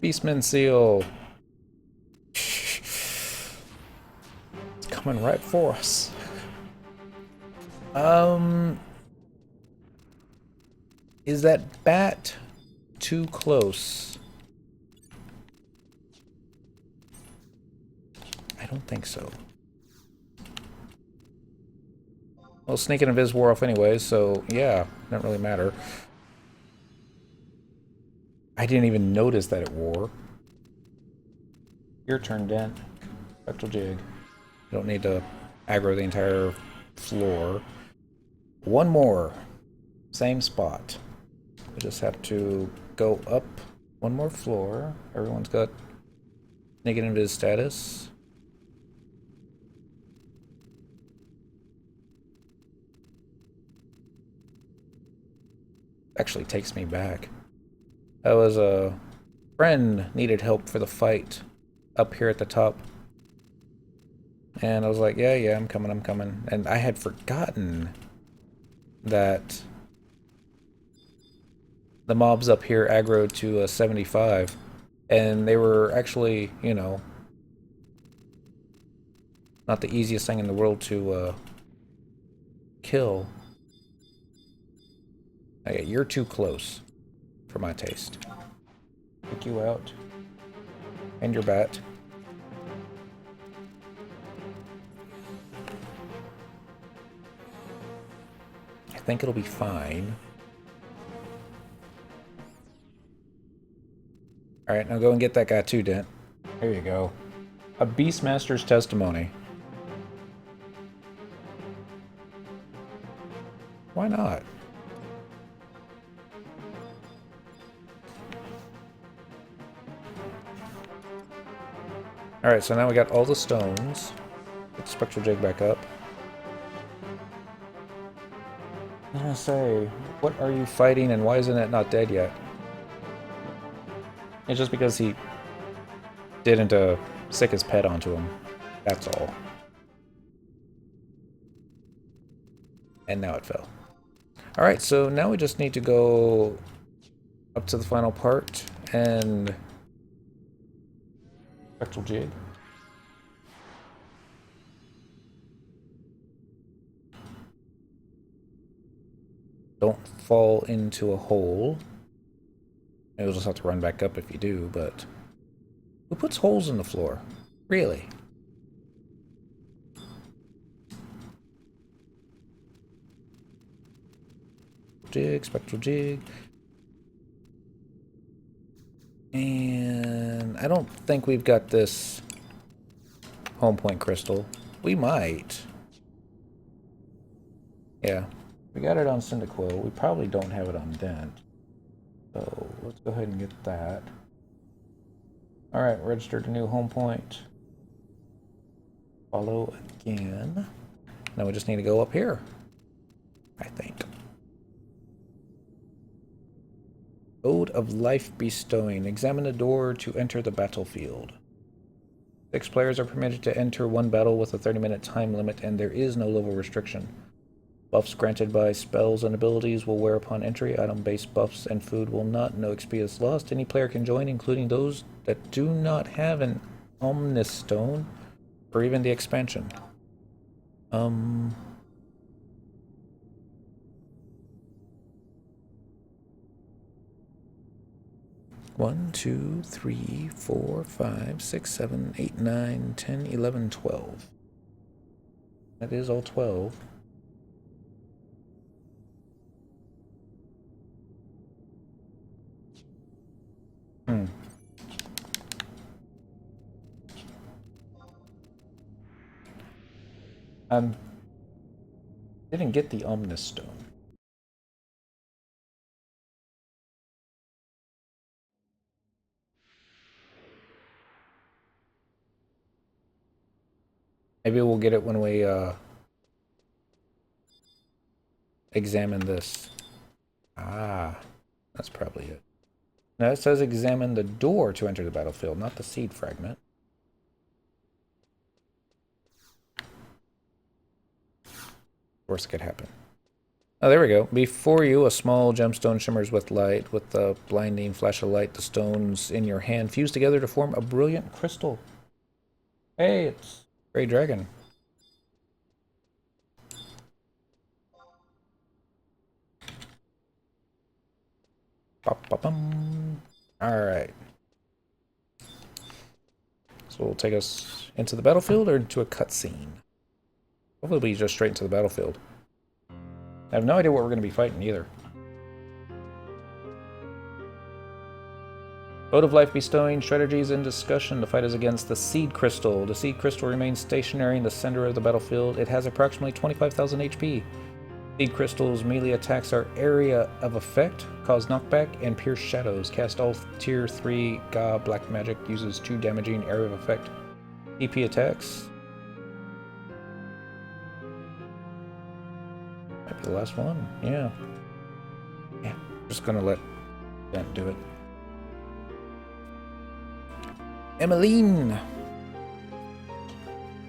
Beastmen seal. It's coming right for us. Is that bat too close? I don't think so. Well, sneak and invis wore off anyways, so yeah, doesn't really matter. I didn't even notice that it wore. Your turn, Dent. Spectral Jig. You don't need to aggro the entire floor. One more. Same spot. We just have to go up one more floor. Everyone's got negative invis status. Actually takes me back. That was a friend needed help for the fight up here at the top. And I was like, yeah, I'm coming. And I had forgotten that the mobs up here aggroed to 75. And they were actually, you know, not the easiest thing in the world to kill. Okay, you're too close for my taste. Pick you out. And your bat. I think it'll be fine. Alright, now go and get that guy too, Dent. There you go. A Beastmaster's testimony. Why not? Alright, so now we got all the stones. Get the Spectral Jig back up. I'm gonna say, what are you fighting and why isn't it not dead yet? It's just because he didn't sick his pet onto him. That's all. And now it fell. Alright, so now we just need to go up to the final part and Spectral Jig. Don't fall into a hole. You'll just have to run back up if you do, but who puts holes in the floor? Really? Jig, Spectral Jig. And I don't think we've got this home point crystal. We might. Yeah. We got it on Cyndaquil. We probably don't have it on Dent. So let's go ahead and get that. Alright, registered a new home point. Follow again. Now we just need to go up here, I think. Ode of Life Bestowing. Examine the door to enter the battlefield. 6 players are permitted to enter one battle with a 30-minute time limit, and there is no level restriction. Buffs granted by spells and abilities will wear upon entry. Item-based buffs and food will not. No XP is lost. Any player can join, including those that do not have an Omnis Stone or even the expansion. 1, 2, 3, 4, 5, 6, 7, 8, 9, 10, 11, 12. That is all 12. Didn't get the Omnis Stone. Maybe we'll get it when we examine this. Ah, that's probably it. Now it says examine the door to enter the battlefield, not the seed fragment. Worst could happen. Oh, there we go. Before you, a small gemstone shimmers with light. With the blinding flash of light, the stones in your hand fuse together to form a brilliant crystal. Hey, it's Grey Dragon. Alright. So it'll take us into the battlefield or into a cutscene? Hopefully just straight into the battlefield. I have no idea what we're going to be fighting either. Vote of life bestowing strategies in discussion. The fight is against the Seed Crystal. The Seed Crystal remains stationary in the center of the battlefield. It has approximately 25,000 HP. Seed Crystal's melee attacks are area of effect, cause knockback, and pierce shadows. Cast all tier 3 Ga black magic. Uses 2 damaging area of effect. EP attacks. Might be the last one. Yeah. Yeah. Just gonna let that do it. Emmeline!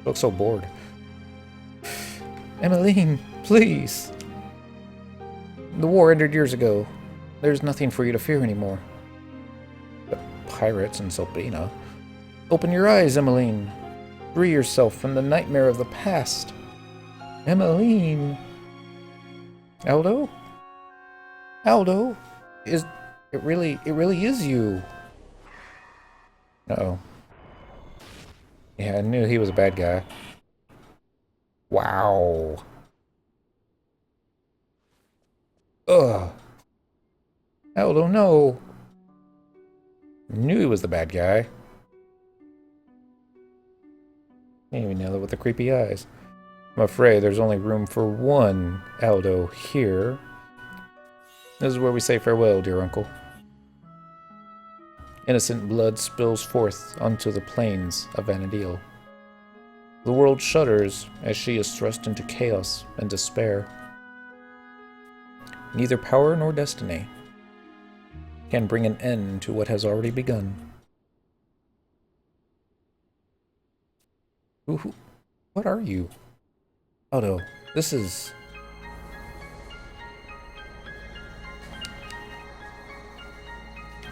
Looks so bored. Emmeline, please! The war ended years ago. There's nothing for you to fear anymore. But pirates and Sulpina. Open your eyes, Emmeline. Free yourself from the nightmare of the past. Emmeline! Aldo? Aldo? It really is you. Uh-oh. Yeah, I knew he was a bad guy. Wow. Ugh. Aldo, no. Knew he was the bad guy. Can't even nail it with the creepy eyes. I'm afraid there's only room for one Aldo here. This is where we say farewell, dear uncle. Innocent blood spills forth onto the plains of Vana'diel. The world shudders as she is thrust into chaos and despair. Neither power nor destiny can bring an end to what has already begun. What are you? Aldo, this is...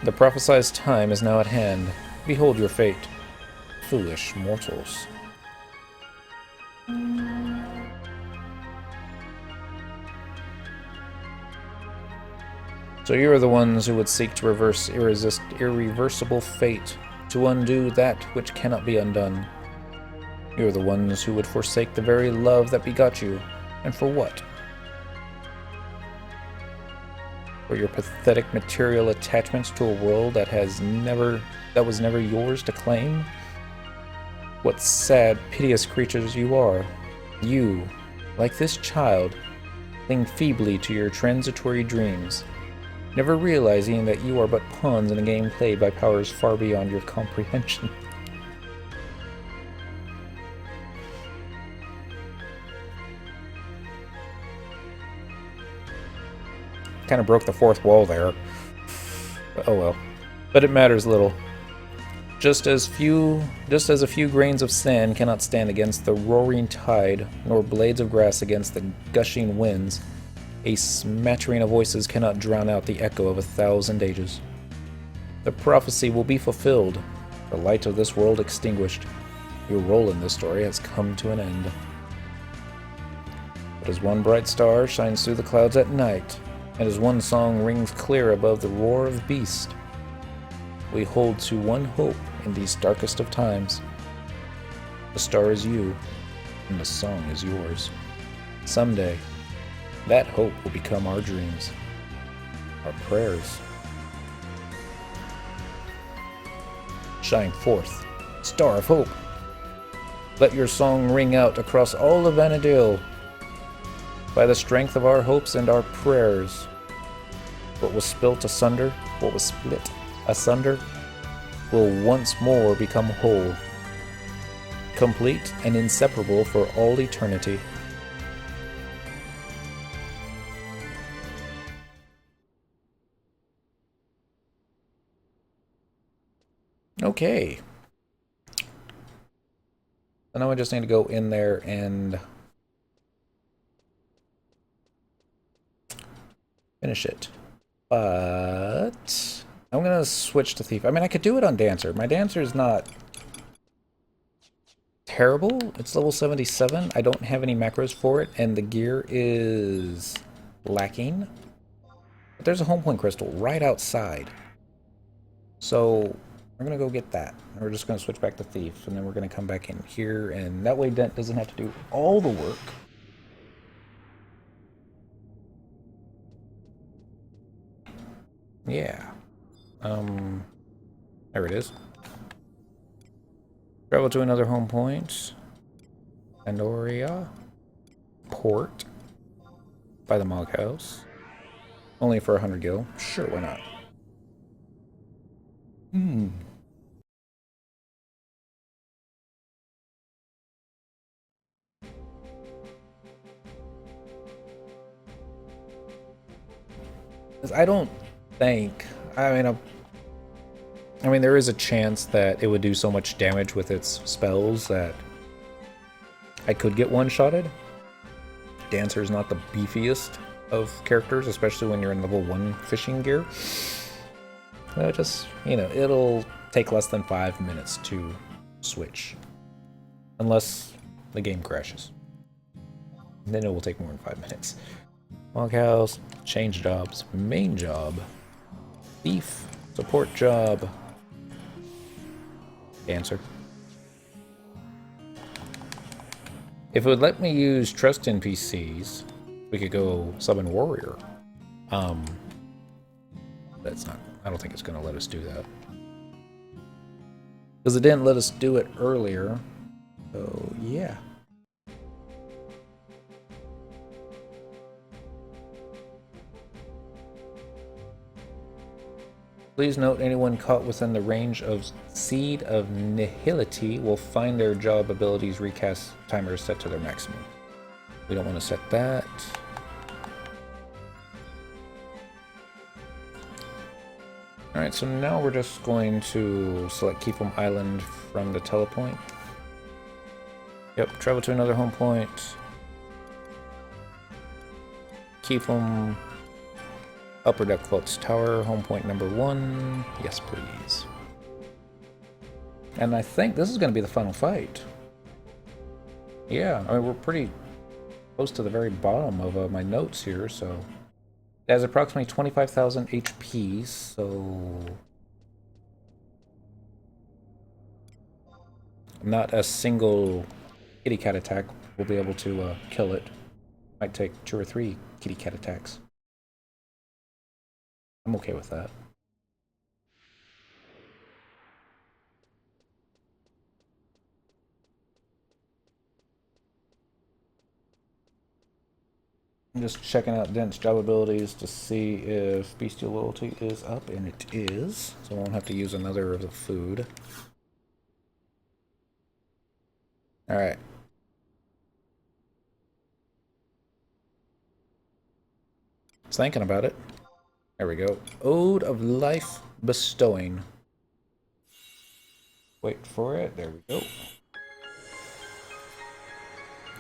The prophesied time is now at hand. Behold your fate, foolish mortals. So you are the ones who would seek to reverse irreversible fate, to undo that which cannot be undone. You are the ones who would forsake the very love that begot you, and for what? For your pathetic material attachments to a world that was never yours to claim? What sad, piteous creatures you are. You, like this child, cling feebly to your transitory dreams, never realizing that you are but pawns in a game played by powers far beyond your comprehension. Kind of broke the fourth wall there. Oh well. But it matters little. Just as a few grains of sand cannot stand against the roaring tide, nor blades of grass against the gushing winds, a smattering of voices cannot drown out the echo of 1,000 ages. The prophecy will be fulfilled, the light of this world extinguished. Your role in this story has come to an end. But as one bright star shines through the clouds at night, and as one song rings clear above the roar of the beast, we hold to one hope in these darkest of times. The star is you, and the song is yours. Someday, that hope will become our dreams, our prayers. Shine forth, star of hope. Let your song ring out across all of Vana'diel. By the strength of our hopes and our prayers, what was split asunder will once more become whole, complete and inseparable for all eternity. Okay. So now I just need to go in there and finish it. But I'm gonna switch to Thief. I mean, I could do it on Dancer. My Dancer is not terrible. It's level 77. I don't have any macros for it, and the gear is lacking. But there's a home point crystal right outside. So we're gonna go get that. And we're just gonna switch back to Thief, and then we're gonna come back in here, and that way Dent doesn't have to do all the work. Yeah. There it is. Travel to another home point. Pandoria. Port. By the Mog House. Only for 100 gil. Sure, why not? I don't think... I mean, there is a chance that it would do so much damage with its spells that I could get one-shotted. Dancer's not the beefiest of characters, especially when you're in level 1 fishing gear. Just, you know, it'll take less than 5 minutes to switch. Unless the game crashes. And then it will take more than 5 minutes. Loghouse, change jobs, main job, thief, support job, Dancer. If it would let me use trust NPCs, we could go summon warrior. That's not, I don't think it's going to let us do that. Because it didn't let us do it earlier. So, yeah. Please note anyone caught within the range of Seed of Nihility will find their job abilities recast timers set to their maximum. We don't want to set that. Alright, so now we're just going to select Keep'em Island from the telepoint. Yep, travel to another home point. Keep'em Upper Deck Floats Tower, home point number 1. Yes, please. And I think this is going to be the final fight. Yeah, I mean, we're pretty close to the very bottom of my notes here, so... It has approximately 25,000 HP, so... Not a single kitty cat attack will be able to kill it. Might take 2 or 3 kitty cat attacks. I'm okay with that. I'm just checking out Dent's job abilities to see if Bestial Loyalty is up, and it is. So I won't have to use another of the food. Alright. Just thinking about it. There we go. Ode of Life Bestowing. Wait for it. There we go.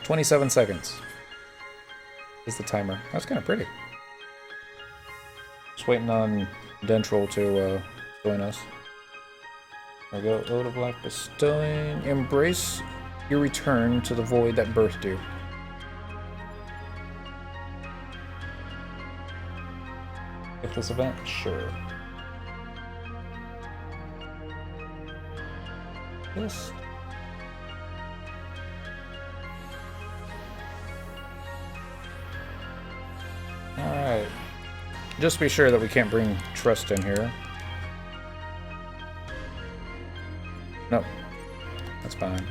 27 seconds is the timer. That's kind of pretty. Just waiting on Dentrol to join us. There we go. Ode of Life Bestowing. Embrace your return to the void that birthed you. If this event? Sure. Yes. Alright. Just be sure that we can't bring trust in here. Nope. That's fine.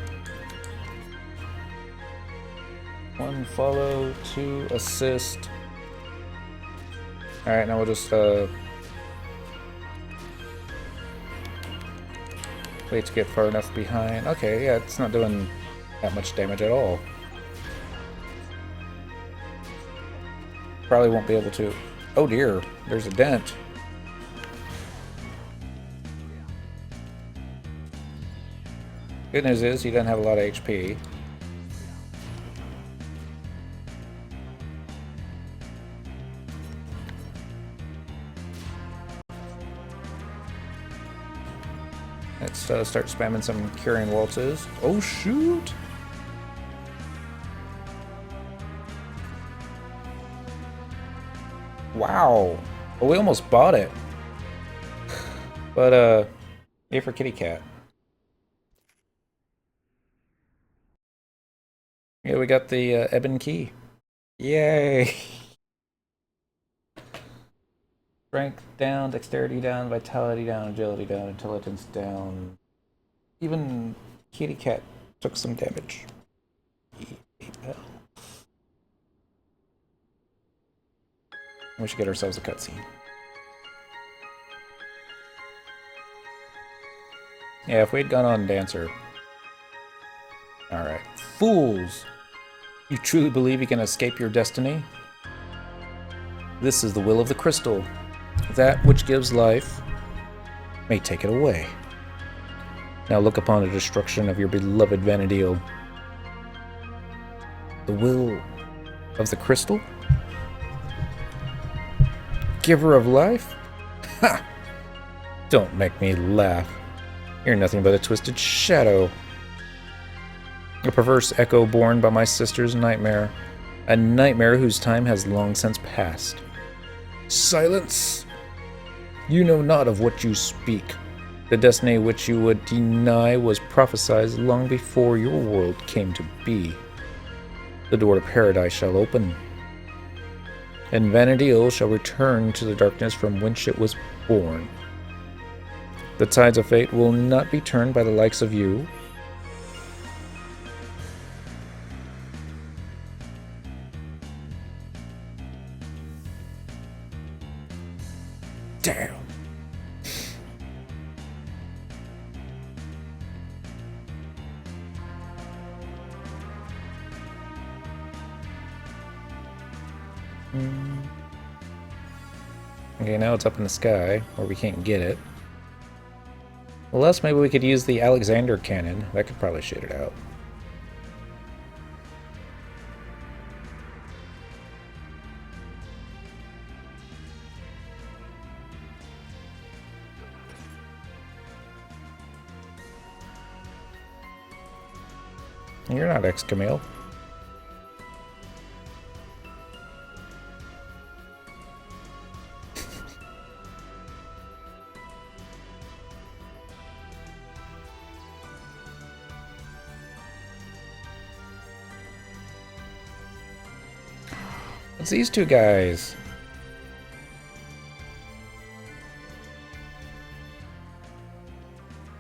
1 follow, 2 assist. Alright, now we'll just wait to get far enough behind. Okay, yeah, it's not doing that much damage at all. Probably won't be able to... Oh dear, there's a dent. Good news is he doesn't have a lot of HP. Let's start spamming some curing waltzes. Oh shoot! Wow! Well, we almost bought it. But, A for kitty cat. Yeah, we got the ebon key. Yay! Strength down, dexterity down, vitality down, agility down, intelligence down. Even kitty cat took some damage. We should get ourselves a cutscene. Yeah, if we'd gone on Dancer. Alright. Fools! You truly believe you can escape your destiny? This is the will of the crystal. That which gives life may take it away. Now look upon the destruction of your beloved vana'diel. The will of the crystal? Giver of life? Ha! Don't make me laugh. You're nothing but a twisted shadow. A perverse echo born by my sister's nightmare. A nightmare whose time has long since passed. Silence! You know not of what you speak. The destiny which you would deny was prophesied long before your world came to be. The door to paradise shall open, and vana'diel shall return to the darkness from whence it was born. The tides of fate will not be turned by the likes of you. Damn. Okay, now it's up in the sky, where we can't get it. Unless maybe we could use the Alexander cannon. That could probably shoot it out. You're not X-Camille. It's these two guys.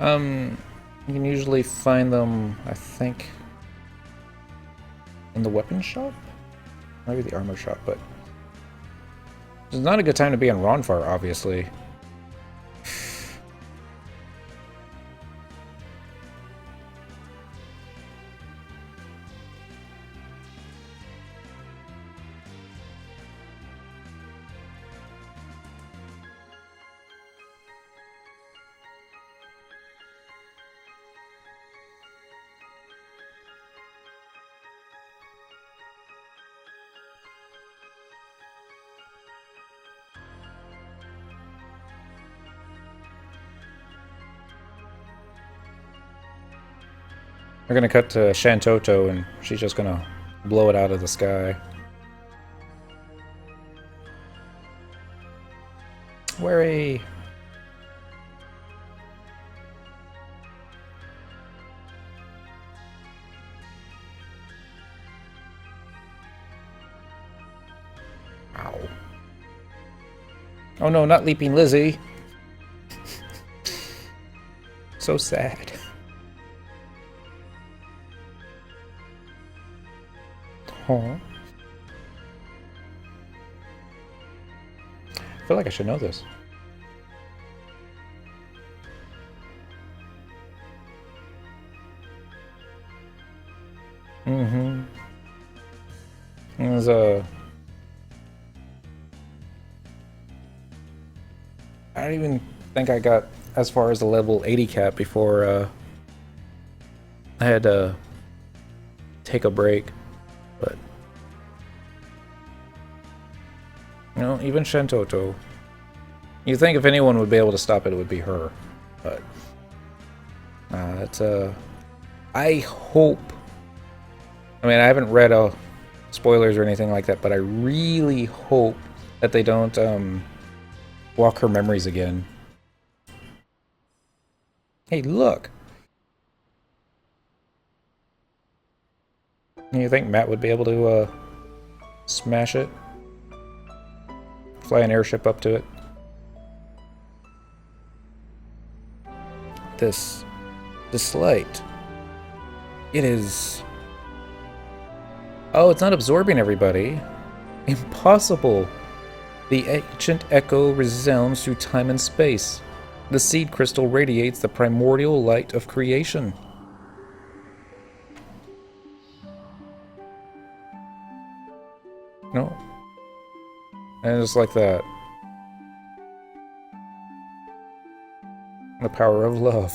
You can usually find them, I think, in the weapon shop? Maybe the armor shop, but it's not a good time to be on Ronfar, obviously. We're gonna cut to Shantoto, and she's just gonna blow it out of the sky. Worry. Ow. Oh no, not Leaping Lizzie. So sad. Oh. I feel like I should know this. Mm-hmm. There's a... I don't even think I got as far as the level 80 cap before I had to take a break. But you know, even Shentoto, you think if anyone would be able to stop it, it would be her. But it's I hope. I mean, I haven't read spoilers or anything like that, but I really hope that they don't walk her memories again. Hey, look! You think Matt would be able to smash it? Fly an airship up to it? This light. It is... Oh, it's not absorbing everybody. Impossible! The ancient echo resounds through time and space. The seed crystal radiates the primordial light of creation. No. And just like that. The power of love.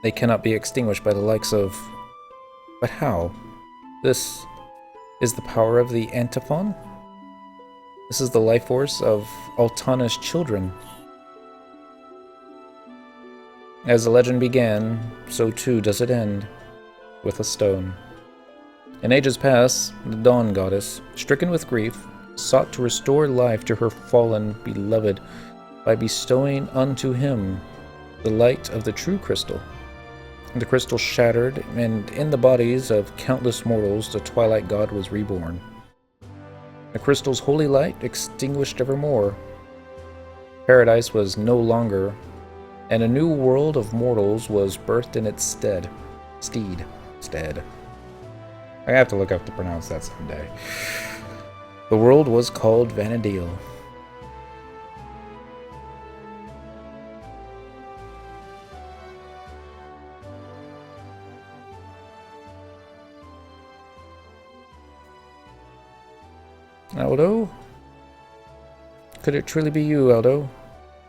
They cannot be extinguished by the likes of... But how? This is the power of the antiphon? This is the life force of Altana's children. As the legend began, so too does it end, with a stone. In ages past, the Dawn Goddess, stricken with grief, sought to restore life to her fallen beloved by bestowing unto him the light of the true crystal. The crystal shattered, and in the bodies of countless mortals the Twilight God was reborn. The crystal's holy light extinguished evermore. Paradise was no longer, and a new world of mortals was birthed in its stead. I have to look up to pronounce that someday. The world was called Vana'diel. Aldo? Could it truly be you, Aldo?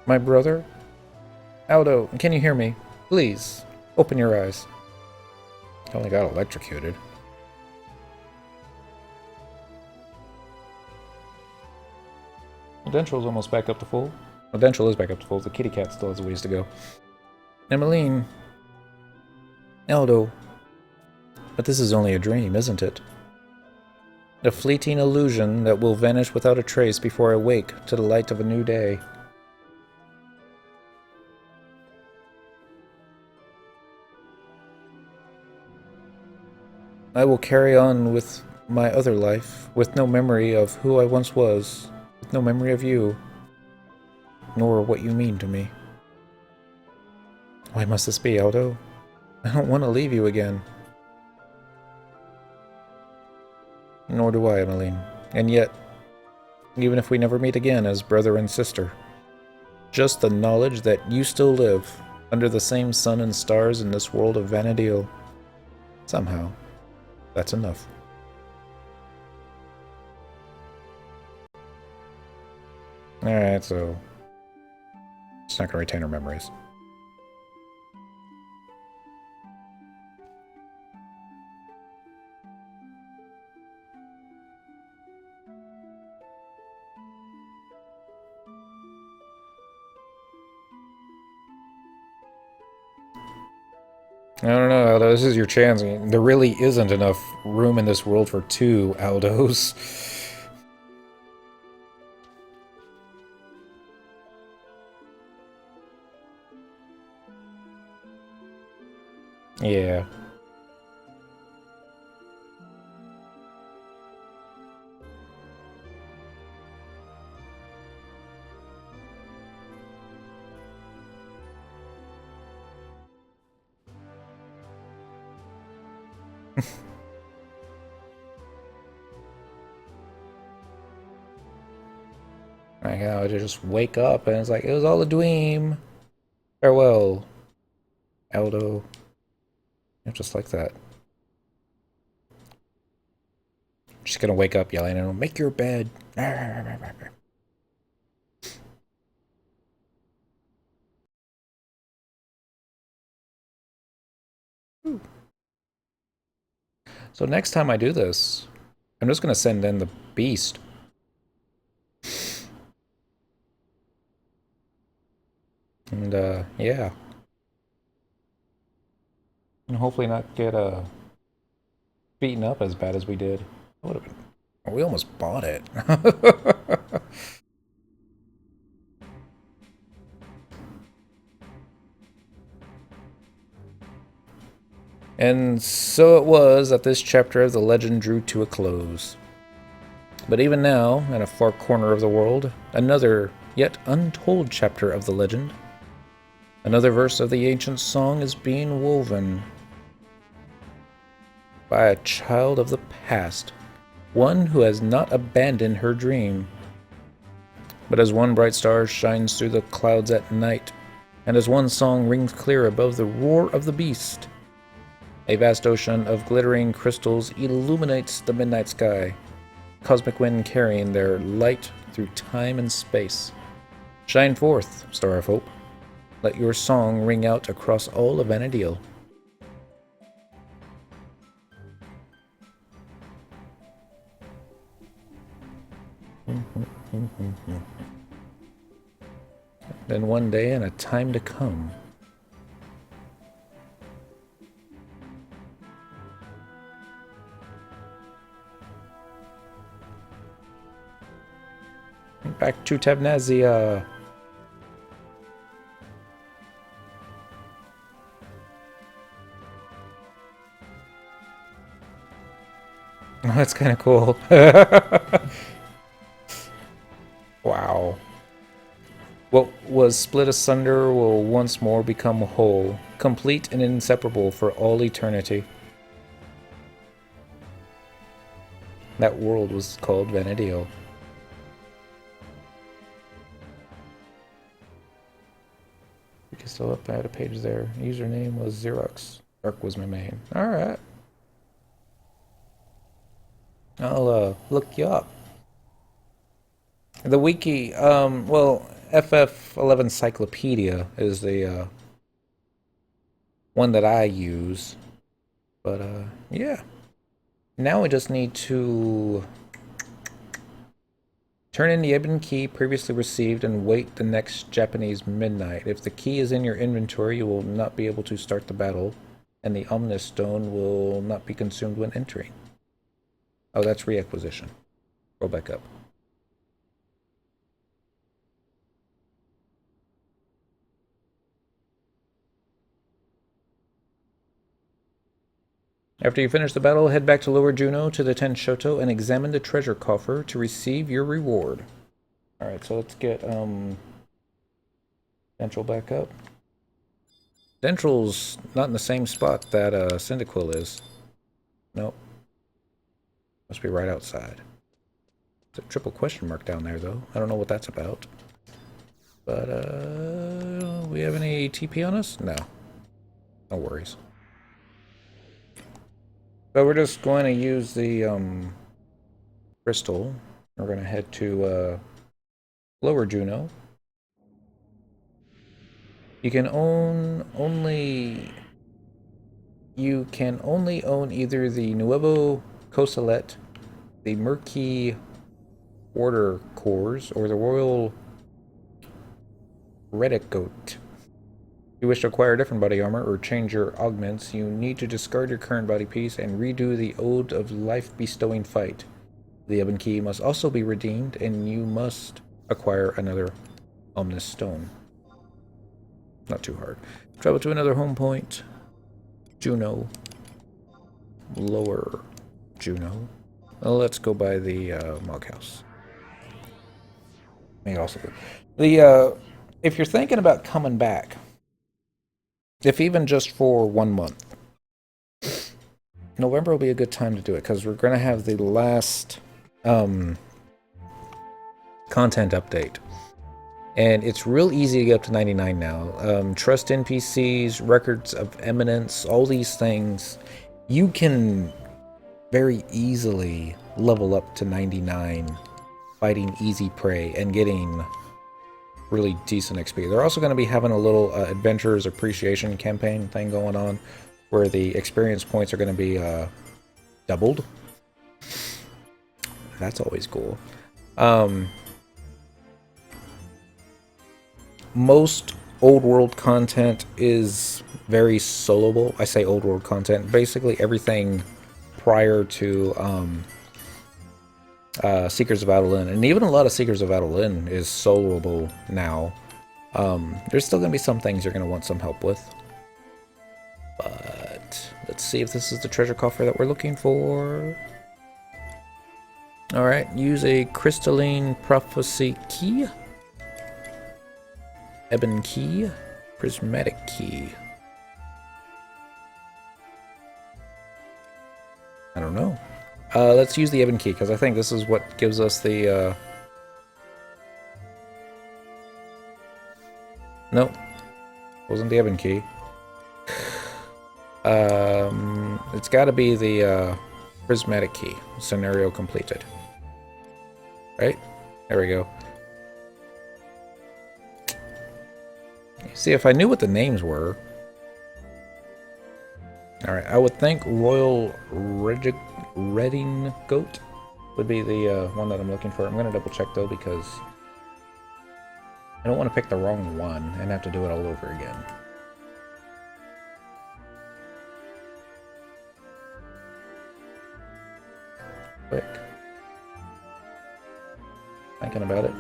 My brother? Aldo, can you hear me? Please, open your eyes. I only got electrocuted. Dentral's almost back up to full. Well, Dentral is back up to full. The kitty cat still has a ways to go. Emmeline. Aldo. But this is only a dream, isn't it? A fleeting illusion that will vanish without a trace before I wake to the light of a new day. I will carry on with my other life, with no memory of who I once was, with no memory of you, nor what you mean to me. Why must this be, Aldo? I don't want to leave you again. Nor do I, Emmeline. And yet, even if we never meet again as brother and sister, just the knowledge that you still live under the same sun and stars in this world of vana'diel, somehow, that's enough. Alright, so it's not going to retain her memories. I don't know, Aldo. This is your chance. There really isn't enough room in this world for two Aldos. Yeah. Like how I just wake up and it's like, it was all a dream. Farewell, Aldo. Just like that. She's gonna wake up yelling at him, make your bed. So next time I do this, I'm just gonna send in the beast. And yeah. And hopefully not get beaten up as bad as we did. Would have been. We almost bought it. And so it was that this chapter of the legend drew to a close. But even now, in a far corner of the world, another, yet untold chapter of the legend, another verse of the ancient song is being woven by a child of the past, one who has not abandoned her dream. But as one bright star shines through the clouds at night, and as one song rings clear above the roar of the beast, a vast ocean of glittering crystals illuminates the midnight sky, cosmic wind carrying their light through time and space. Shine forth, star of hope. Let your song ring out across all of vana'diel. Then one day in a time to come, back to Tabnazia. Oh, that's kind of cool. Wow. What was split asunder will once more become whole, complete and inseparable for all eternity. That world was called vana'diel. You can still up, I had a page there. Username was Xerox. Dark was my main. Alright. I'll look you up. The wiki, well, FF11 Cyclopedia is the one that I use. But yeah. Now we just need to turn in the Ebon key previously received and wait the next Japanese midnight. If the key is in your inventory, you will not be able to start the battle, and the Omnis Stone will not be consumed when entering. Oh, that's reacquisition. Go back up. After you finish the battle, head back to Lower Juno to the Ten Shoto and examine the treasure coffer to receive your reward. Alright, so let's get Central back up. Central's not in the same spot that Cyndaquil is. Nope. Must be right outside. There's a triple question mark down there, though. I don't know what that's about. But, we have any TP on us? No. No worries. So we're just going to use the crystal. We're going to head to Lower Juno. You can only own either the Nuevo Cosalet, the Murky Order Cores, or the Royal Redicote. If you wish to acquire a different body armor or change your augments, you need to discard your current body piece and redo the Ode of Life Bestowing fight. The Ebon Key must also be redeemed, and you must acquire another Omnis Stone. Not too hard. Travel to another home point. Juno. Lower Juno. Well, let's go by the Mog House. May also the if you're thinking about coming back, if even just for 1 month, November will be a good time to do it because we're going to have the last content update. And it's real easy to get up to 99 now. Trust NPCs, records of eminence, all these things. You can very easily level up to 99 fighting easy prey and getting really decent XP. They're also going to be having a little Adventurers Appreciation campaign thing going on where the experience points are going to be doubled. That's always cool. Most old world content is very soloable. I say old world content. Basically everything prior to Seekers of Adolin, and even a lot of Seekers of Adolin is soloable now. There's still going to be some things you're going to want some help with. But let's see if this is the treasure coffer that we're looking for. Alright, use a Crystalline Prophecy key. Ebon key. Prismatic key. I don't know. Let's use the Ebon key, because I think this is what gives us the... Nope. Wasn't the Ebon key. It's got to be the prismatic key. Scenario completed. Right? There we go. See, if I knew what the names were... Alright, I would think Royal Redding Goat would be the one that I'm looking for. I'm going to double check though, because I don't want to pick the wrong one and have to do it all over again. Quick. Thinking about it.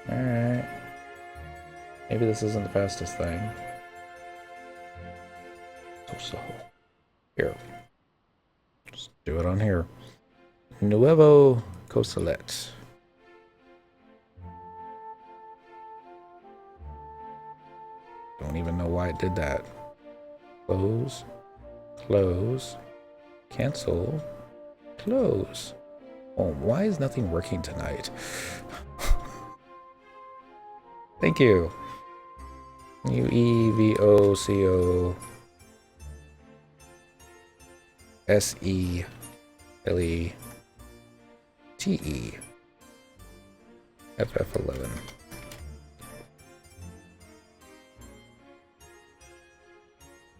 Alright. Maybe this isn't the fastest thing. So slow. Here. Just do it on here. Nuevo Cosalet. Don't even know why it did that. Close. Close. Cancel. Close. Oh, why is nothing working tonight? Thank you. UEVOCO SELETE FF11.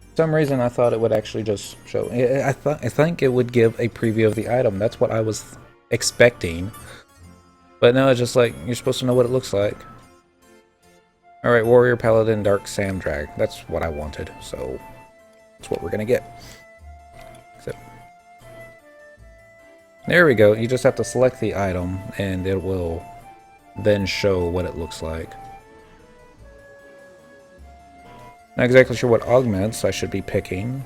For some reason I thought it would actually just show. I think it would give a preview of the item. That's what I was expecting. But no, it's just like you're supposed to know what it looks like. Alright, Warrior Paladin Dark Samdrag. That's what I wanted, so that's what we're gonna get. Except, there we go. You just have to select the item and it will then show what it looks like. Not exactly sure what augments I should be picking.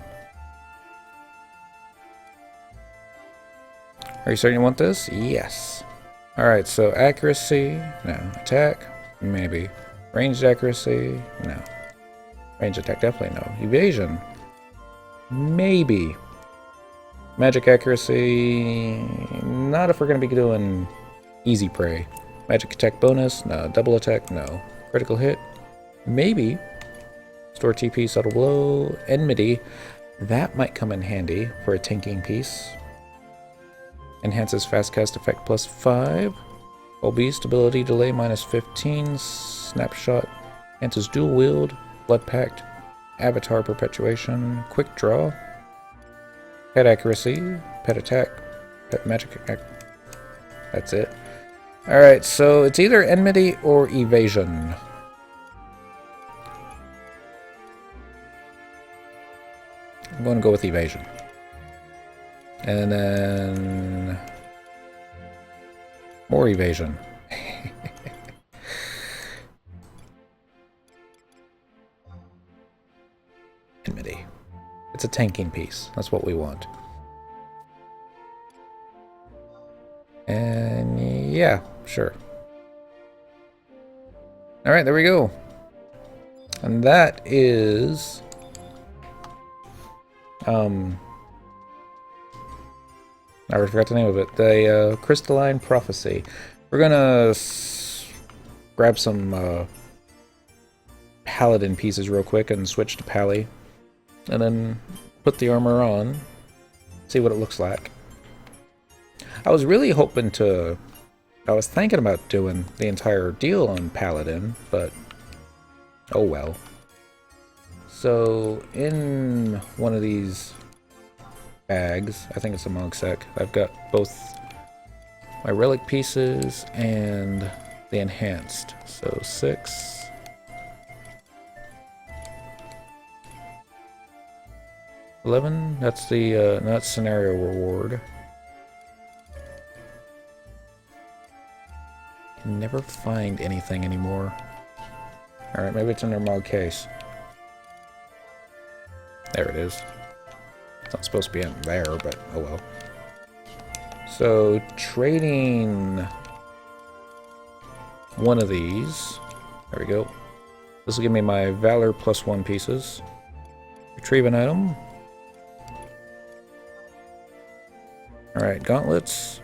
Are you certain you want this? Yes. Alright, so accuracy, no. Attack, maybe. Ranged accuracy, no. Ranged attack, definitely no. Evasion, maybe. Magic accuracy, not if we're going to be doing easy prey. Magic attack bonus, no. Double attack, no. Critical hit, maybe. Store TP, subtle blow, enmity. That might come in handy for a tanking piece. Enhances fast cast effect +5. Beast ability delay -15. Snapshot. Enhances dual wield. Blood pact. Avatar perpetuation. Quick draw. Pet accuracy. Pet attack. Pet magic attack. That's it. Alright, so it's either enmity or evasion. I'm going to go with evasion. And then more evasion. Enmity. It's a tanking piece. That's what we want. And yeah, sure. Alright, there we go. And that is... I already forgot the name of it. The Crystalline Prophecy. We're gonna grab some paladin pieces real quick and switch to pally. And then put the armor on. See what it looks like. I was really hoping to... I was thinking about doing the entire deal on paladin, but... oh well. So, in one of these bags, I think it's a monk sec, I've got both my relic pieces and the enhanced. So 6. $11, that's the not scenario reward. Can never find anything anymore. Alright, maybe it's in their mod case. There it is. It's not supposed to be in there, but oh well. So, trading one of these. There we go. This will give me my Valor +1 pieces. Retrieve an item. Alright, gauntlets.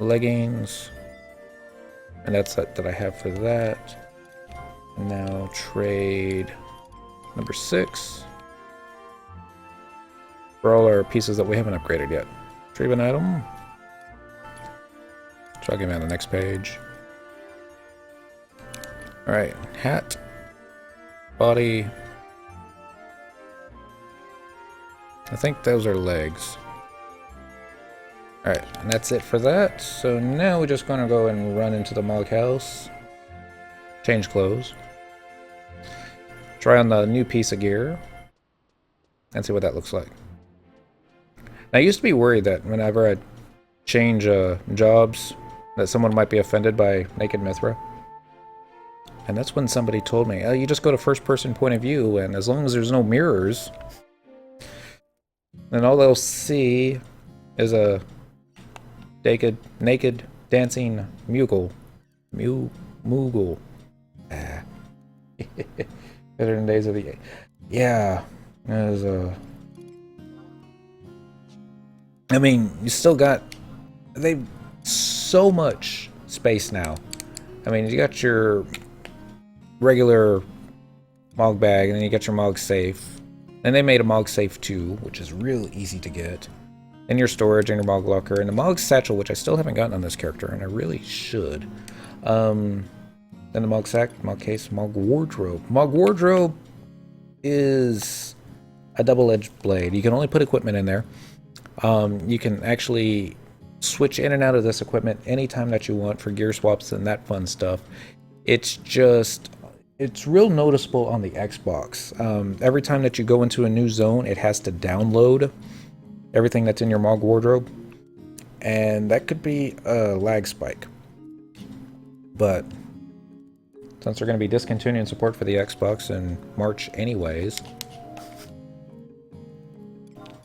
Leggings. And that's that I have for that. And now trade number 6. For all our pieces that we haven't upgraded yet. Retrieve an item. So I'll give me on the next page. Alright, hat. Body. I think those are legs. Alright, and that's it for that. So now we're just gonna go and run into the Mog House. Change clothes. Try on the new piece of gear. And see what that looks like. Now, I used to be worried that whenever I change jobs, that someone might be offended by Naked Mithra. And that's when somebody told me, oh, you just go to first person point of view, and as long as there's no mirrors, then all they'll see is a naked dancing Moogle. Moogle. Ah. Better than Days of the... Yeah. There's a... I mean, you still got... They've so much space now. I mean, you got your regular Mog bag, and then you got your Mog safe. And they made a Mog safe too, which is real easy to get. And your storage and your Mog locker, and the Mog satchel, which I still haven't gotten on this character, and I really should. Then the Mog sack, Mog case, Mog wardrobe. Mog wardrobe is a double-edged blade. You can only put equipment in there. You can actually switch in and out of this equipment anytime that you want for gear swaps and that fun stuff. It's just, it's real noticeable on the Xbox. Every time that you go into a new zone, it has to download everything that's in your Mog wardrobe. And that could be a lag spike. But since they're going to be discontinuing support for the Xbox in March anyways,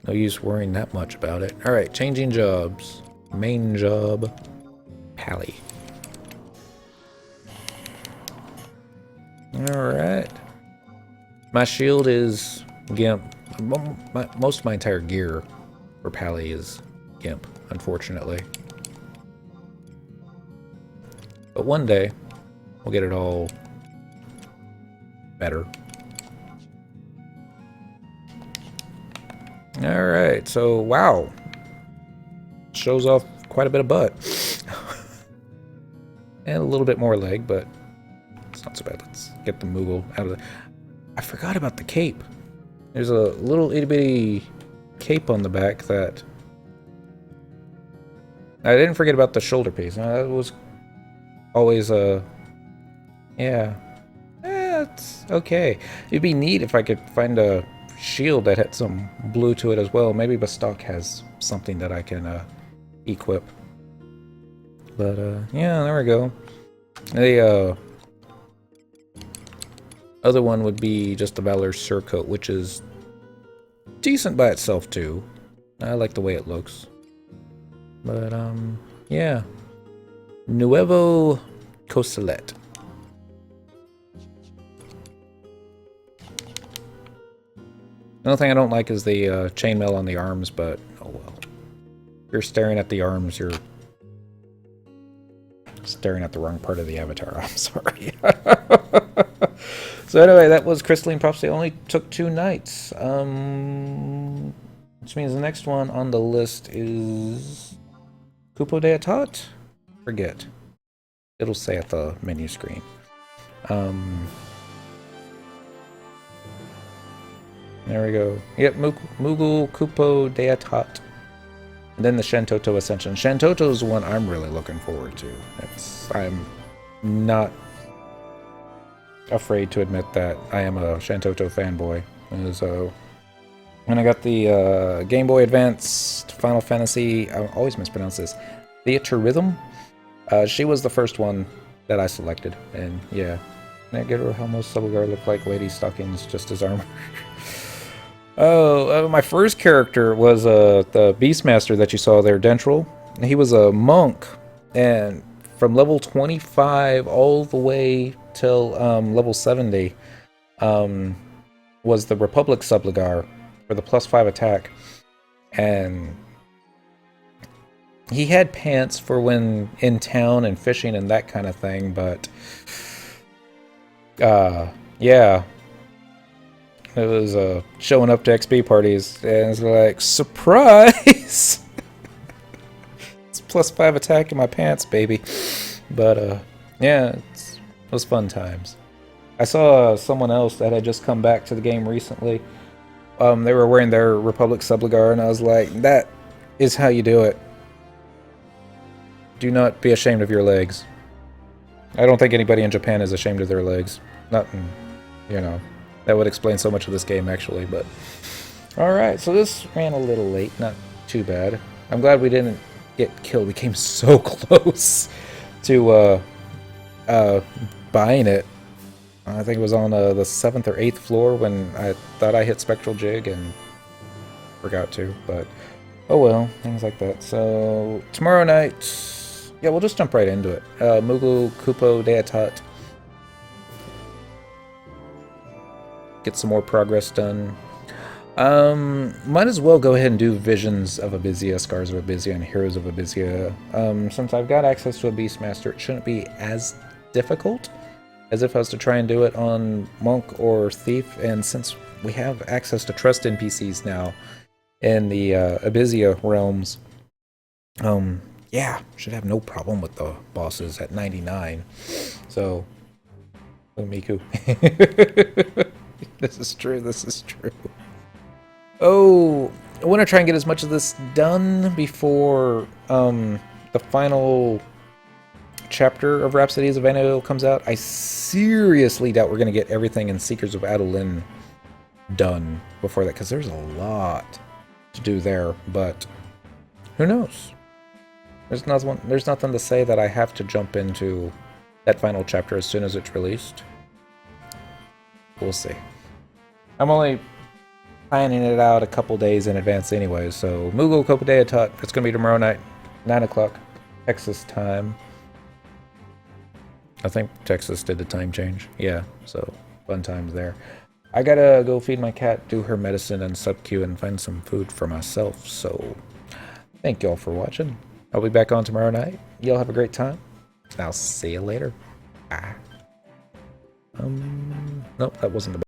no use worrying that much about it. Alright, changing jobs. Main job, pally. Alright. My shield is Gimp. Most of my entire gear for pally is Gimp, unfortunately. But one day, we'll get it all better. Alright, so wow. Shows off quite a bit of butt. And a little bit more leg, but it's not so bad. Let's get the Moogle out of the... I forgot about the cape. There's a little itty-bitty cape on the back that... I didn't forget about the shoulder piece. That was always a... Yeah. It's okay. It'd be neat if I could find a shield that had some blue to it as well. Maybe Bastock has something that I can equip. But yeah, there we go. The other one would be just the Valor Surcoat, which is decent by itself too. I like the way it looks. But yeah. Nuevo Coselet. The only thing I don't like is the chainmail on the arms, but oh well. If you're staring at the arms, you're staring at the wrong part of the avatar. I'm sorry. So anyway, that was Crystalline Prophecy. It only took 2 nights. Which means the next one on the list is Kupo de Atat? Forget. It'll say at the menu screen. There we go. Yep, Moogle Kupo de Atat. And then the Shentoto Ascension. Shentoto is the one I'm really looking forward to. I'm not afraid to admit that I am a Shentoto fanboy. And so when I got the Game Boy Advance Final Fantasy, I always mispronounce this, Theater Rhythm, she was the first one that I selected. And yeah, can I get her how most Subblegar look like lady stockings just as armor? Oh, my first character was the Beastmaster that you saw there, Dentril. He was a monk, and from level 25 all the way till level 70 was the Republic Subligar for the +5 attack. And he had pants for when in town and fishing and that kind of thing, but yeah. It was showing up to XP parties, and it's like, surprise! It's +5 attack in my pants, baby. But yeah, it was fun times. I saw someone else that had just come back to the game recently. They were wearing their Republic Subligar, and I was like, that is how you do it. Do not be ashamed of your legs. I don't think anybody in Japan is ashamed of their legs. Not, you know. That would explain so much of this game, actually, but... Alright, so this ran a little late, not too bad. I'm glad we didn't get killed. We came so close to buying it. I think it was on the 7th or 8th floor when I thought I hit Spectral Jig and forgot to, but... Oh well, things like that. So, tomorrow night... Yeah, we'll just jump right into it. Moogle Kupo de Atat. Get some more progress done. Might as well go ahead and do Visions of Abysia, Scars of Abysia, and Heroes of Abysia. Since I've got access to a Beastmaster, it shouldn't be as difficult as if I was to try and do it on Monk or Thief, and since we have access to Trust NPCs now in the Abysia realms, yeah, should have no problem with the bosses at 99. So, Miku. This is true, this is true. Oh, I want to try and get as much of this done before the final chapter of Rhapsodies of vana'diel comes out. I seriously doubt we're going to get everything in Seekers of Adolin done before that, because there's a lot to do there, but who knows? There's nothing to say that I have to jump into that final chapter as soon as it's released. We'll see. I'm only planning it out a couple days in advance anyway, so Moogle Kupo de Atat, it's going to be tomorrow night, 9 o'clock, Texas time. I think Texas did the time change. Yeah, so fun times there. I gotta go feed my cat, do her medicine and sub-Q, and find some food for myself, so thank y'all for watching. I'll be back on tomorrow night. Y'all have a great time, and I'll see you later. Bye. Nope, that wasn't the